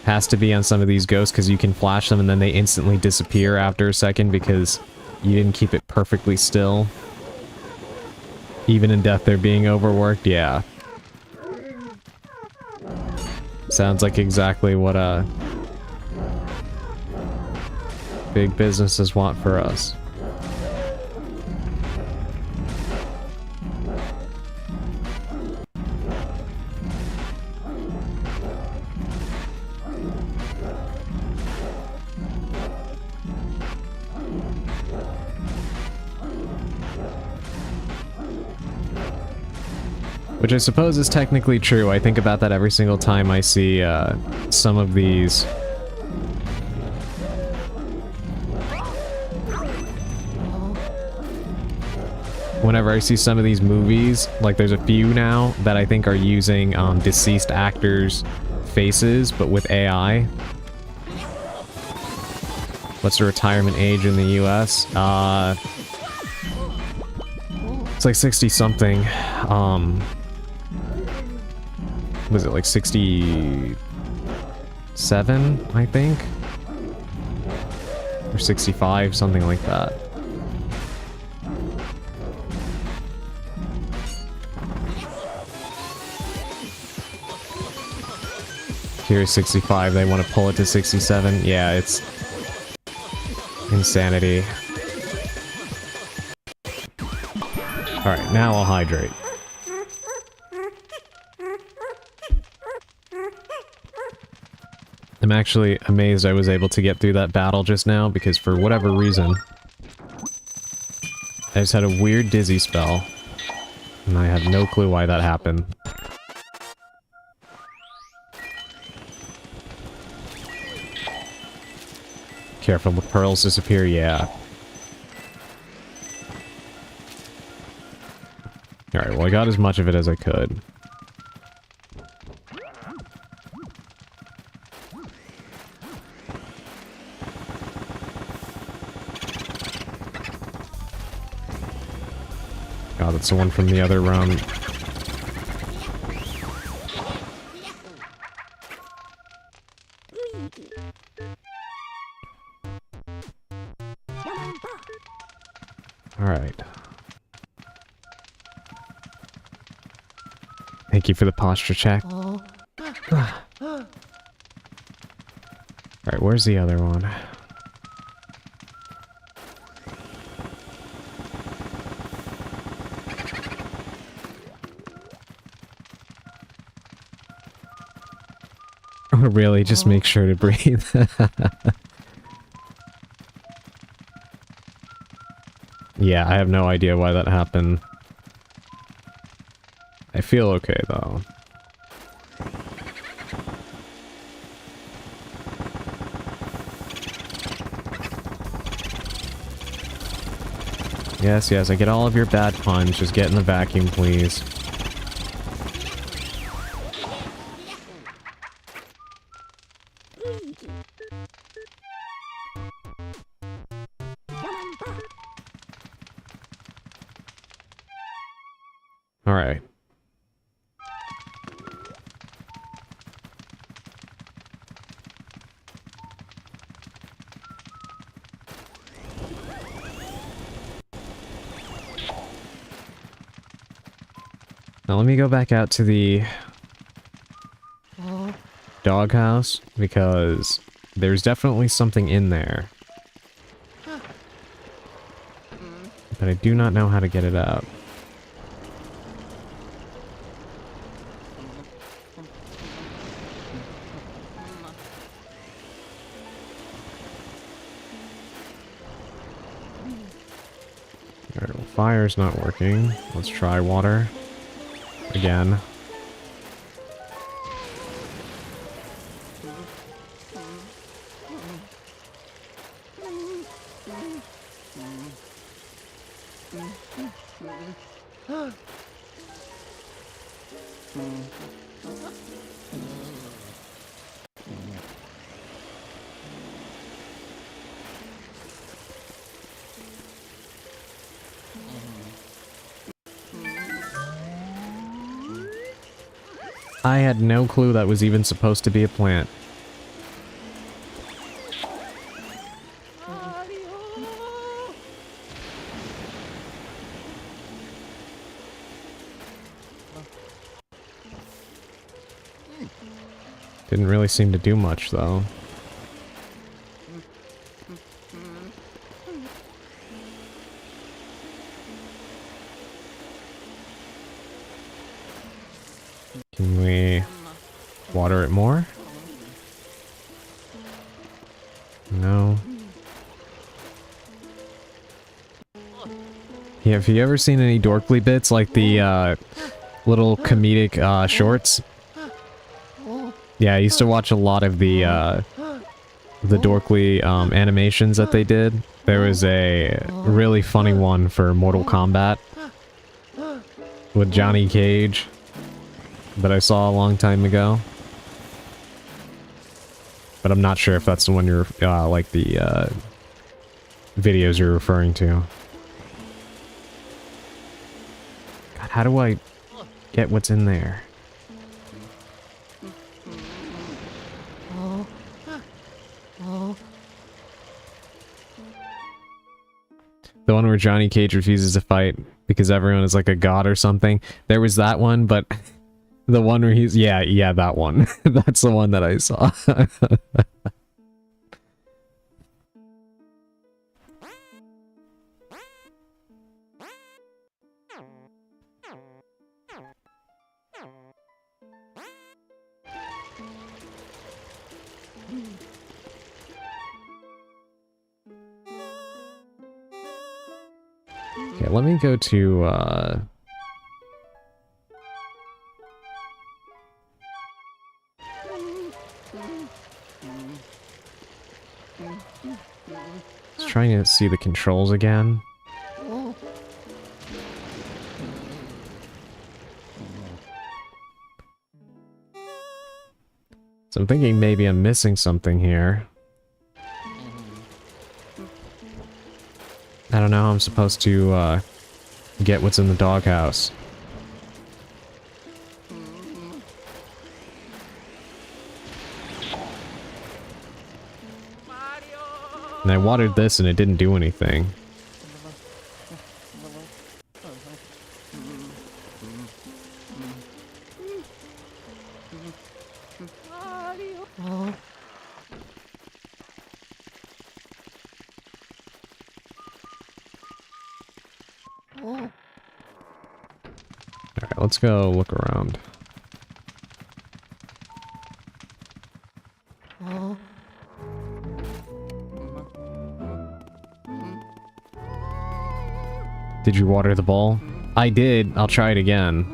has to be on some of these ghosts, because you can flash them and then they instantly disappear after a second because you didn't keep it perfectly still. Even in death they're being overworked, yeah. Sounds like exactly what, big businesses want for us. Which I suppose is technically true. I think about that every single time I see some of these whenever I see some of these movies, like there's a few now that I think are using deceased actors' faces, but with AI. What's the retirement age in the US? It's like 60 something. Was it like 67, I think? Or 65, something like that. Here's 65, they want to pull it to 67. Yeah, it's insanity. Alright, now I'll hydrate. I'm actually amazed I was able to get through that battle just now, because for whatever reason, I just had a weird dizzy spell, and I have no clue why that happened. Careful, the pearls disappear, yeah. Alright, well I got as much of it as I could. God, that's the one from the other room. Alright. Thank you for the posture check. Alright, where's the other one? Really, just make sure to breathe. Yeah, I have no idea why that happened. I feel okay, though. Yes, yes, I get all of your bad puns. Just get in the vacuum, please. Alright. Now let me go back out to the doghouse, because there's definitely something in there. But I do not know how to get it out. Alright, well, fire's not working. Let's try water. Again. I had no clue that was even supposed to be a plant. Didn't really seem to do much, though. Can we water it more? No. Yeah, have you ever seen any Dorkly bits, like the little comedic shorts? Yeah, I used to watch a lot of the Dorkly animations that they did. There was a really funny one for Mortal Kombat with Johnny Cage that I saw a long time ago. But I'm not sure if that's the one you're, like the videos you're referring to. God, how do I get what's in there? The one where Johnny Cage refuses to fight because everyone is like a god or something. There was that one, but the one where he's... Yeah, that one. That's the one that I saw. Okay, let me go to, Just trying to see the controls again. So I'm thinking maybe I'm missing something here. I don't know how I'm supposed to, get what's in the doghouse. And I watered this and it didn't do anything. Alright, let's go look around. Did you water the bowl? I did. I'll try it again.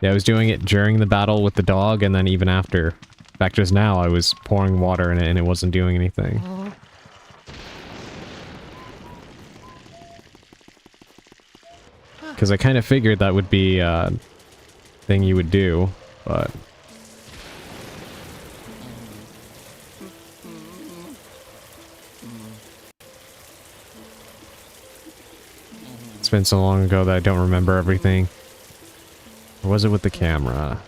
Yeah, I was doing it during the battle with the dog and then even after. In fact, just now I was pouring water in it and it wasn't doing anything. Because I kind of figured that would be a thing you would do, but... It's been so long ago that I don't remember everything. Or was it with the camera?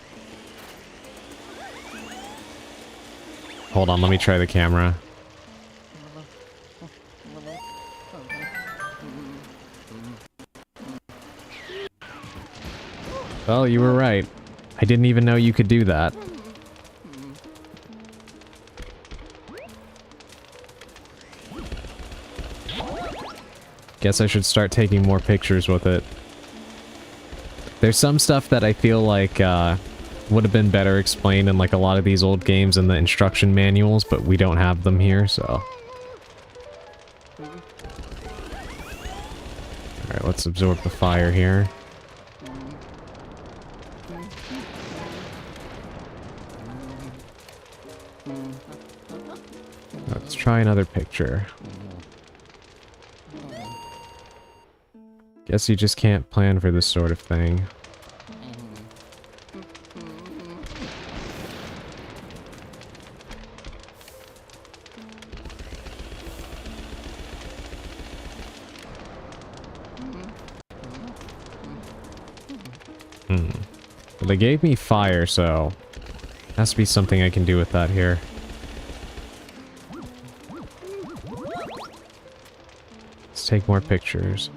Hold on, let me try the camera. Well, you were right. I didn't even know you could do that. Guess I should start taking more pictures with it. There's some stuff that I feel like would have been better explained in like a lot of these old games in the instruction manuals, but we don't have them here, so... Alright, let's absorb the fire here. Let's try another picture. Guess you just can't plan for this sort of thing. Well, they gave me fire, so... has to be something I can do with that here. Let's take more pictures.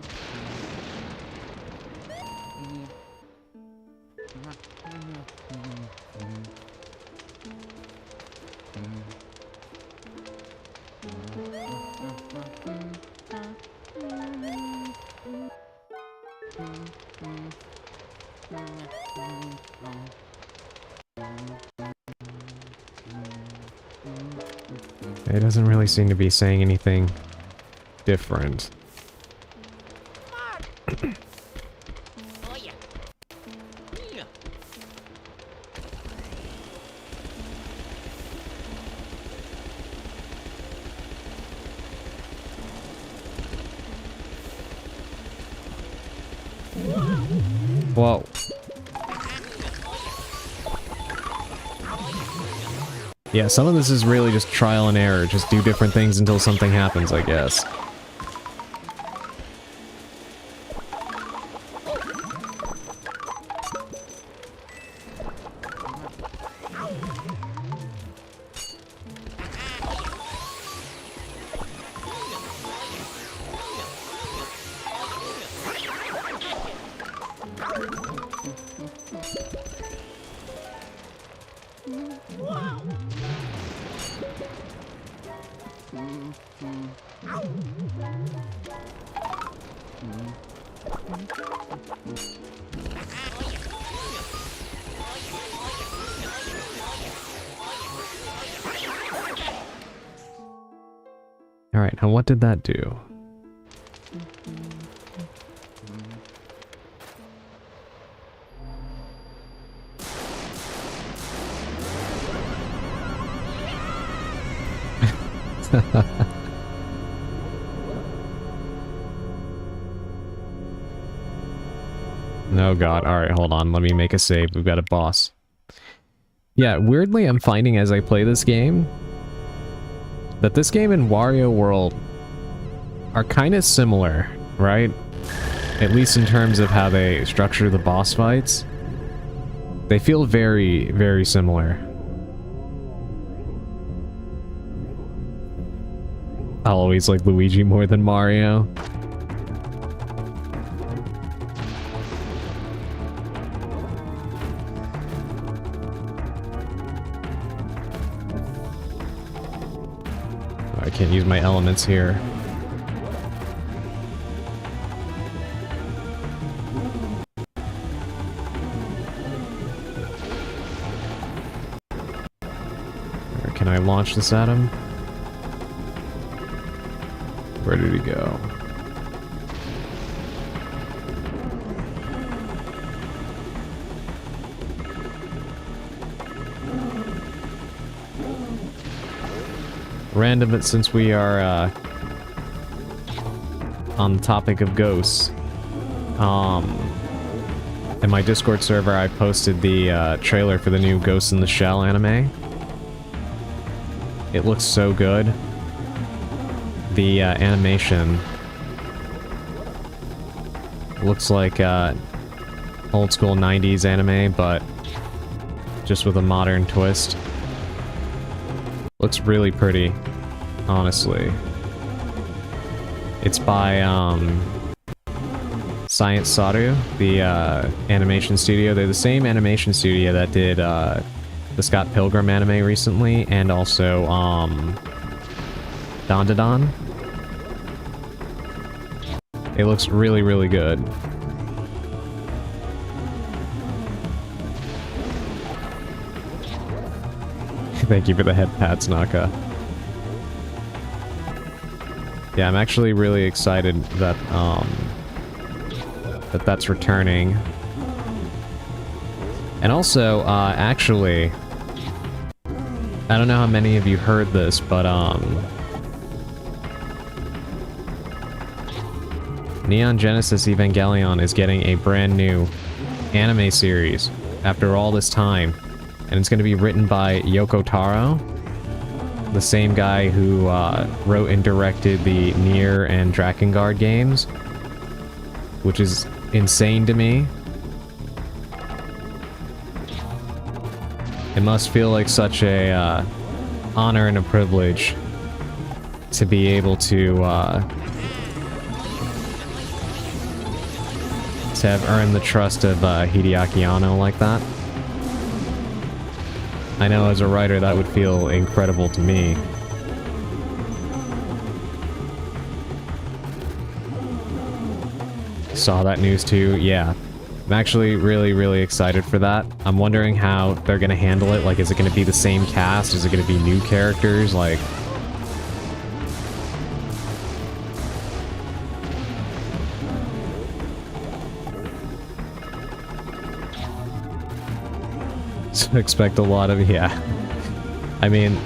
It doesn't really seem to be saying anything different. Whoa. Yeah, some of this is really just trial and error. Just do different things until something happens, I guess. Alright, now what did that do? Oh god, alright, hold on, let me make a save, we've got a boss. Yeah, weirdly I'm finding as I play this game, that this game and Wario World are kind of similar, right? At least in terms of how they structure the boss fights. They feel very, very similar. I'll always like Luigi more than Mario. I can't use my elements here. Or can I launch this at him? Where did he go? Random, but since we are on the topic of ghosts, in my Discord server I posted the trailer for the new Ghost in the Shell anime. It looks so good. The animation looks like old school 90s anime, but just with a modern twist. Looks really pretty, honestly. It's by Science Saru, the animation studio. They're the same animation studio that did the Scott Pilgrim anime recently, and also Dandadan. It looks really, really good. Thank you for the head pats, Naka. Yeah, I'm actually really excited that that's returning. And also, actually, I don't know how many of you heard this, but Neon Genesis Evangelion is getting a brand new anime series after all this time. And it's going to be written by Yoko Taro, the same guy who wrote and directed the Nier and Drakengard games, which is insane to me. It must feel like such a honor and a privilege to be able to have earned the trust of Hideaki Anno like that. I know as a writer that would feel incredible to me. Saw that news too, yeah. I'm actually really, really excited for that. I'm wondering how they're gonna handle it. Like, is it gonna be the same cast? Is it gonna be new characters? Like... So expect a lot of, yeah. I mean,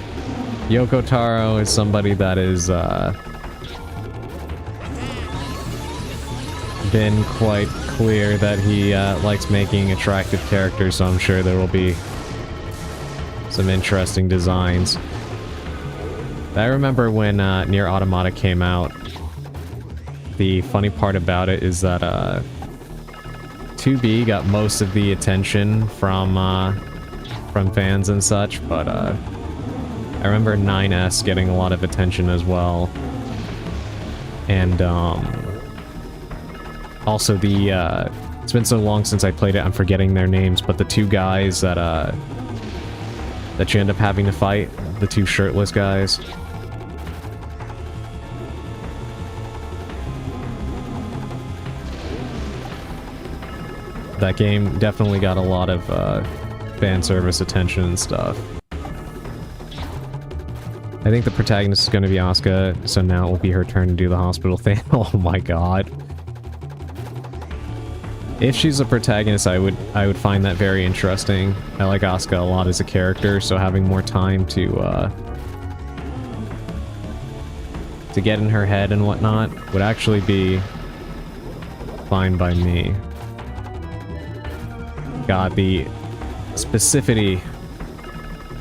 Yoko Taro is somebody that is, been quite clear that he likes making attractive characters, so I'm sure there will be some interesting designs. I remember when Nier Automata came out, the funny part about it is that 2B got most of the attention from fans and such, but I remember 9S getting a lot of attention as well. And also the It's been so long since I played it, I'm forgetting their names, but the two guys that you end up having to fight, the two shirtless guys. That game definitely got a lot of fan service attention and stuff. I think the protagonist is going to be Asuka, so now it will be her turn to do the hospital thing. Oh my god. If she's a protagonist, I would find that very interesting. I like Asuka a lot as a character, so having more time to get in her head and whatnot would actually be fine by me. God, the specificity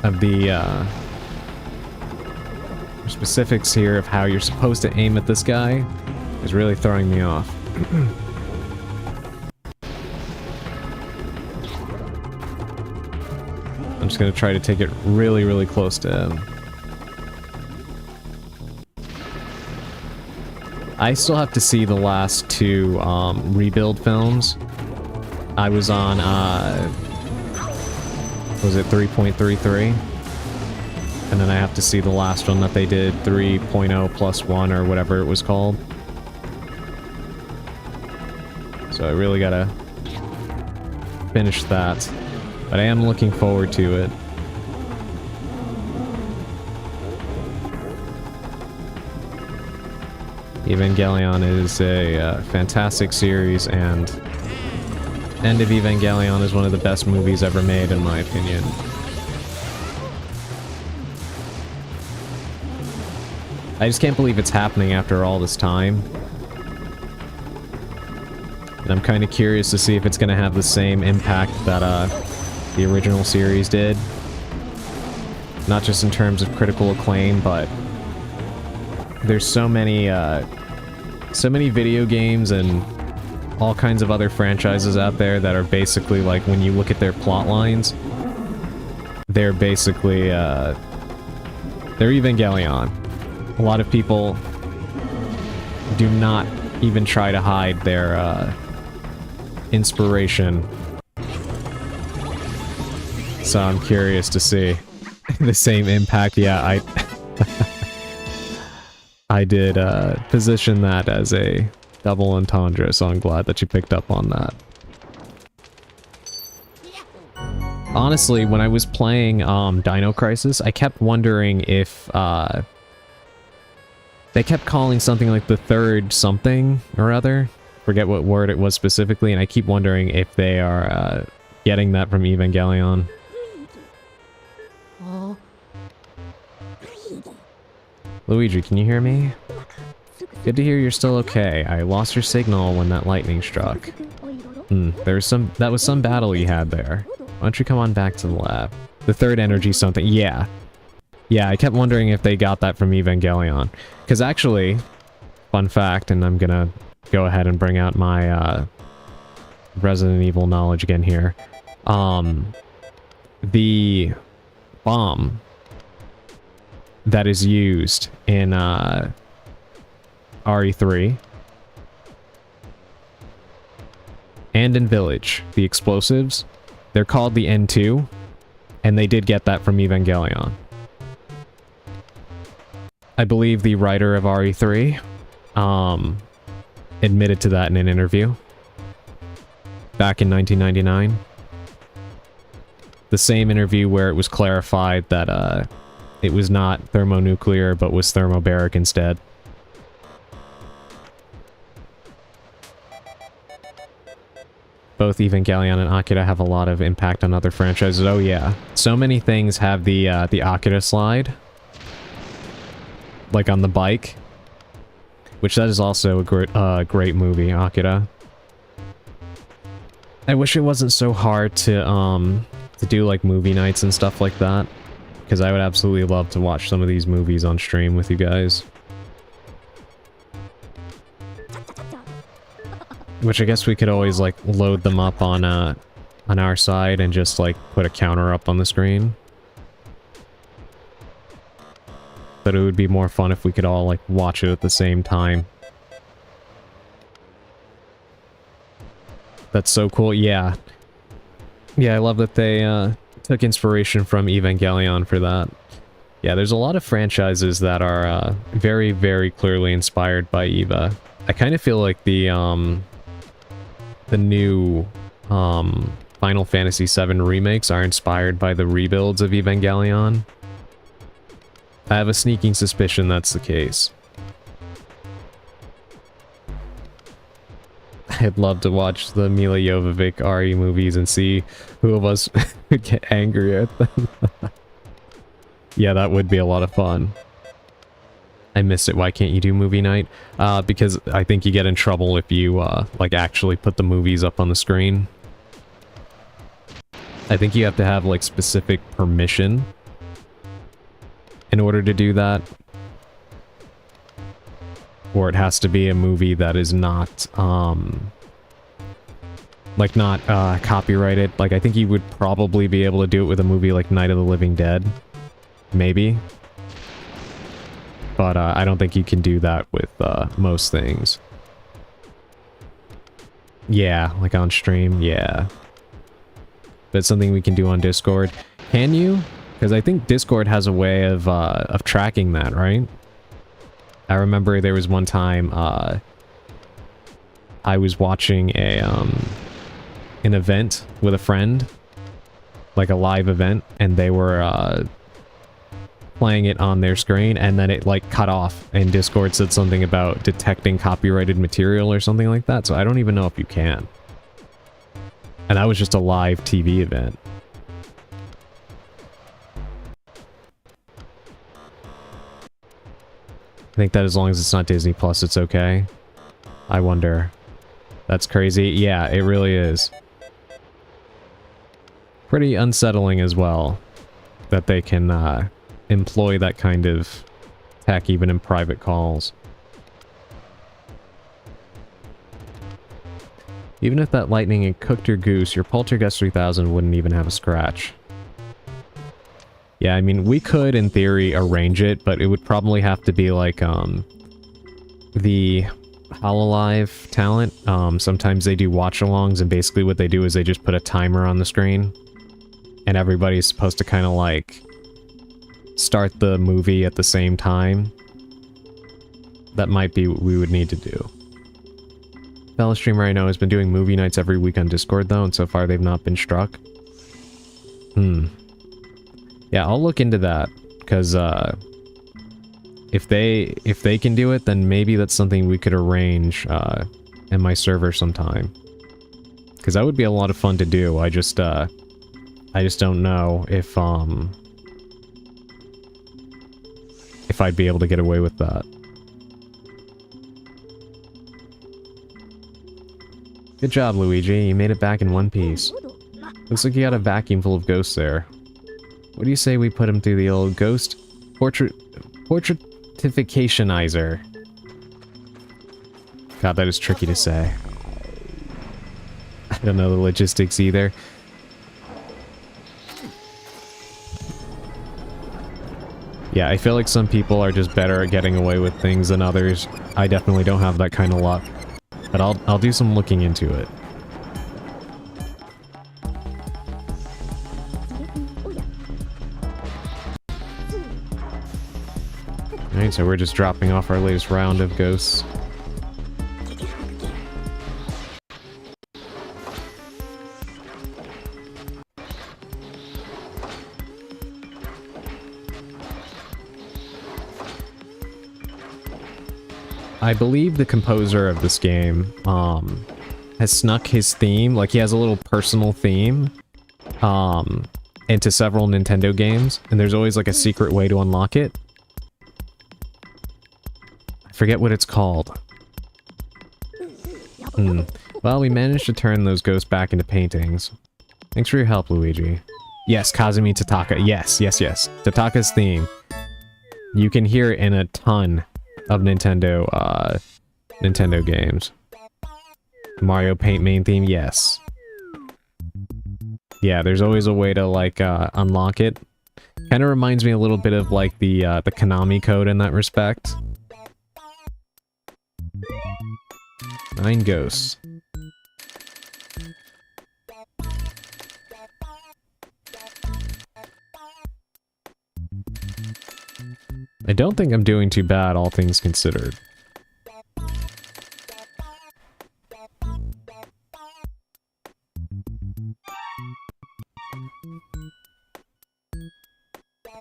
of the specifics here of how you're supposed to aim at this guy is really throwing me off. I'm just gonna try to take it really, really close to him. I still have to see the last two rebuild films. I was on, was it 3.33? And then I have to see the last one that they did, 3.0+1 or whatever it was called. So I really gotta finish that. But I am looking forward to it. Evangelion is a fantastic series, and End of Evangelion is one of the best movies ever made, in my opinion. I just can't believe it's happening after all this time. And I'm kind of curious to see if it's going to have the same impact that the original series did. Not just in terms of critical acclaim, but there's so many video games and all kinds of other franchises out there that are basically like, when you look at their plot lines, they're basically they're Evangelion. A lot of people do not even try to hide their inspiration. So I'm curious to see the same impact. Yeah, I did position that as a double entendre, so I'm glad that you picked up on that. Honestly, when I was playing Dino Crisis, I kept wondering if they kept calling something like the third something or other. Forget what word it was specifically, and I keep wondering if they are getting that from Evangelion. Luigi, can you hear me? Good to hear you're still okay. I lost your signal when that lightning struck. That was some battle you had there. Why don't you come on back to the lab? The third energy something. Yeah. Yeah, I kept wondering if they got that from Evangelion. Because actually, fun fact, and I'm gonna go ahead and bring out my Resident Evil knowledge again here. The bomb that is used in RE3 and in Village, the explosives, they're called the N2, and they did get that from Evangelion. I believe the writer of RE3 admitted to that in an interview back in 1999. The same interview where it was clarified that it was not thermonuclear, but was thermobaric instead. Both Evangelion and Akira have a lot of impact on other franchises. Oh yeah, so many things have the Akira slide, like on the bike, which that is also a great movie, Akira. I wish it wasn't so hard to do like movie nights and stuff like that, because I would absolutely love to watch some of these movies on stream with you guys. Which I guess we could always like load them up on our side and just like put a counter up on the screen. But it would be more fun if we could all like watch it at the same time. That's so cool. Yeah. Yeah, I love that they took inspiration from Evangelion for that. Yeah, there's a lot of franchises that are very, very clearly inspired by Eva. I kind of feel like the new Final Fantasy VII remakes are inspired by the rebuilds of Evangelion. I have a sneaking suspicion that's the case. I'd love to watch the Mila Jovovich RE movies and see who of us would get angry at them. Yeah, that would be a lot of fun. I missed it. Why can't you do movie night? Because I think you get in trouble if you, like, actually put the movies up on the screen. I think you have to have, like, specific permission in order to do that. Or it has to be a movie that is not, like, not, copyrighted. Like, I think you would probably be able to do it with a movie like Night of the Living Dead. Maybe. But, I don't think you can do that with, most things. Yeah, like on stream, yeah. But it's something we can do on Discord. Can you? Because I think Discord has a way of tracking that, right? I remember there was one time, I was watching an event with a friend, like a live event, and they were, playing it on their screen, and then it, like, cut off, and Discord said something about detecting copyrighted material or something like that, so I don't even know if you can. And that was just a live TV event. I think that as long as it's not Disney Plus, it's okay. I wonder. That's crazy. Yeah, it really is. Pretty unsettling as well that they can employ that kind of tech even in private calls. Even if that lightning had cooked your goose, your Poltergeist 3000 wouldn't even have a scratch. Yeah, I mean, we could, in theory, arrange it, but it would probably have to be like, the Hololive talent. Sometimes they do watch-alongs, and basically what they do is they just put a timer on the screen, and everybody's supposed to kind of, like, start the movie at the same time. That might be what we would need to do. Fellow streamer I know has been doing movie nights every week on Discord, though, and so far they've not been struck. Yeah, I'll look into that, because, if they can do it, then maybe that's something we could arrange, in my server sometime. Because that would be a lot of fun to do. I just don't know if I'd be able to get away with that. Good job, Luigi. You made it back in one piece. Looks like you got a vacuum full of ghosts there. What do you say we put him through the old ghost portraitificationizer? God, that is tricky to say. I don't know the logistics either. Yeah, I feel like some people are just better at getting away with things than others. I definitely don't have that kind of luck. But I'll do some looking into it. Alright, so we're just dropping off our latest round of ghosts. I believe the composer of this game, has snuck his theme, like he has a little personal theme, into several Nintendo games, and there's always like a secret way to unlock it. I forget what it's called. Well, we managed to turn those ghosts back into paintings. Thanks for your help, Luigi. Yes, Kazumi Tataka. Yes, yes, yes. Tataka's theme. You can hear it in a ton of Nintendo games. Mario Paint main theme, yes. Yeah, there's always a way to, like, unlock it. Kinda reminds me a little bit of, like, the Konami code in that respect. 9 ghosts. I don't think I'm doing too bad, all things considered.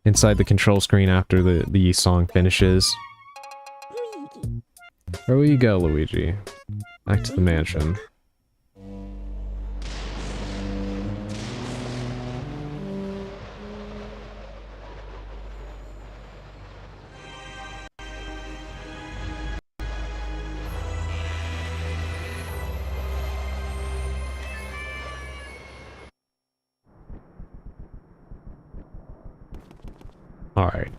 Inside the control screen after the song finishes. Where will you go, Luigi? Back to the mansion. Alright.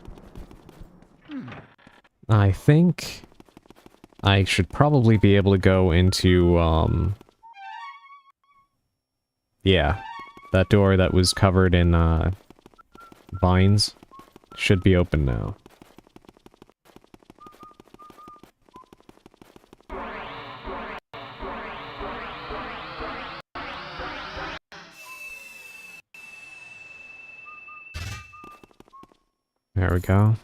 I think I should probably be able to go into, yeah, that door that was covered in, vines should be open now. There we go.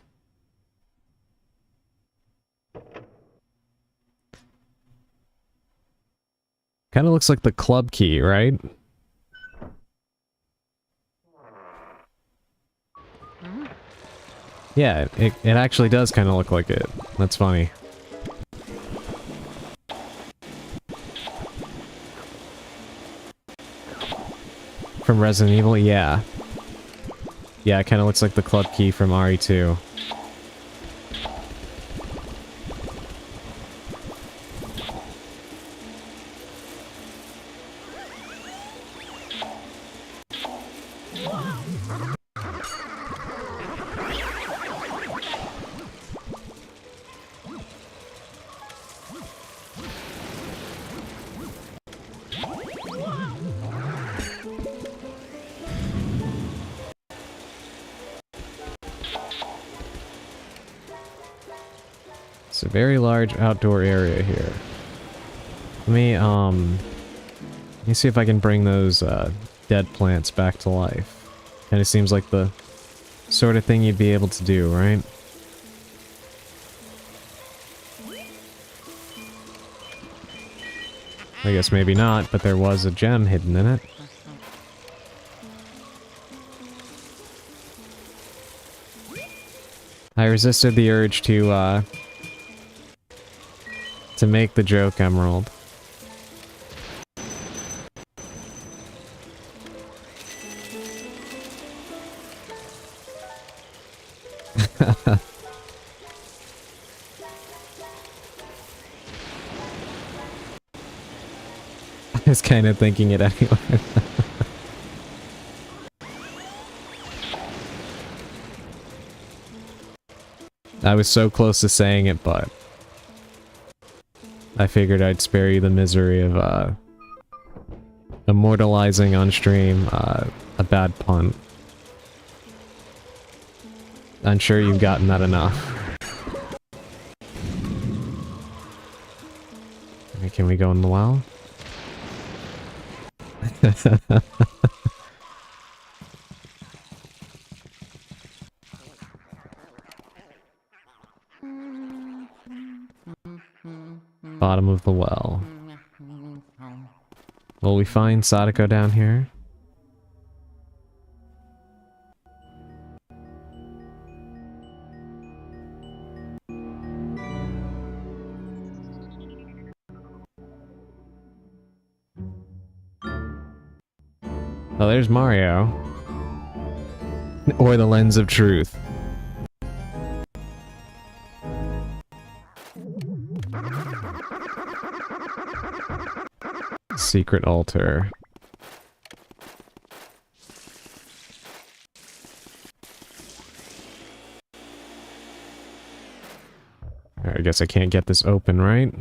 Kind of looks like the club key, right? Yeah, it actually does kind of look like it. That's funny. From Resident Evil? Yeah. Yeah, it kind of looks like the club key from RE2. It's a very large outdoor area here. Let me see if I can bring those, dead plants back to life. Kinda seems like the sort of thing you'd be able to do, right? I guess maybe not, but there was a gem hidden in it. I resisted the urge to make the joke emerald. I was kind of thinking it anyway. I was so close to saying it, but I figured I'd spare you the misery of, immortalizing on stream, a bad pun. I'm sure you've gotten that enough. Okay, can we go in the well? Bottom of the well. Will we find Sadako down here? Oh, there's Mario. Or the lens of truth. Secret altar. I guess I can't get this open, right?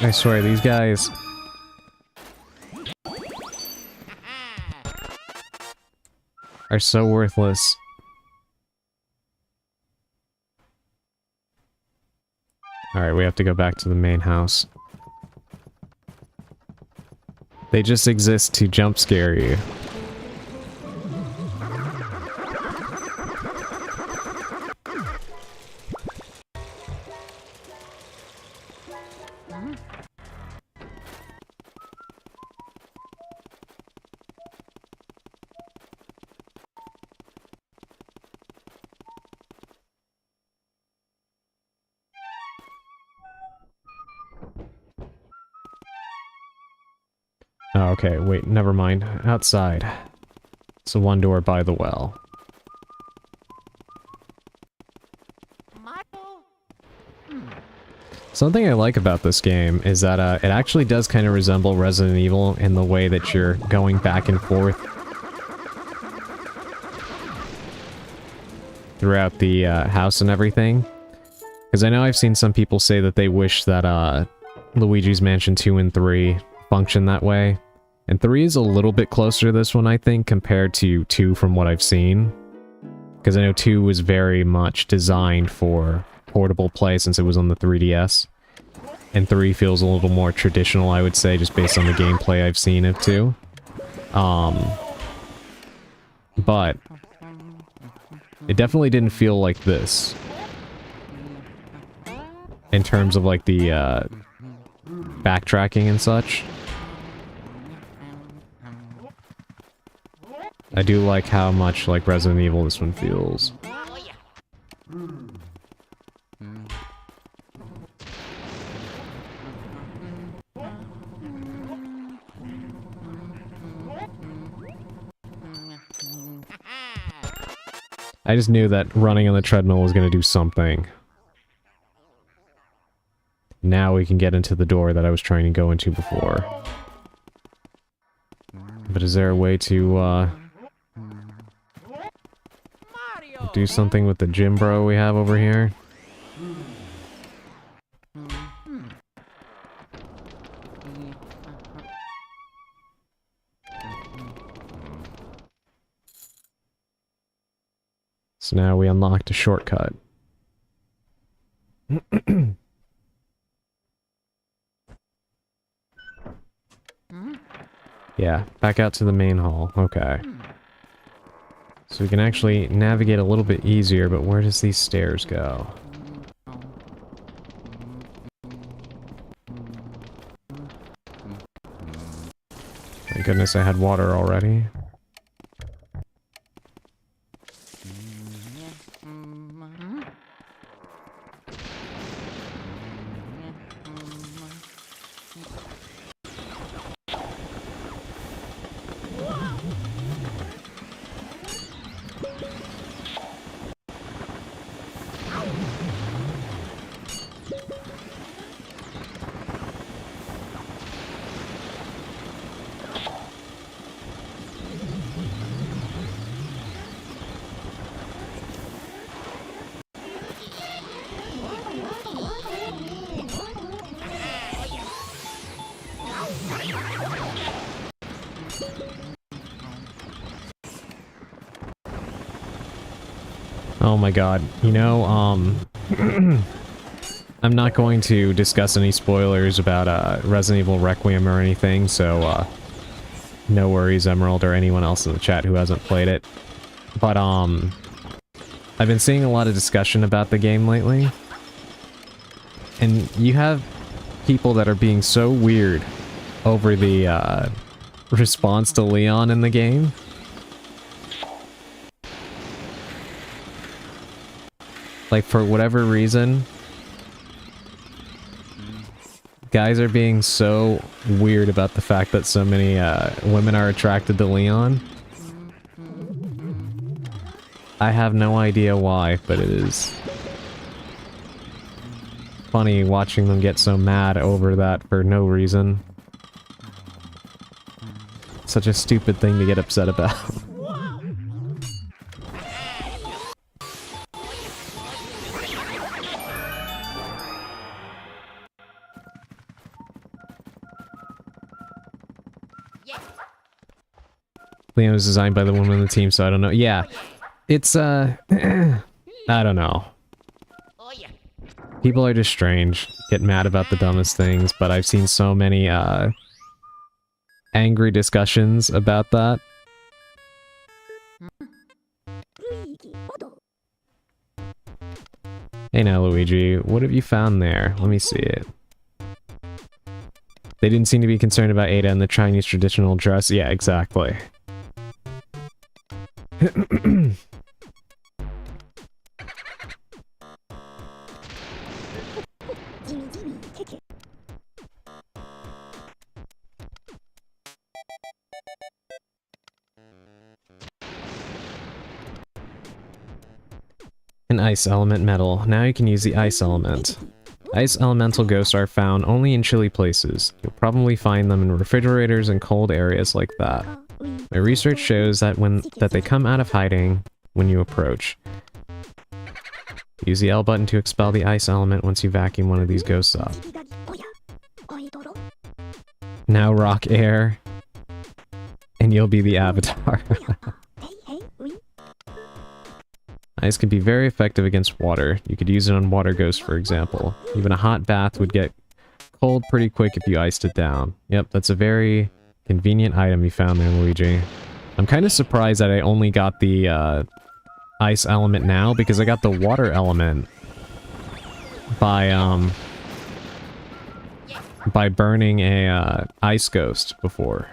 I swear, these guys... are so worthless. Alright, we have to go back to the main house. They just exist to jump scare you. Oh, okay, wait, never mind. Outside. It's the one door by the well. Something I like about this game is that it actually does kind of resemble Resident Evil in the way that you're going back and forth throughout the house and everything. Because I know I've seen some people say that they wish that Luigi's Mansion 2 and 3 function that way. And 3 is a little bit closer to this one, I think, compared to 2 from what I've seen. Because I know 2 was very much designed for portable play since it was on the 3DS. And 3 feels a little more traditional, I would say, just based on the gameplay I've seen of 2. But it definitely didn't feel like this. In terms of like the backtracking and such. I do like how much like Resident Evil this one feels. I just knew that running on the treadmill was going to do something. Now we can get into the door that I was trying to go into before. But is there a way to, do something with the gym bro we have over here? So now we unlocked a shortcut. Yeah, back out to the main hall. Okay. So we can actually navigate a little bit easier, but where does these stairs go? Thank goodness I had water already. Oh my god, you know, I'm not going to discuss any spoilers about Resident Evil Requiem or anything, so no worries, Emerald, or anyone else in the chat who hasn't played it. But I've been seeing a lot of discussion about the game lately, and you have people that are being so weird over the response to Leon in the game. Like, for whatever reason, guys are being so weird about the fact that so many women are attracted to Leon. I have no idea why, but it is funny watching them get so mad over that for no reason. Such a stupid thing to get upset about. Leon was designed by the woman on the team, so I don't know. Yeah, it's, I don't know. People are just strange, get mad about the dumbest things, but I've seen so many, angry discussions about that. Hey now, Luigi, what have you found there? Let me see it. They didn't seem to be concerned about Ada and the Chinese traditional dress. Yeah, exactly. An ice element metal. Now you can use the ice element. Ice elemental ghosts are found only in chilly places. You'll probably find them in refrigerators and cold areas like that. My research shows that they come out of hiding when you approach. Use the L button to expel the ice element once you vacuum one of these ghosts up. Now rock air, and you'll be the avatar. Ice can be very effective against water. You could use it on water ghosts, for example. Even a hot bath would get cold pretty quick if you iced it down. Yep, that's a very convenient item you found there, Luigi. I'm kind of surprised that I only got the ice element now, because I got the water element by burning a ice ghost before.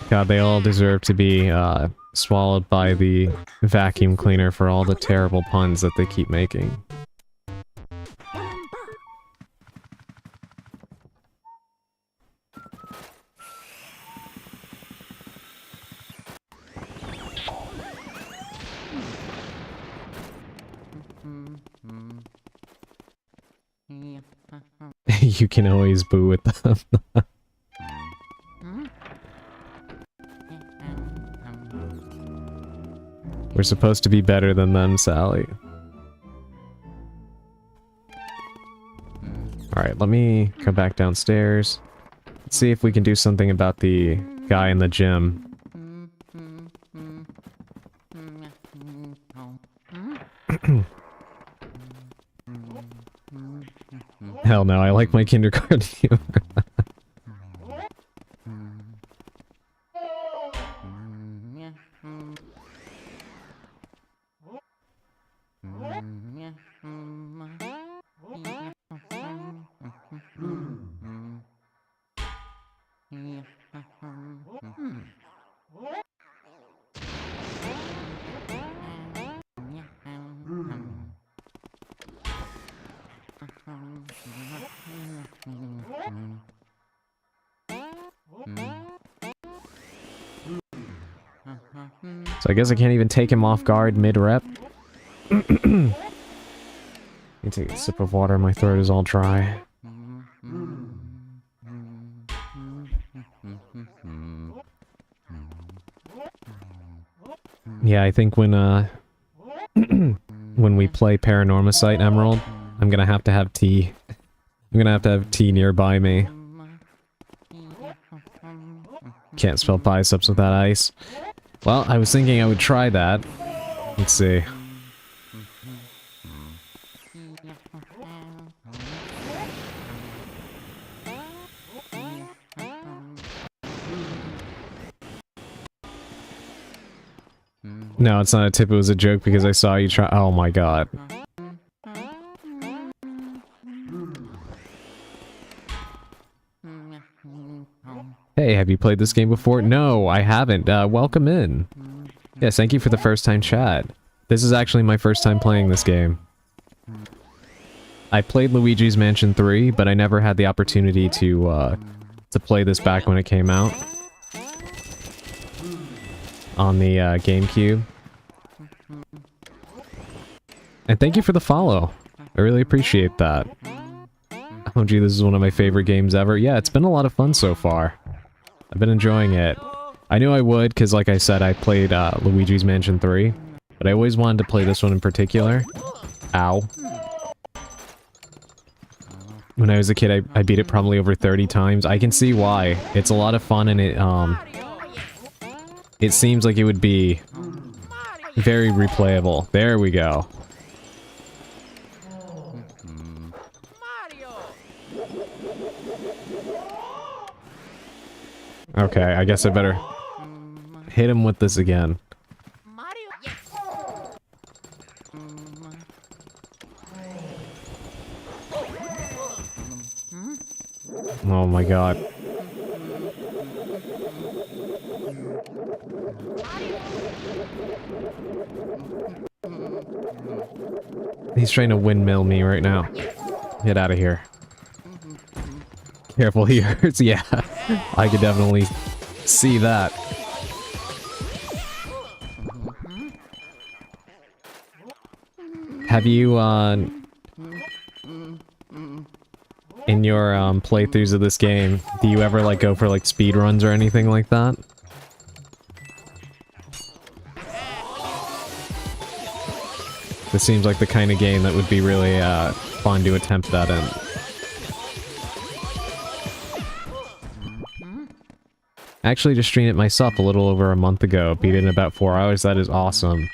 God, they all deserve to be swallowed by the vacuum cleaner for all the terrible puns that they keep making. You can always boo with them. We're supposed to be better than them, Sally. Alright, let me come back downstairs. Let's see if we can do something about the guy in the gym. Hell no, I like my kindergarten humor. So I guess I can't even take him off guard mid-rep. Let me take a sip of water, my throat is all dry. Yeah, I think when when we play Paranormacite Emerald, I'm gonna have to have tea. I'm gonna have to have tea nearby me. Can't spell biceps without ice. Well, I was thinking I would try that. Let's see. No, it's not a tip, it was a joke because I saw you try- oh my god. Hey, have you played this game before? No, I haven't. Welcome in. Yes, thank you for the first time chat. This is actually my first time playing this game. I played Luigi's Mansion 3, but I never had the opportunity to play this back when it came out. On the GameCube. And thank you for the follow. I really appreciate that. Oh gee, this is one of my favorite games ever. Yeah, it's been a lot of fun so far. I've been enjoying it. I knew I would, because like I said, I played Luigi's Mansion 3. But I always wanted to play this one in particular. Ow. When I was a kid, I beat it probably over 30 times. I can see why. It's a lot of fun and it seems like it would be very replayable. There we go. Okay, I guess I better hit him with this again. Oh my god. He's trying to windmill me right now. Get out of here. Careful, he hurts. Yeah, I could definitely see that. Have you, in your, playthroughs of this game, do you ever, like, go for, like, speed runs or anything like that? This seems like the kind of game that would be really, fun to attempt that in. I actually just streamed it myself a little over a month ago. Beat it in about 4 hours. That is awesome.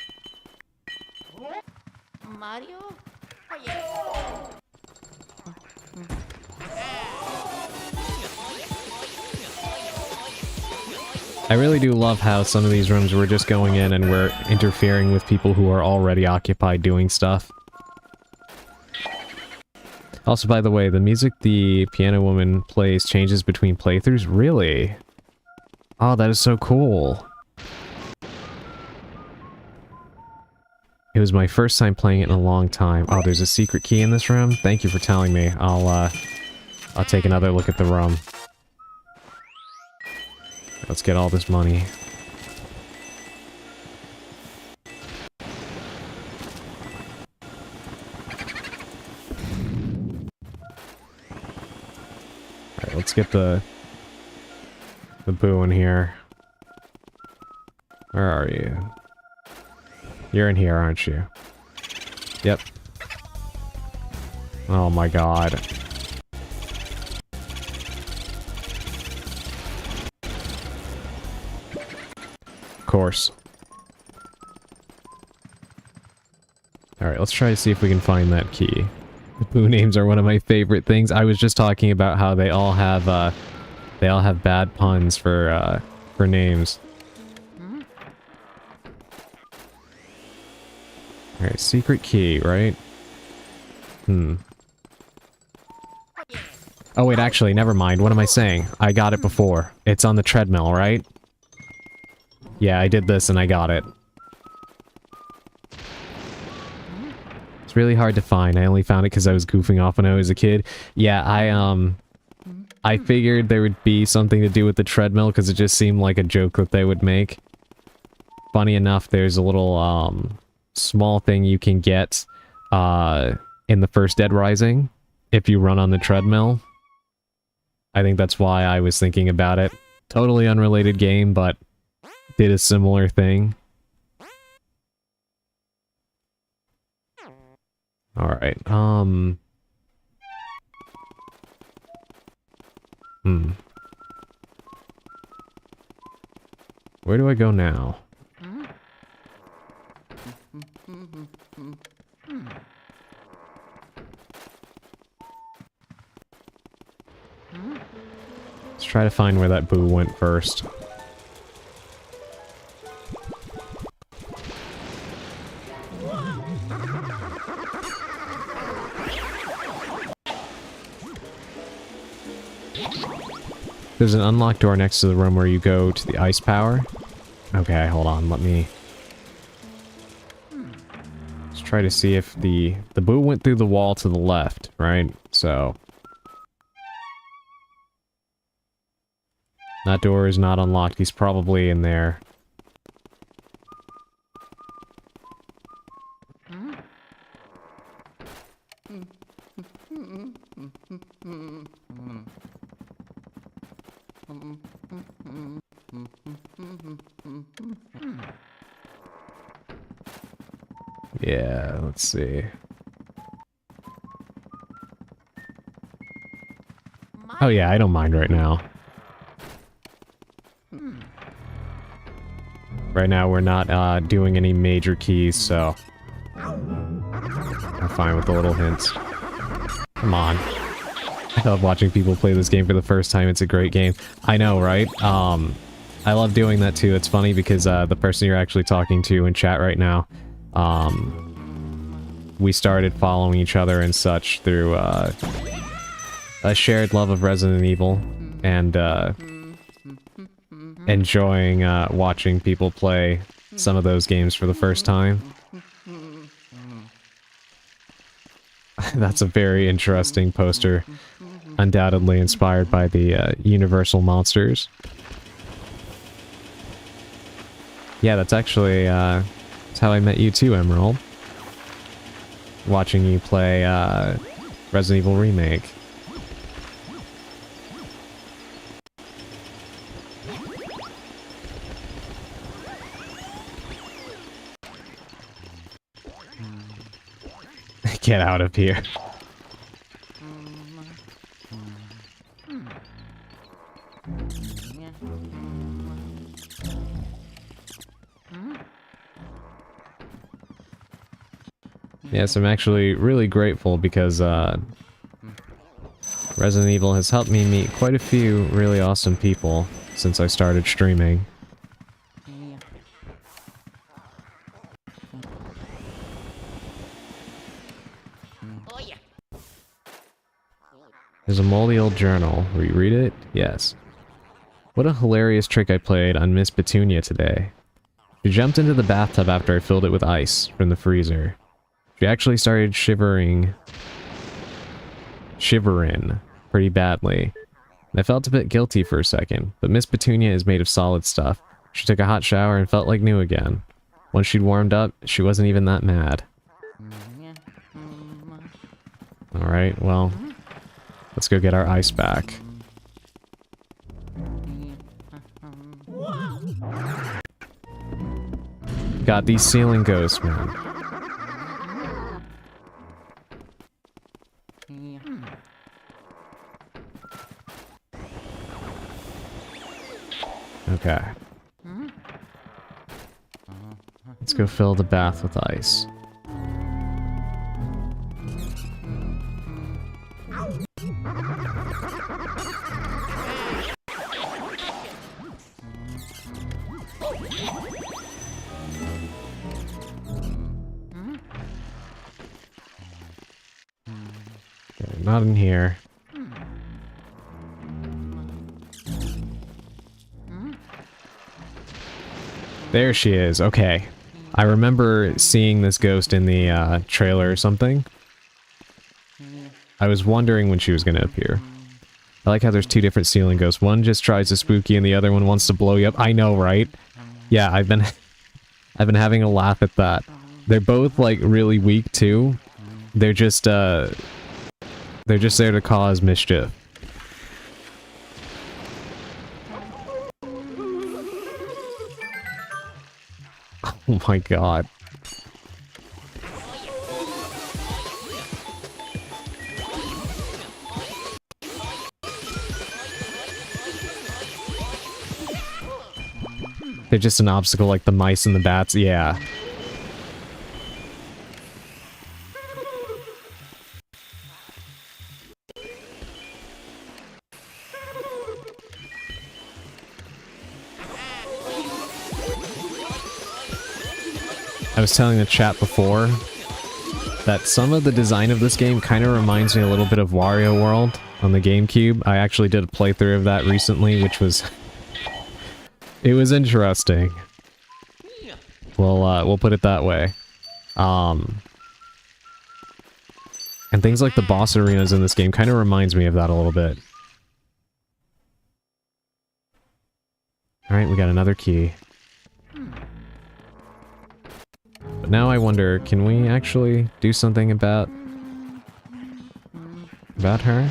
I really do love how some of these rooms we're just going in and we're interfering with people who are already occupied doing stuff. Also, by the way, the music the piano woman plays changes between playthroughs? Really? Oh, that is so cool. It was my first time playing it in a long time. Oh, there's a secret key in this room? Thank you for telling me. I'll take another look at the room. Let's get all this money. Alright, let's get the boo in here. Where are you? You're in here, aren't you? Yep. Oh my god. Of course. Alright, let's try to see if we can find that key. The boo names are one of my favorite things. I was just talking about how they all have bad puns for names. Alright, secret key, right? Oh wait, actually, never mind. What am I saying? I got it before. It's on the treadmill, right? Yeah, I did this and I got it. It's really hard to find. I only found it because I was goofing off when I was a kid. Yeah, I figured there would be something to do with the treadmill because it just seemed like a joke that they would make. Funny enough, there's a little, small thing you can get, in the first Dead Rising if you run on the treadmill. I think that's why I was thinking about it. Totally unrelated game, but did a similar thing. Alright, where do I go now? Let's try to find where that boo went first. There's an unlocked door next to the room where you go to the ice power. Okay, hold on, let me... Let's try to see if the boo went through the wall to the left, right? So... that door is not unlocked, he's probably in there. Yeah, let's see. Oh yeah, I don't mind right now. Right now we're not doing any major keys, so I'm fine with the little hints. Come on. I love watching people play this game for the first time. It's a great game. I know, right? I love doing that too. It's funny because the person you're actually talking to in chat right now, we started following each other and such through a shared love of Resident Evil and enjoying watching people play some of those games for the first time. That's a very interesting poster. Undoubtedly inspired by the Universal monsters. Yeah, that's actually that's how I met you too, Emerald. Watching you play Resident Evil Remake. Get out of here. Yes, I'm actually really grateful because Resident Evil has helped me meet quite a few really awesome people since I started streaming. There's a moldy old journal. Will you read it? Yes. What a hilarious trick I played on Miss Petunia today. She jumped into the bathtub after I filled it with ice from the freezer. She actually started shivering pretty badly. I felt a bit guilty for a second, but Miss Petunia is made of solid stuff. She took a hot shower and felt like new again. Once she'd warmed up, she wasn't even that mad. Alright, well, let's go get our ice back. God, these ceiling ghosts, man. Okay. Let's go fill the bath with ice. Okay, not in here. There she is. Okay. I remember seeing this ghost in the trailer or something. I was wondering when she was going to appear. I like how there's two different ceiling ghosts. One just tries to spook you and the other one wants to blow you up. I know, right? Yeah, I've been having a laugh at that. They're both like really weak too. They're just there to cause mischief. Oh my god. They're just an obstacle like the mice and the bats, yeah. I was telling the chat before that some of the design of this game kind of reminds me a little bit of Wario World on the GameCube. I actually did a playthrough of that recently, which was... it was interesting. We'll put it that way. And things like the boss arenas in this game kind of reminds me of that a little bit. Alright, we got another key. But now I wonder, can we actually do something about her?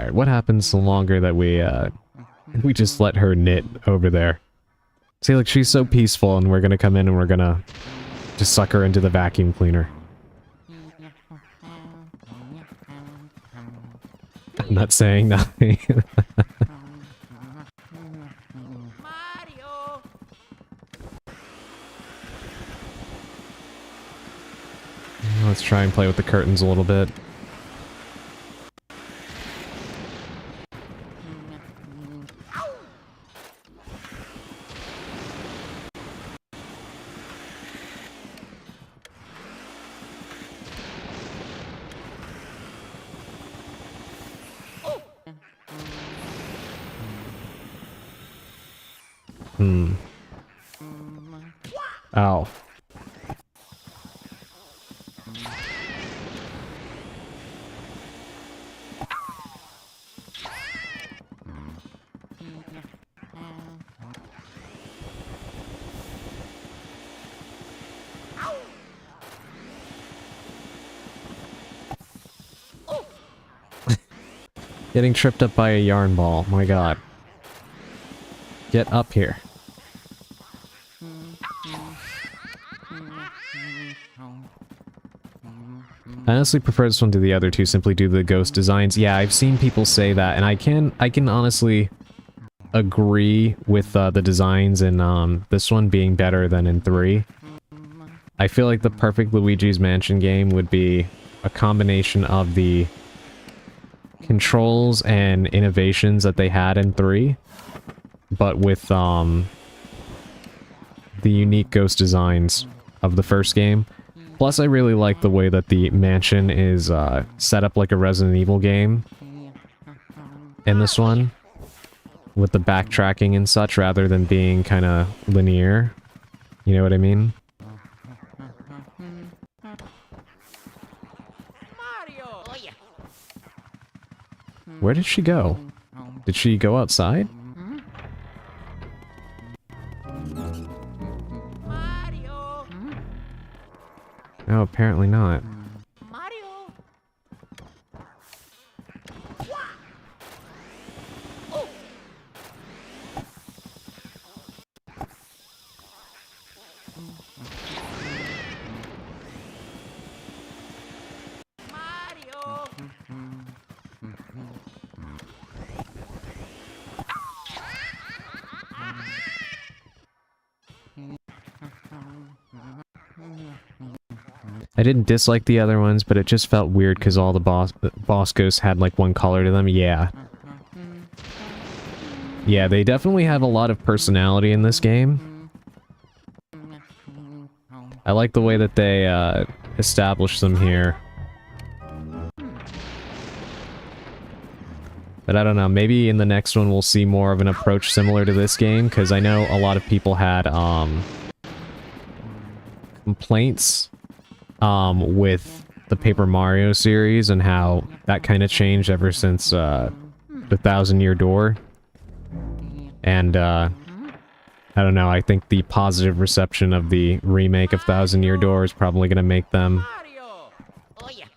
Alright, what happens the longer that we just let her knit over there? See, like, she's so peaceful, and we're gonna come in and we're gonna just suck her into the vacuum cleaner. I'm not saying nothing. Let's try and play with the curtains a little bit. Ow. Getting tripped up by a yarn ball. My god. Get up here. I honestly prefer this one to the other two, simply due to the ghost designs. Yeah, I've seen people say that, and I can honestly agree with the designs in this one being better than in 3. I feel like the perfect Luigi's Mansion game would be a combination of the controls and innovations that they had in 3, but with the unique ghost designs of the first game. Plus, I really like the way that the mansion is set up like a Resident Evil game in this one, with the backtracking and such, rather than being kind of linear. You know what I mean? Where did she go? Did she go outside? No, apparently not. I didn't dislike the other ones, but it just felt weird because all the boss ghosts had like one color to them. Yeah. Yeah, they definitely have a lot of personality in this game. I like the way that they established them here. But I don't know, maybe in the next one we'll see more of an approach similar to this game, because I know a lot of people had complaints with the Paper Mario series and how that kind of changed ever since the Thousand Year Door. And I don't know, I think the positive reception of the remake of Thousand Year Door is probably going to make them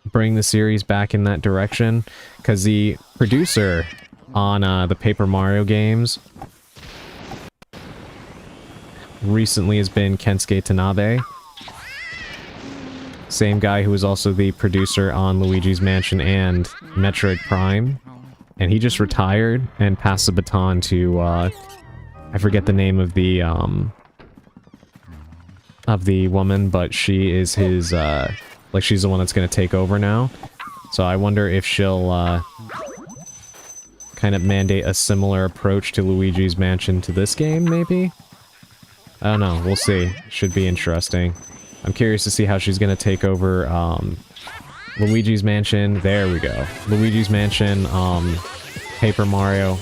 bring the series back in that direction, because the producer on the Paper Mario games recently has been Kensuke Tanabe. Same guy who was also the producer on Luigi's Mansion and Metroid Prime. And he just retired and passed the baton to, I forget the name of the woman, but she is his, like, she's the one that's gonna take over now. So I wonder if she'll, kind of mandate a similar approach to Luigi's Mansion to this game, maybe? I don't know, we'll see. Should be interesting. I'm curious to see how she's gonna take over, Luigi's Mansion, there we go. Luigi's Mansion, Paper Mario,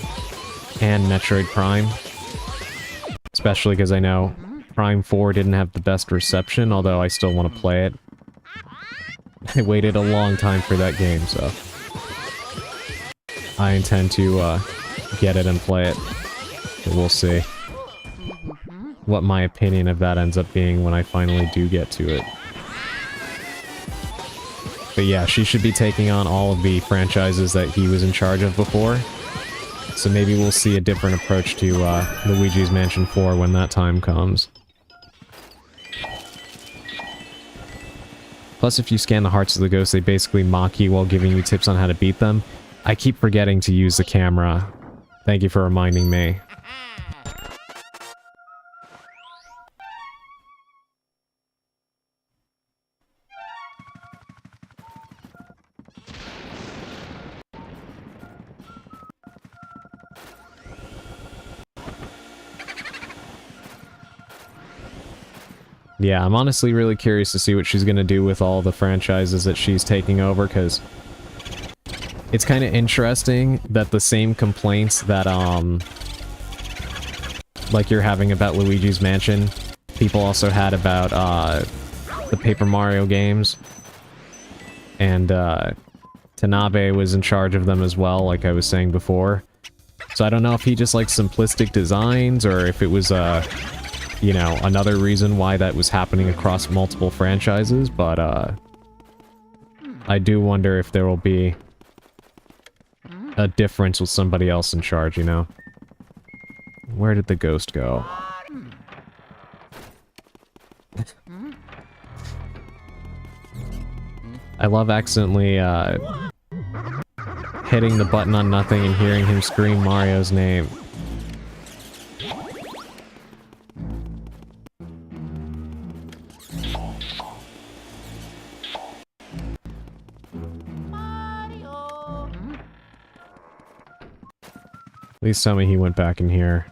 and Metroid Prime. Especially because I know Prime 4 didn't have the best reception, although I still want to play it. I waited a long time for that game, so I intend to, get it and play it. But we'll see what my opinion of that ends up being when I finally do get to it. But yeah, she should be taking on all of the franchises that he was in charge of before. So maybe we'll see a different approach to Luigi's Mansion 4 when that time comes. Plus, if you scan the hearts of the ghosts, they basically mock you while giving you tips on how to beat them. I keep forgetting to use the camera. Thank you for reminding me. Yeah, I'm honestly really curious to see what she's gonna do with all the franchises that she's taking over, because it's kind of interesting that the same complaints that, like you're having about Luigi's Mansion, people also had about, the Paper Mario games. And, Tanabe was in charge of them as well, like I was saying before. So I don't know if he just likes simplistic designs, or if it was, you know, another reason why that was happening across multiple franchises, but, I do wonder if there will be a difference with somebody else in charge, you know? Where did the ghost go? I love accidentally, hitting the button on nothing and hearing him scream Mario's name. Please tell me he went back in here.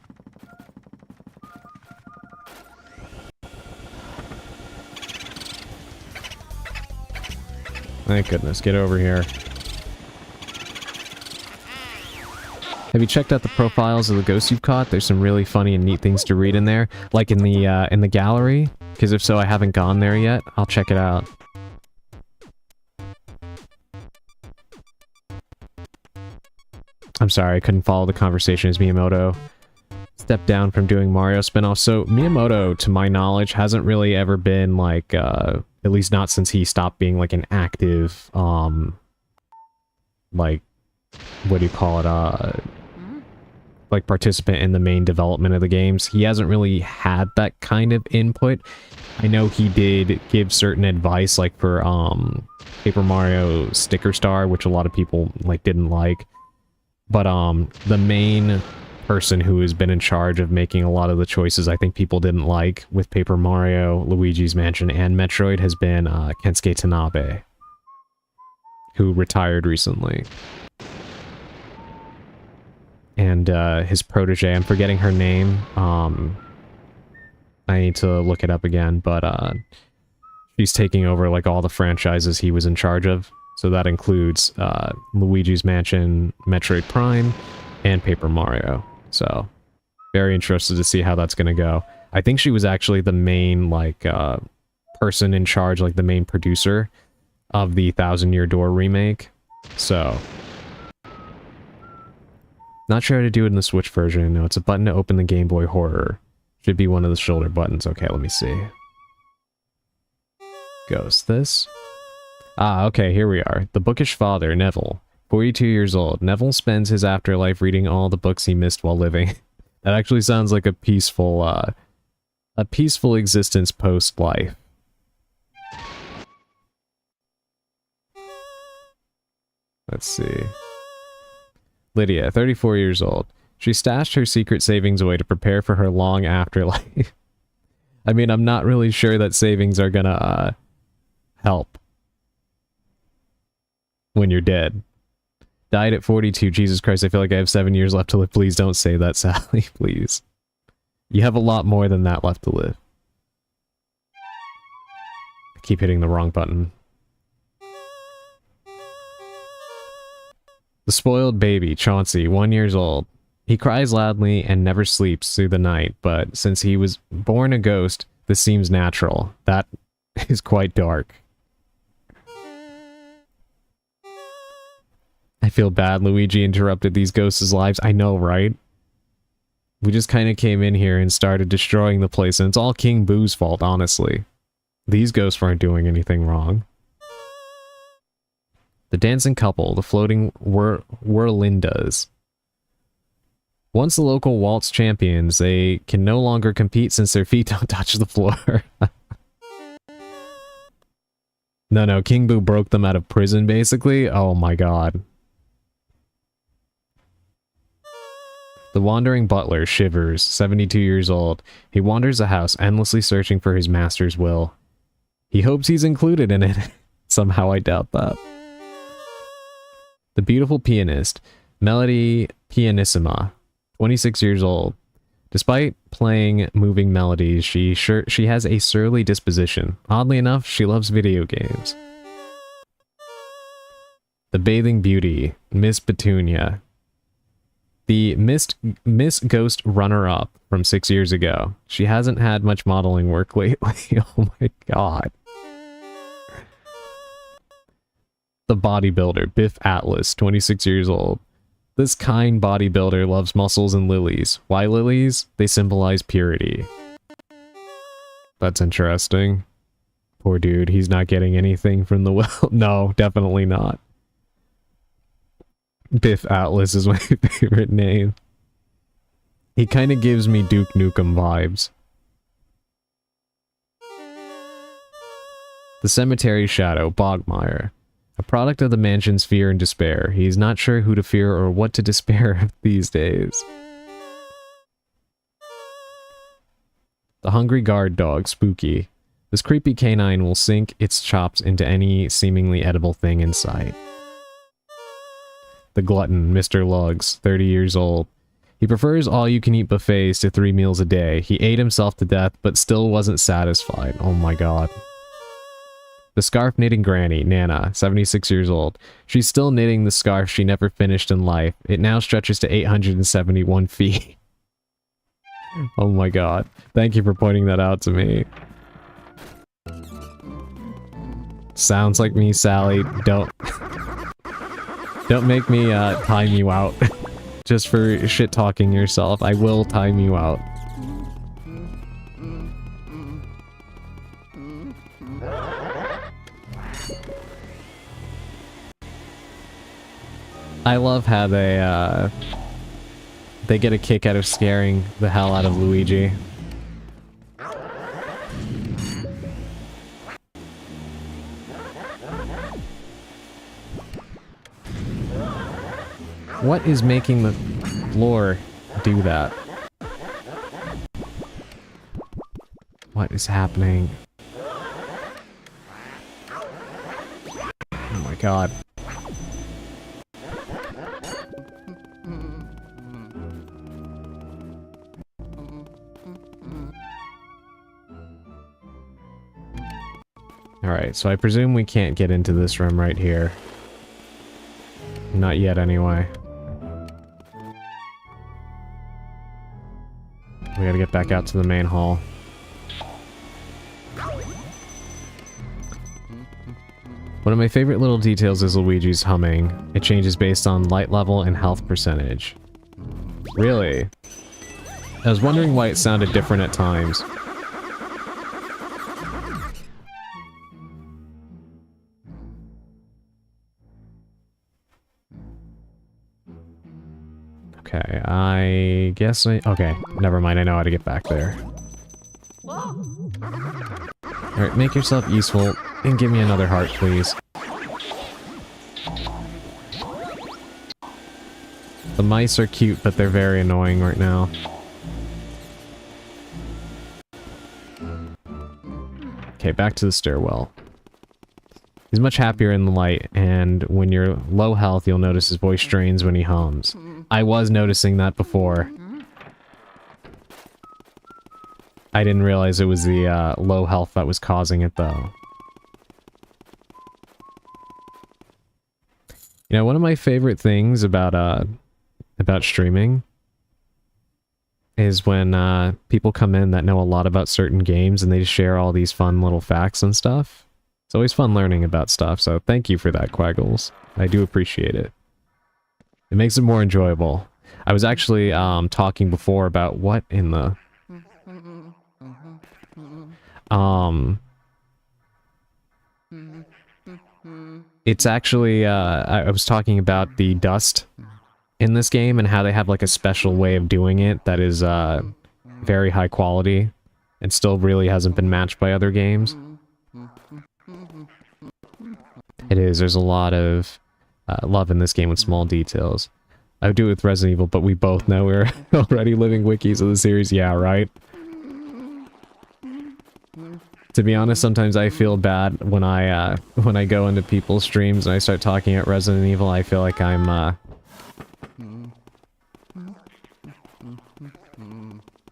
Thank goodness, get over here. Have you checked out the profiles of the ghosts you've caught? There's some really funny and neat things to read in there. Like in the gallery? Because if so, I haven't gone there yet. I'll check it out. I'm sorry, I couldn't follow the conversation as Miyamoto stepped down from doing Mario spin-offs. So Miyamoto, to my knowledge, hasn't really ever been like, at least not since he stopped being like an active, like, what do you call it, like participant in the main development of the games. He hasn't really had that kind of input. I know he did give certain advice, like for, Paper Mario Sticker Star, which a lot of people, like, didn't like. But, the main person who has been in charge of making a lot of the choices I think people didn't like with Paper Mario, Luigi's Mansion, and Metroid has been, Kensuke Tanabe, who retired recently. And, his protege, I'm forgetting her name, I need to look it up again, but, she's taking over, like, all the franchises he was in charge of. So that includes, Luigi's Mansion, Metroid Prime, and Paper Mario. So, very interested to see how that's gonna go. I think she was actually the main, like, person in charge, like, the main producer of the Thousand Year Door remake. So, not sure how to do it in the Switch version. No, it's a button to open the Game Boy Horror. Should be one of the shoulder buttons. Okay, let me see. Goes this. Ah, okay, here we are. The bookish father, Neville. 42 years old. Neville spends his afterlife reading all the books he missed while living. That actually sounds like a peaceful existence post-life. Let's see. Lydia, 34 years old. She stashed her secret savings away to prepare for her long afterlife. I mean, I'm not really sure that savings are gonna, help when you're dead. Died at 42. Jesus Christ, I feel like I have 7 years left to live. Please don't say that, Sally, please. You have a lot more than that left to live. I keep hitting the wrong button. The spoiled baby, Chauncey, 1 year old. He cries loudly and never sleeps through the night, but since he was born a ghost, this seems natural. That is quite dark. I feel bad Luigi interrupted these ghosts' lives. I know, right? We just kind of came in here and started destroying the place, and it's all King Boo's fault, honestly. These ghosts weren't doing anything wrong. The dancing couple, the floating whirlindas. Once the local waltz champions, they can no longer compete since their feet don't touch the floor. No, King Boo broke them out of prison, basically. Oh my god. The wandering butler shivers, 72 years old. He wanders the house, endlessly searching for his master's will. He hopes he's included in it. Somehow I doubt that. The beautiful pianist, Melody Pianissima, 26 years old. Despite playing moving melodies, she has a surly disposition. Oddly enough, she loves video games. The bathing beauty, Miss Petunia. The Miss Ghost runner-up from 6 years ago. She hasn't had much modeling work lately. Oh my god. The bodybuilder, Biff Atlas, 26 years old. This kind bodybuilder loves muscles and lilies. Why lilies? They symbolize purity. That's interesting. Poor dude, he's not getting anything from the well. No, definitely not. Biff Atlas is my favorite name. He kind of gives me Duke Nukem vibes. The Cemetery Shadow, Bogmire. A product of the mansion's fear and despair. He's not sure who to fear or what to despair of these days. The Hungry Guard Dog, Spooky. This creepy canine will sink its chops into any seemingly edible thing in sight. The Glutton, Mr. Lugs, 30 years old. He prefers all-you-can-eat buffets to 3 meals a day. He ate himself to death, but still wasn't satisfied. Oh my god. The Scarf Knitting Granny, Nana, 76 years old. She's still knitting the scarf she never finished in life. It now stretches to 871 feet. Oh my god. Thank you for pointing that out to me. Sounds like me, Sally. Don't make me time you out. Just for shit-talking yourself. I will time you out. I love how they get a kick out of scaring the hell out of Luigi. What is making the floor do that? What is happening? Oh my god. Alright, so I presume we can't get into this room right here. Not yet, anyway. We gotta get back out to the main hall. One of my favorite little details is Luigi's humming. It changes based on light level and health percentage. Really? I was wondering why it sounded different at times. Okay, I guess okay, never mind, I know how to get back there. Alright, make yourself useful, and give me another heart, please. The mice are cute, but they're very annoying right now. Okay, back to the stairwell. He's much happier in the light, and when you're low health, you'll notice his voice strains when he hums. I was noticing that before. I didn't realize it was the low health that was causing it, though. You know, one of my favorite things about streaming is when people come in that know a lot about certain games and they just share all these fun little facts and stuff. It's always fun learning about stuff, so thank you for that, Quaggles. I do appreciate it. It makes it more enjoyable. I was actually talking before about what in the... It's actually, I was talking about the dust in this game and how they have like a special way of doing it that is very high quality and still really hasn't been matched by other games. It is. There's a lot of love in this game with small details. I would do it with Resident Evil, but we both know we're already living wikis of the series. Yeah, right? To be honest, sometimes I feel bad when I go into people's streams and I start talking about Resident Evil. I feel like I'm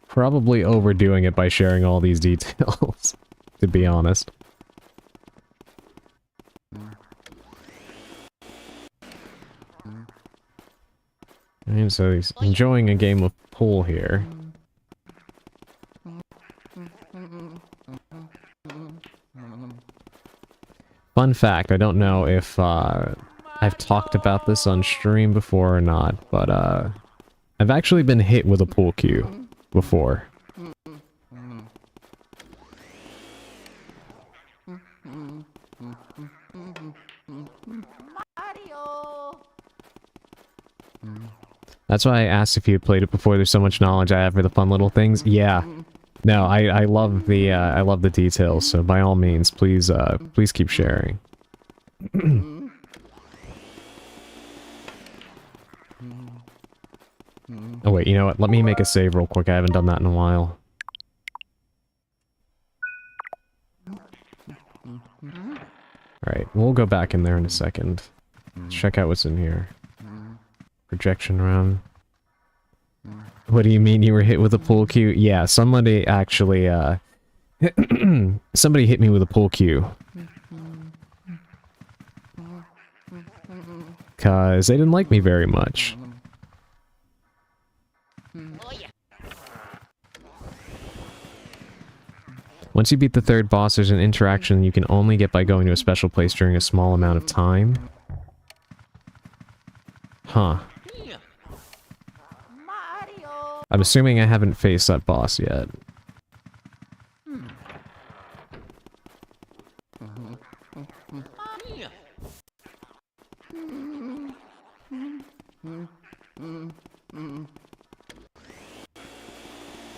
probably overdoing it by sharing all these details, to be honest. And so he's enjoying a game of pool here. Fun fact, I don't know if I've talked about this on stream before or not, but I've actually been hit with a pool cue before. That's why I asked if you had played it before. There's so much knowledge I have for the fun little things. Yeah. No, I love the details, so by all means, please please keep sharing. Oh wait, you know what? Let me make a save real quick. I haven't done that in a while. Alright, we'll go back in there in a second. Let's check out what's in here. Projection room. What do you mean you were hit with a pool cue? Yeah, somebody actually, somebody hit me with a pool cue. Cause they didn't like me very much. Once you beat the third boss, there's an interaction you can only get by going to a special place during a small amount of time. Huh. I'm assuming I haven't faced that boss yet.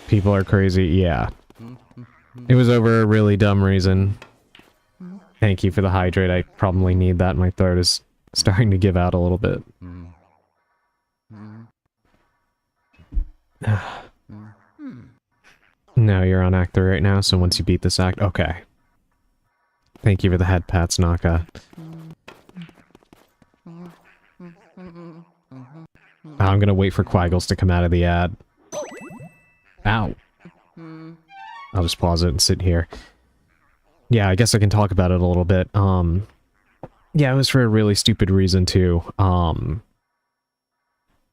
People are crazy, yeah. It was over a really dumb reason. Thank you for the hydrate, I probably need that. My throat is starting to give out a little bit. No, you're on Act 3 right now, so once you beat this act... Okay. Thank you for the head pats, Naka. I'm gonna wait for Quaggles to come out of the ad. Ow. I'll just pause it and sit here. Yeah, I guess I can talk about it a little bit. Yeah, it was for a really stupid reason, too.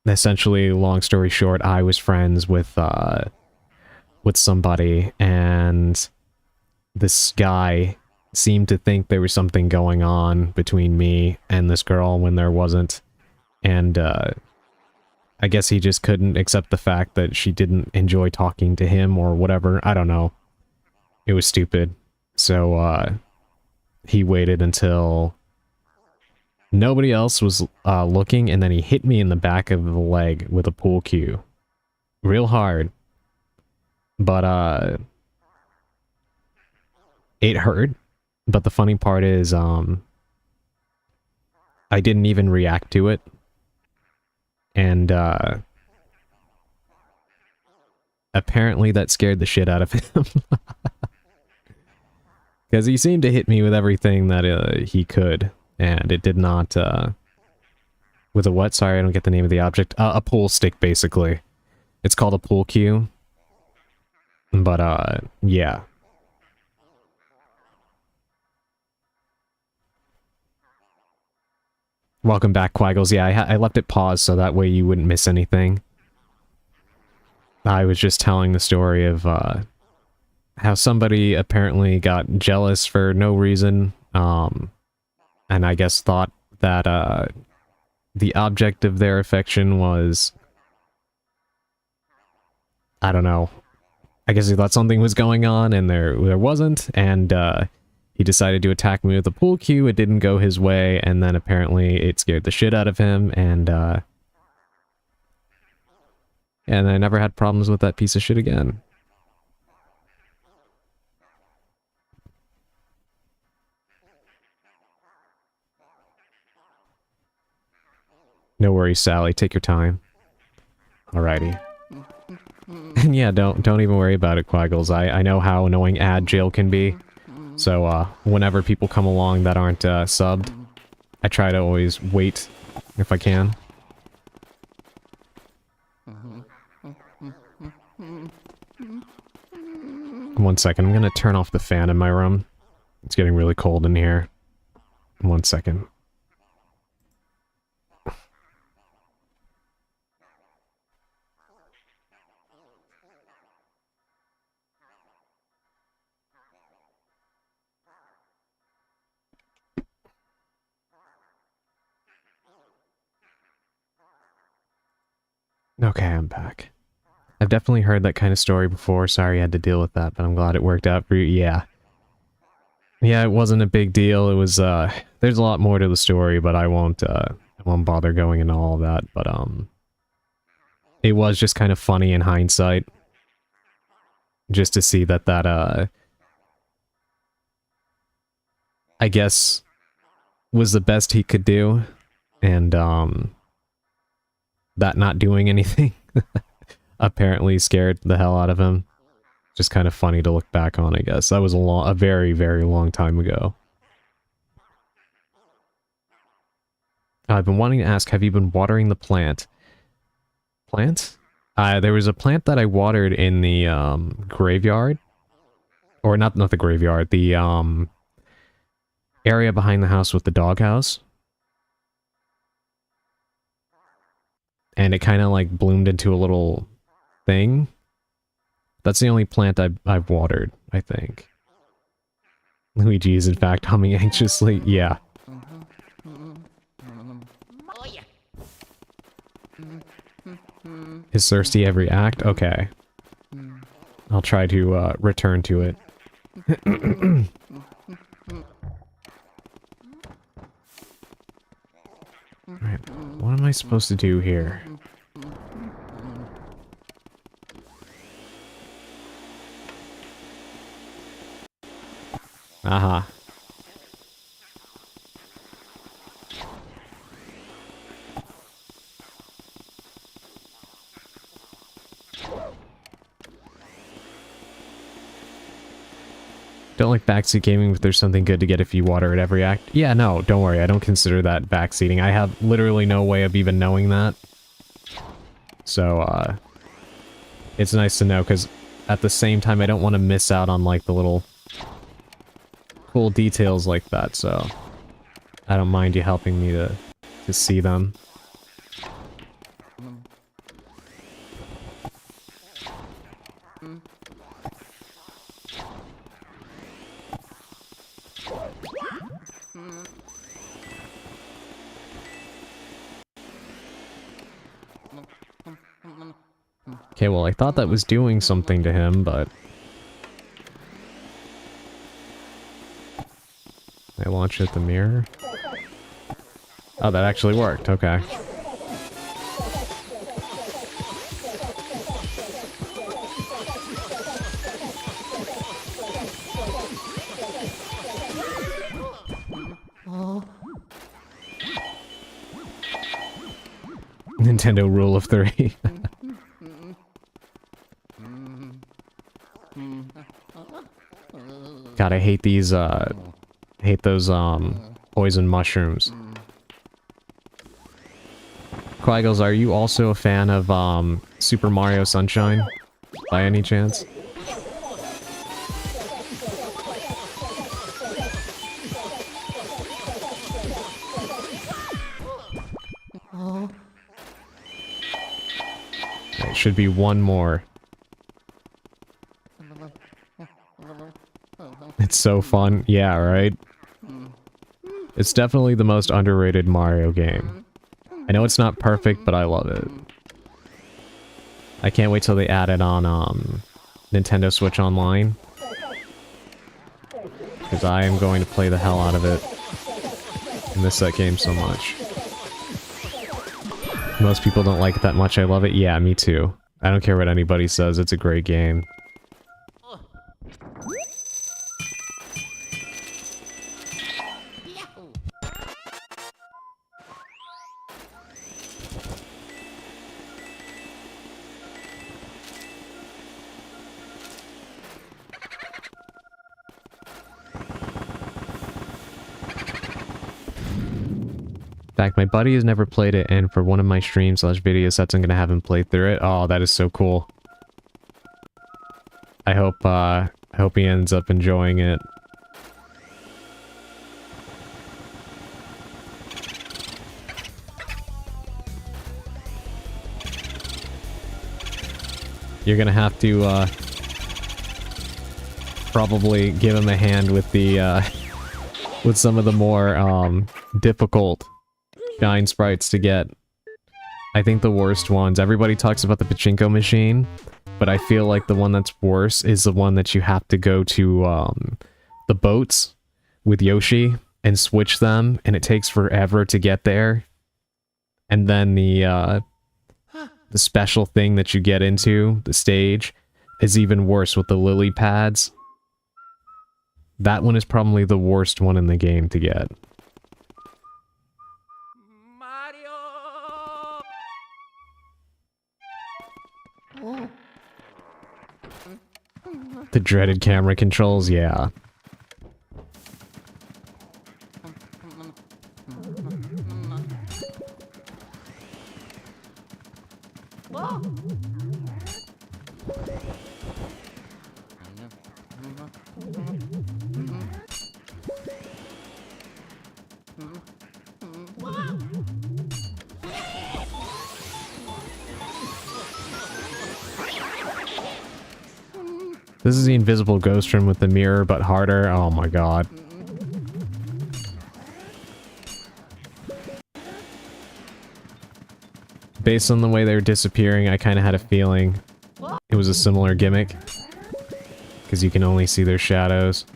Essentially, long story short, I was friends with somebody, and this guy seemed to think there was something going on between me and this girl when there wasn't. And, I guess he just couldn't accept the fact that she didn't enjoy talking to him or whatever. I don't know. It was stupid. So, he waited until nobody else was looking, and then he hit me in the back of the leg with a pool cue. Real hard. But, it hurt. But the funny part is, I didn't even react to it. And, apparently that scared the shit out of him. Because he seemed to hit me with everything that he could. And it did not, with a what? Sorry, I don't get the name of the object. A pool stick, basically. It's called a pool cue. But, yeah. Welcome back, Quaggles. Yeah, I left it paused so that way you wouldn't miss anything. I was just telling the story of, how somebody apparently got jealous for no reason, and I guess thought that, the object of their affection was... I don't know. I guess he thought something was going on, and there wasn't, and, he decided to attack me with a pool cue. It didn't go his way, and then apparently it scared the shit out of him, and I never had problems with that piece of shit again. No worries, Sally. Take your time. Alrighty. And yeah, don't even worry about it, Quaggles. I know how annoying ad jail can be. So, whenever people come along that aren't, subbed, I try to always wait if I can. One second, I'm gonna turn off the fan in my room. It's getting really cold in here. 1 second. Okay, I'm back. I've definitely heard that kind of story before. Sorry you had to deal with that, but I'm glad it worked out for you. Yeah. Yeah, it wasn't a big deal. It was, there's a lot more to the story, but I won't bother going into all of that. But, it was just kind of funny in hindsight. Just to see that, I guess, was the best he could do. And, that not doing anything apparently scared the hell out of him. Just kind of funny to look back on, I guess. That was a very, very long time ago. I've been wanting to ask, have you been watering the plant? Plant? There was a plant that I watered in the, graveyard. Or not the graveyard, the, area behind the house with the doghouse. And it kind of, like, bloomed into a little thing. That's the only plant I've watered, I think. Luigi is in fact humming anxiously. Yeah. Is thirsty every act? Okay. I'll try to return to it. Alright, what am I supposed to do here? Aha. Don't like backseat gaming, but there's something good to get if you water at every act. Yeah, no, don't worry. I don't consider that backseating. I have literally no way of even knowing that. So, it's nice to know, because at the same time, I don't want to miss out on, like, the little cool details like that, so I don't mind you helping me to see them. Okay, well, I thought that was doing something to him, but I launched at the mirror. Oh, that actually worked. Okay. Nintendo rule of 3. God, I hate these, hate those, poison mushrooms. Quaggles, are you also a fan of, Super Mario Sunshine? By any chance? There should be one more. It's so fun. Yeah, right? It's definitely the most underrated Mario game. I know it's not perfect, but I love it. I can't wait till they add it on, Nintendo Switch Online. because I am going to play the hell out of it. I miss that game so much. Most people don't like it that much. I love it. Yeah, me too. I don't care what anybody says. It's a great game. In fact, my buddy has never played it, and for one of my streams / video sets, I'm gonna have him play through it. Oh, that is so cool. I hope he ends up enjoying it. You're gonna have to, probably give him a hand with the, with some of the more, difficult Shine sprites to get. I think the worst ones, everybody talks about the pachinko machine, but I feel like the one that's worse is the one that you have to go to, the boats with Yoshi and switch them, and it takes forever to get there. And then the special thing that you get into, the stage, is even worse with the lily pads. That one is probably the worst one in the game to get. The dreaded camera controls, yeah. This is the invisible ghost room with the mirror, but harder. Oh my god. Based on the way they were disappearing, I kind of had a feeling it was a similar gimmick. Because you can only see their shadows.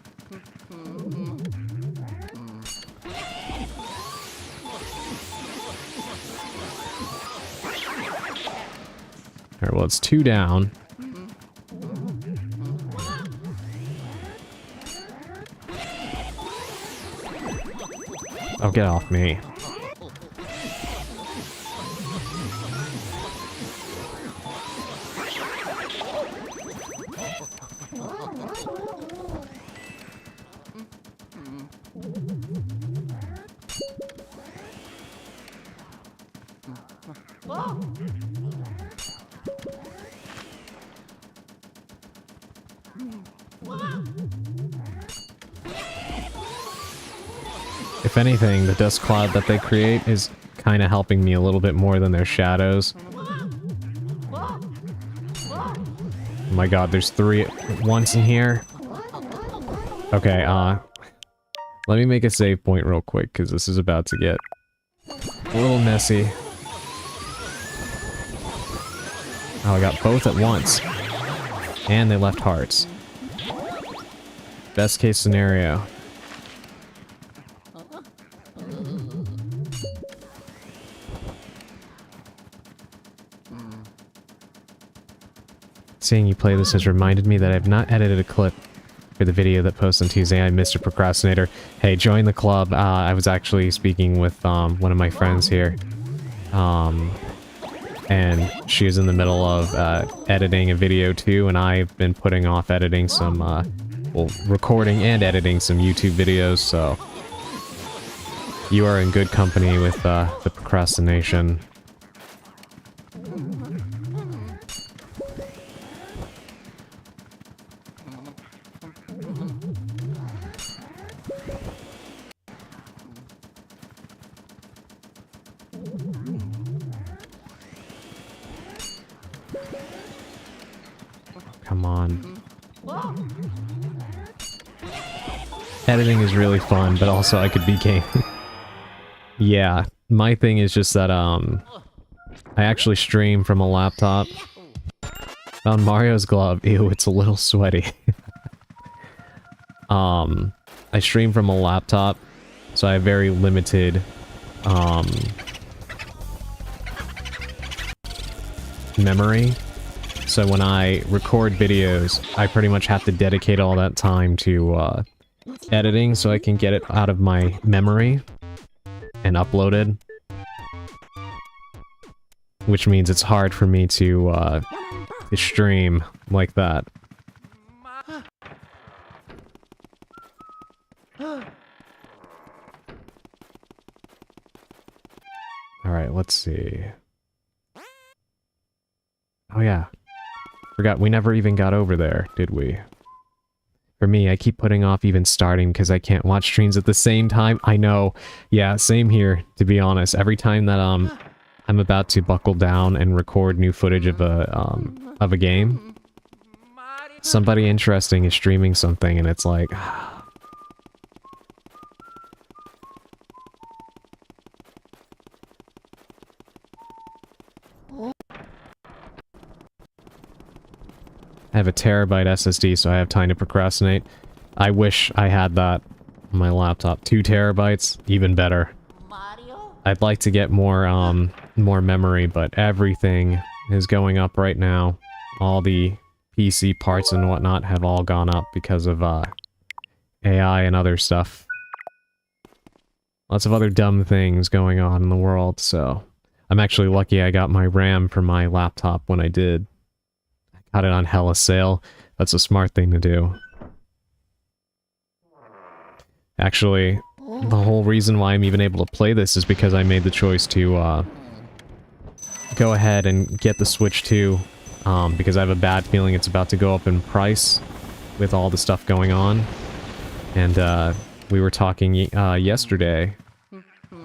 Alright, well, it's 2 down. Oh, get off me. If anything, the dust cloud that they create is kind of helping me a little bit more than their shadows. Oh my god, there's 3 at once in here. Okay, let me make a save point real quick, because this is about to get a little messy. Oh, I got both at once. And they left hearts. Best case scenario. Seeing you play this has reminded me that I've not edited a clip for the video that posts on Tuesday. I'm Mr. Procrastinator. Hey, join the club. I was actually speaking with one of my friends here. And she was in the middle of editing a video too, and I've been putting off editing some, well, recording and editing some YouTube videos, so you are in good company with the procrastination. Come on. Editing is really fun, but also I could be gaming. Yeah, my thing is just that, I actually stream from a laptop. Found Mario's glove. Ew, it's a little sweaty. I stream from a laptop, so I have very limited memory. So when I record videos, I pretty much have to dedicate all that time to editing so I can get it out of my memory and uploaded. Which means it's hard for me to stream like that. Alright, let's see. Oh yeah. Forgot, we never even got over there, did we? For me, I keep putting off even starting because I can't watch streams at the same time. I know. Yeah, same here, to be honest. Every time that I'm about to buckle down and record new footage of a game, somebody interesting is streaming something and it's like... I have a terabyte SSD, so I have time to procrastinate. I wish I had that on my laptop. 2 terabytes, even better. I'd like to get more memory, but everything is going up right now. All the PC parts and whatnot have all gone up because of AI and other stuff. Lots of other dumb things going on in the world, so... I'm actually lucky I got my RAM for my laptop when I did. Got it on hella sale. That's a smart thing to do. Actually, the whole reason why I'm even able to play this is because I made the choice to go ahead and get the Switch 2, because I have a bad feeling it's about to go up in price with all the stuff going on. And we were talking yesterday,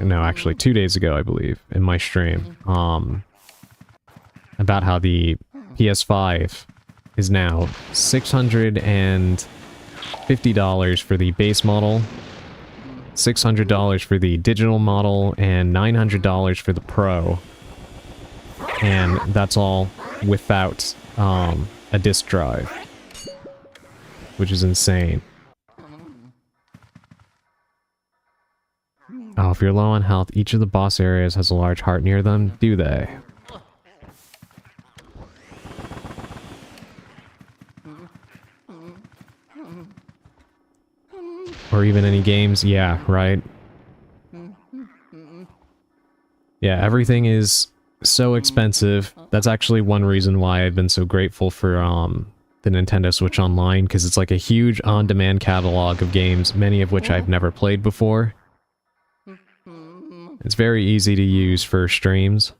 no, actually 2 days ago, I believe, in my stream, about how the PS5 is now $650 for the base model, $600 for the digital model, and $900 for the Pro. And that's all without a disk drive, which is insane. Oh, if you're low on health, each of the boss areas has a large heart near them, do they? Or even any games? Yeah, right? Yeah, everything is so expensive. That's actually one reason why I've been so grateful for the Nintendo Switch Online, because it's like a huge on-demand catalog of games, many of which I've never played before. It's very easy to use for streams.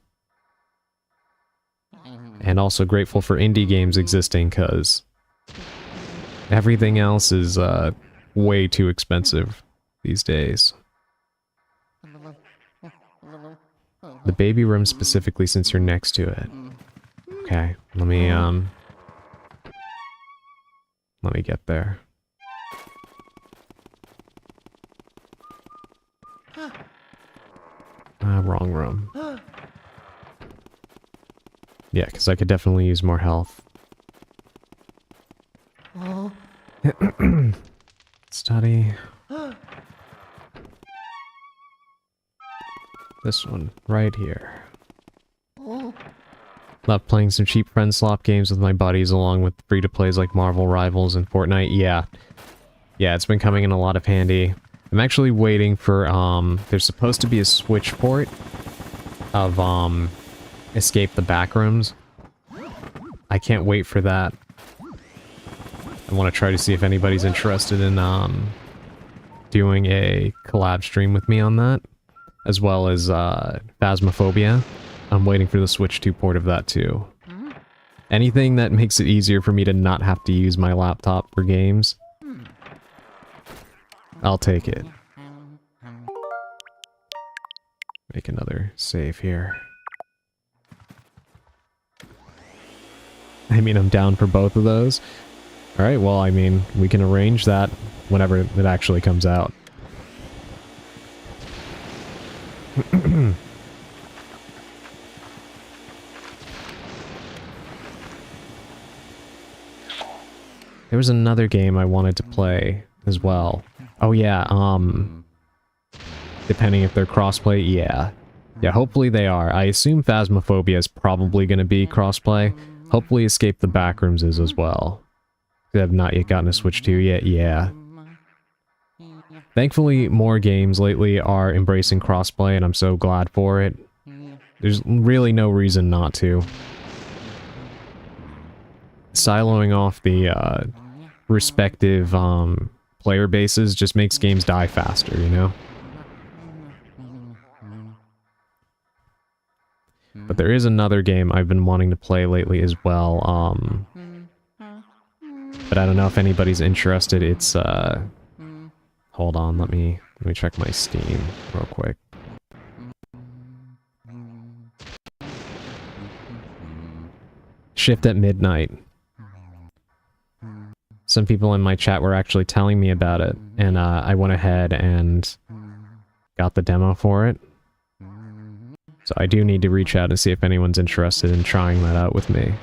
And also grateful for indie games existing, because everything else is way too expensive these days. The baby room specifically, since you're next to it. Okay, let me get there. Wrong room. Yeah, because I could definitely use more health. Study. This one, right here. Love playing some cheap friend slop games with my buddies along with free-to-plays like Marvel Rivals and Fortnite. Yeah. Yeah, it's been coming in a lot of handy. I'm actually waiting for, there's supposed to be a Switch port of, Escape the Backrooms. I can't wait for that. I want to try to see if anybody's interested in, doing a collab stream with me on that. As well as, Phasmophobia. I'm waiting for the Switch 2 port of that too. Anything that makes it easier for me to not have to use my laptop for games, I'll take it. Make another save here. I mean, I'm down for both of those. Alright, well, I mean, we can arrange that whenever it actually comes out. There was another game I wanted to play as well. Oh yeah, depending if they're crossplay, yeah. Yeah, hopefully they are. I assume Phasmophobia is probably going to be crossplay. Hopefully Escape the Backrooms is as well. I have not yet gotten a Switch 2 yet, yeah. Thankfully, more games lately are embracing crossplay, and I'm so glad for it. There's really no reason not to. Siloing off the respective player bases just makes games die faster, you know? But there is another game I've been wanting to play lately as well, but I don't know if anybody's interested. It's, hold on, let me check my Steam real quick. Shift at Midnight. Some people in my chat were actually telling me about it, and I went ahead and got the demo for it. So I do need to reach out and see if anyone's interested in trying that out with me.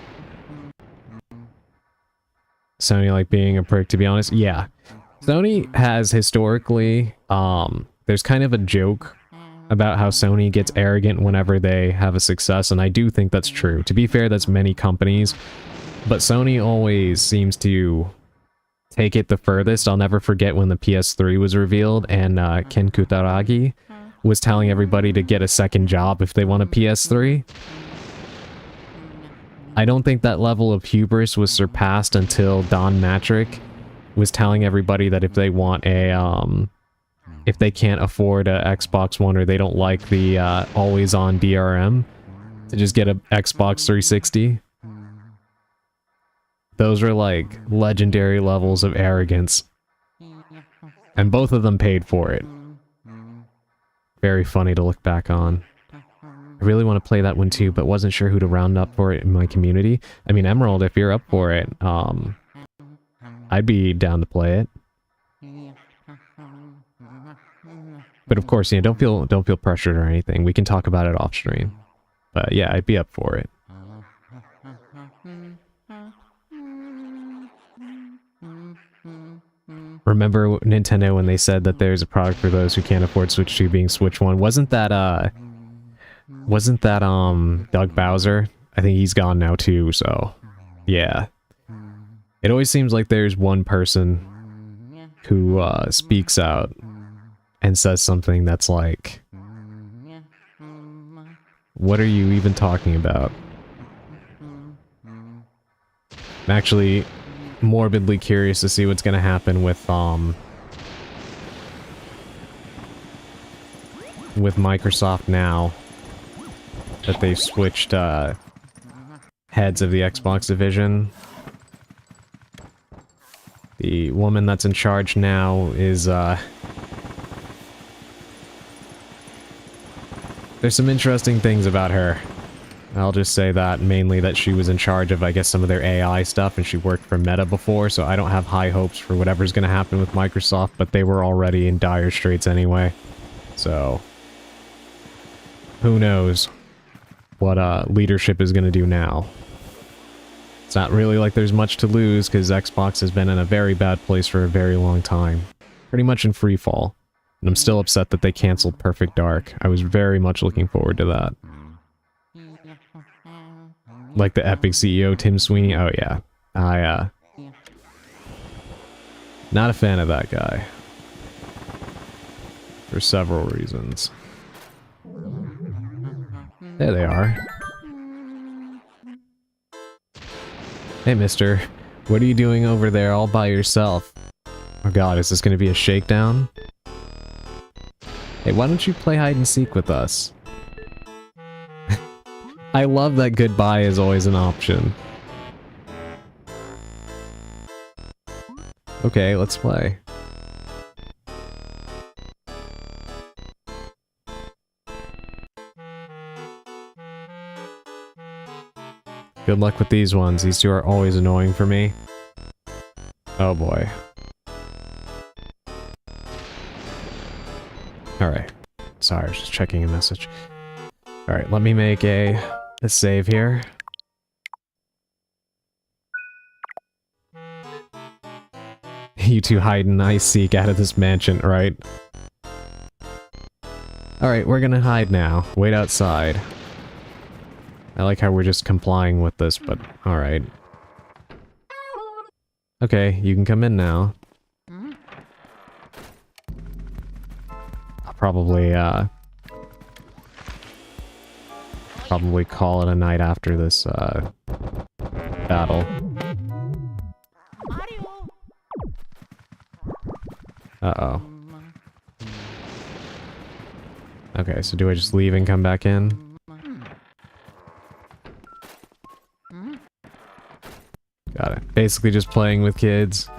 Sony like being a prick, to be honest? Yeah. Sony has historically, there's kind of a joke about how Sony gets arrogant whenever they have a success, and I do think that's true. To be fair, that's many companies, but Sony always seems to take it the furthest. I'll never forget when the PS3 was revealed, and Ken Kutaragi was telling everybody to get a second job if they want a PS3. I don't think that level of hubris was surpassed until Don Matrick was telling everybody that if they want a, if they can't afford a Xbox One or they don't like the always-on DRM, to just get a Xbox 360. Those are like legendary levels of arrogance. And both of them paid for it. Very funny to look back on. I really want to play that one too, but wasn't sure who to round up for it in my community. I mean, Emerald, if you're up for it, I'd be down to play it. But of course, don't feel pressured or anything. We can talk about it off stream. But yeah, I'd be up for it. Remember Nintendo when they said that there's a product for those who can't afford Switch 2 being Switch 1? Wasn't that Doug Bowser? I think he's gone now too, so yeah. It always seems like there's one person who speaks out and says something that's like, what are you even talking about? I'm actually morbidly curious to see what's going to happen with Microsoft now that they've switched heads of the Xbox division. The woman that's in charge now is there's some interesting things about her. I'll just say that, mainly that she was in charge of, I guess, some of their AI stuff, and she worked for Meta before, so I don't have high hopes for whatever's going to happen with Microsoft, but they were already in dire straits anyway. So, who knows what leadership is going to do now. It's not really like there's much to lose, because Xbox has been in a very bad place for a very long time. Pretty much in free fall. And I'm still upset that they canceled Perfect Dark. I was very much looking forward to that. Like the Epic CEO, Tim Sweeney. Oh yeah. Not a fan of that guy. For several reasons. There they are. Hey mister, what are you doing over there all by yourself? Oh god, is this gonna be a shakedown? Hey, why don't you play hide and seek with us? I love that goodbye is always an option. Okay, let's play. Good luck with these ones. These two are always annoying for me. Oh boy. Alright. Sorry, I was just checking a message. Alright, let me make a save here. You two hide and I seek out of this mansion, right? Alright, we're gonna hide now. Wait outside. I like how we're just complying with this, but alright. Okay, you can come in now. I'll probably call it a night after this, battle. Uh-oh. Okay, so do I just leave and come back in? Got it. Basically just playing with kids.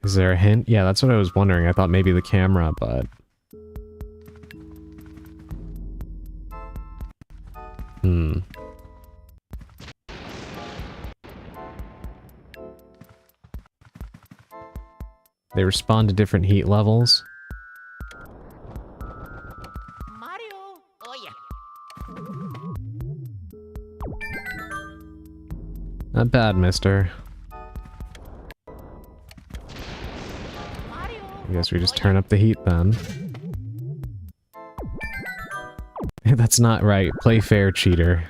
Is there a hint? Yeah, that's what I was wondering. I thought maybe the camera, but... They respond to different heat levels.
Mario! Oh yeah.
Not bad, mister. I guess we just turn up the heat then. That's not right. Play fair, cheater.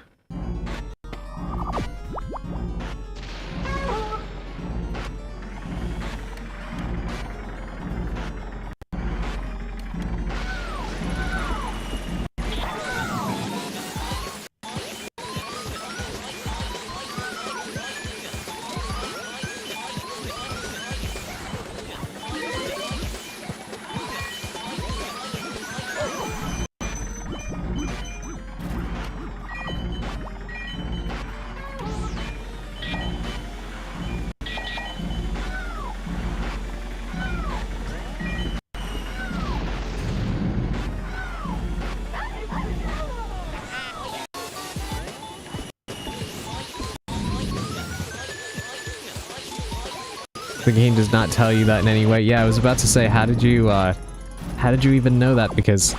The game does not tell you that in any way. Yeah, I was about to say, how did you even know that? Because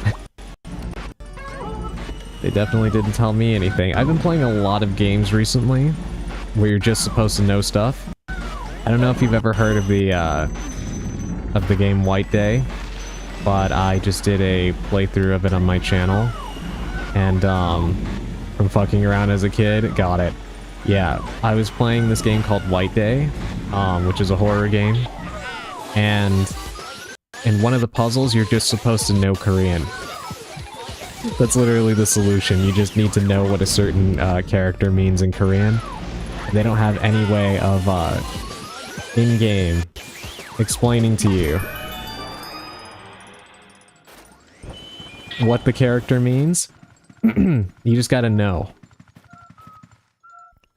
they definitely didn't tell me anything. I've been playing a lot of games recently where you're just supposed to know stuff. I don't know if you've ever heard of the game White Day, but I just did a playthrough of it on my channel. And, from fucking around as a kid, got it. Yeah, I was playing this game called White Day, which is a horror game, and in one of the puzzles, you're just supposed to know Korean. That's literally the solution. You just need to know what a certain character means in Korean. They don't have any way of, in-game, explaining to you what the character means. You just gotta know.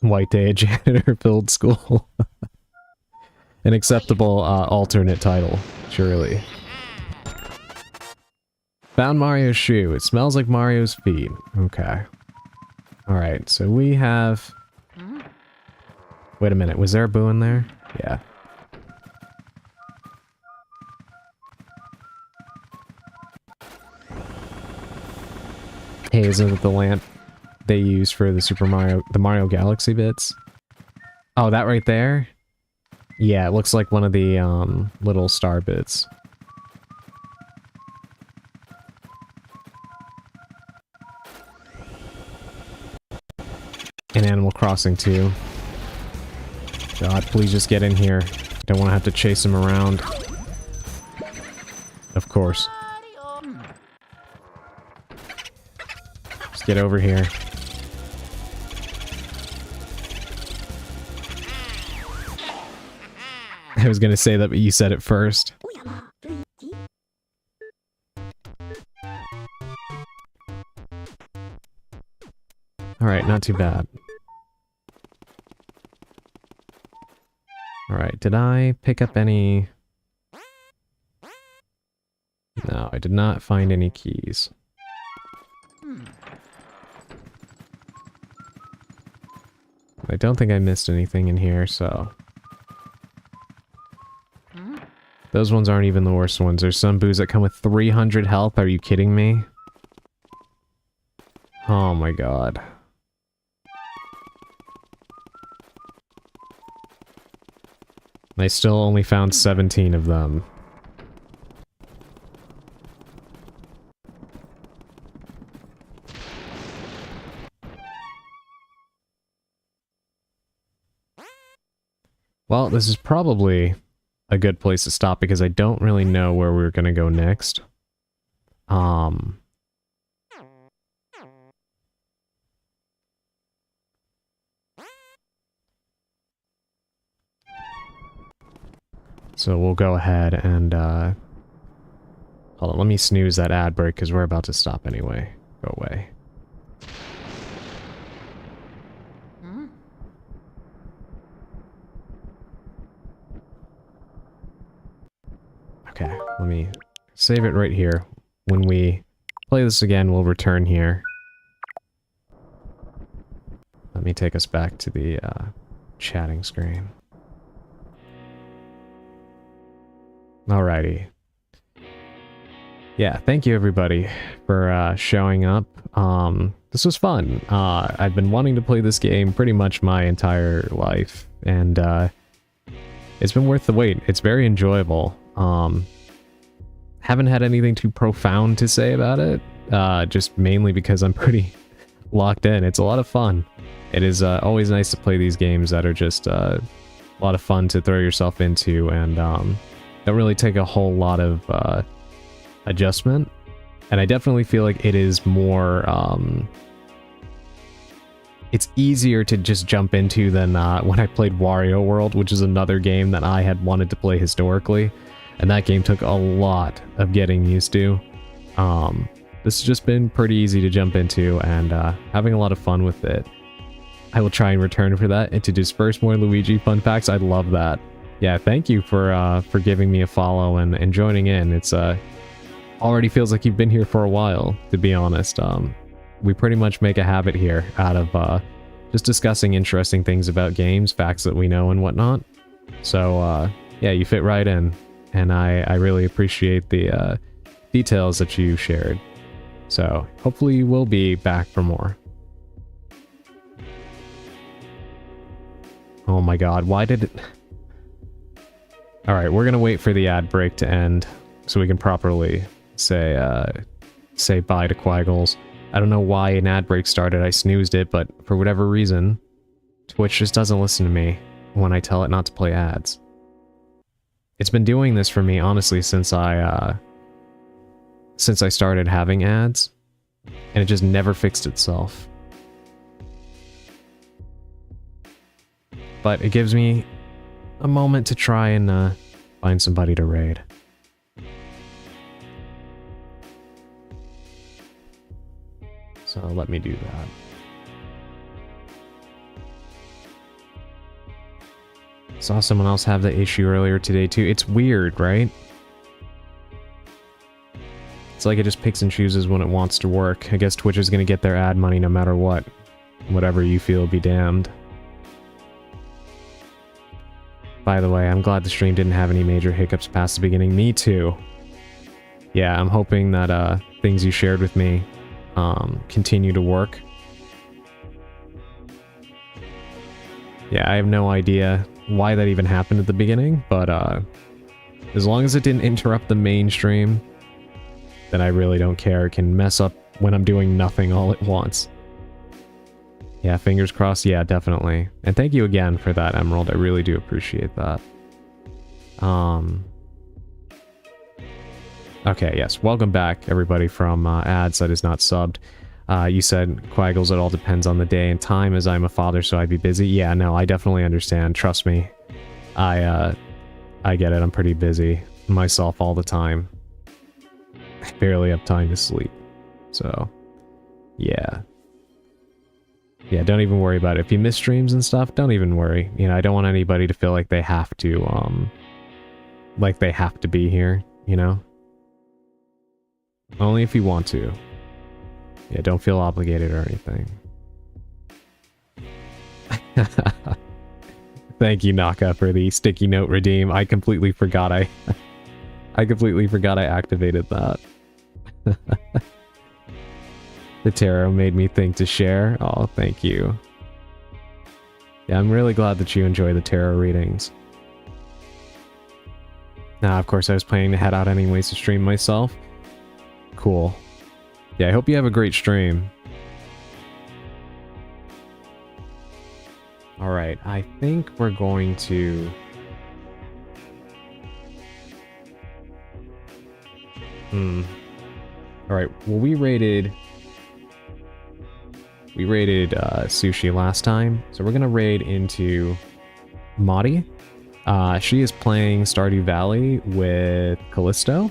White Day, a janitor-filled school. An acceptable alternate title, surely. Found Mario's shoe. It smells like Mario's feet. Okay. Alright, so we have... Wait a minute, was there a boo in there? Yeah. Hey, isn't it the lamp they use for the Mario Galaxy bits? Oh, that right there? Yeah, it looks like one of the, little star bits. In Animal Crossing 2. God, please just get in here. Don't want to have to chase him around. Of course. Just get over here. I was gonna say that, but you said it first. Alright, not too bad. Alright, did I pick up any... No, I did not find any keys. I don't think I missed anything in here, so... Those ones aren't even the worst ones. There's some boos that come with 300 health. Are you kidding me? Oh my god. I still only found 17 of them. Well, this is probably a good place to stop because I don't really know where we're gonna go next. So we'll go ahead and, hold on, let me snooze that ad break because we're about to stop anyway. Go away. Okay, let me save it right here. When we play this again, we'll return here. Let me take us back to the chatting screen. Alrighty. Yeah, thank you everybody for showing up. This was fun. I've been wanting to play this game pretty much my entire life, and it's been worth the wait. It's very enjoyable. Haven't had anything too profound to say about it, just mainly because I'm pretty locked in. It's a lot of fun. It is always nice to play these games that are just a lot of fun to throw yourself into, and don't really take a whole lot of adjustment. And I definitely feel like it is more, it's easier to just jump into than when I played Wario World, which is another game that I had wanted to play historically. And that game took a lot of getting used to. This has just been pretty easy to jump into, and having a lot of fun with it. I will try and return for that and to disperse more Luigi fun facts. I'd love that. Yeah, thank you for giving me a follow and joining in. It's already feels like you've been here for a while, to be honest. We pretty much make a habit here out of just discussing interesting things about games, facts that we know and whatnot. So yeah, you fit right in. And I really appreciate the details that you shared. So hopefully you will be back for more. Oh my god, why did it... Alright, we're gonna wait for the ad break to end so we can properly say bye to Quaggles. I don't know why an ad break started, I snoozed it, but for whatever reason, Twitch just doesn't listen to me when I tell it not to play ads. It's been doing this for me, honestly, since I started having ads, and it just never fixed itself. But it gives me a moment to try and find somebody to raid. So let me do that. Saw someone else have the issue earlier today too. It's weird, right? It's like it just picks and chooses when it wants to work. I guess Twitch is gonna get their ad money no matter what. Whatever you feel, be damned. By the way, I'm glad the stream didn't have any major hiccups past the beginning. Me too. Yeah, I'm hoping that things you shared with me continue to work. Yeah, I have no idea why that even happened at the beginning, but as long as it didn't interrupt the mainstream, then I really don't care. It can mess up when I'm doing nothing all at once. Yeah, fingers crossed. Yeah, definitely. And thank you again for that, Emerald. I really do appreciate that. Okay, yes. Welcome back, everybody, from ads that is not subbed. You said, Quaggles, it all depends on the day and time, as I'm a father, so I'd be busy. Yeah, no, I definitely understand. Trust me. I get it. I'm pretty busy myself all the time. I barely have time to sleep. So, yeah. Yeah, don't even worry about it. If you miss streams and stuff, don't even worry. You know, I don't want anybody to feel like they have to, be here, you know? Only if you want to. Yeah, don't feel obligated or anything. Thank you, Naka, for the sticky note redeem. I completely forgot I completely forgot I activated that. The tarot made me think to share. Oh, thank you. Yeah, I'm really glad that you enjoy the tarot readings. Now, of course, I was planning to head out anyways to stream myself. Cool. Yeah, I hope you have a great stream. Alright, I think we're going to... Alright, well we raided Sushi last time, so we're gonna raid into Madi. She is playing Stardew Valley with Callisto.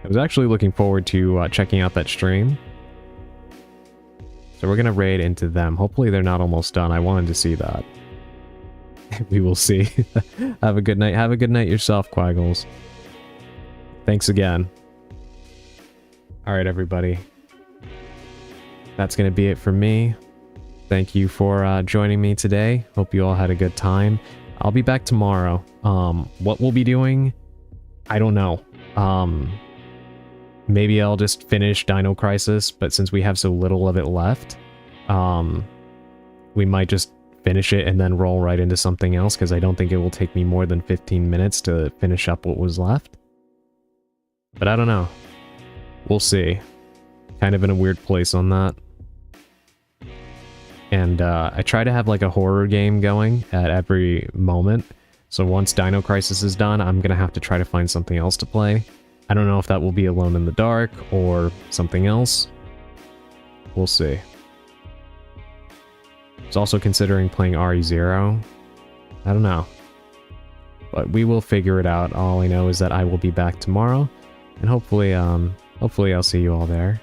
I was actually looking forward to checking out that stream. So we're gonna raid into them. Hopefully they're not almost done. I wanted to see that. We will see. Have a good night. Have a good night yourself, Quaggles. Thanks again. Alright, everybody. That's gonna be it for me. Thank you for joining me today. Hope you all had a good time. I'll be back tomorrow. What we'll be doing, I don't know. Maybe I'll just finish Dino Crisis, but since we have so little of it left, we might just finish it and then roll right into something else, because I don't think it will take me more than 15 minutes to finish up what was left. But I don't know. We'll see. Kind of in a weird place on that. And I try to have like a horror game going at every moment. So once Dino Crisis is done, I'm going to have to try to find something else to play. I don't know if that will be Alone in the Dark or something else. We'll see. I was also considering playing RE0. I don't know. But we will figure it out. All I know is that I will be back tomorrow. And hopefully I'll see you all there.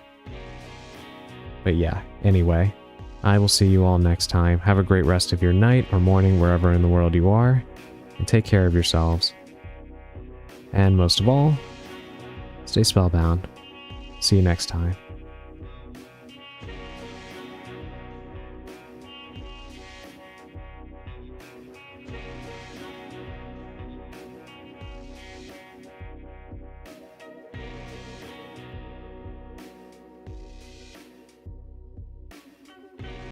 But yeah, anyway. I will see you all next time. Have a great rest of your night or morning wherever in the world you are. And take care of yourselves. And most of all, stay spellbound. See you next time.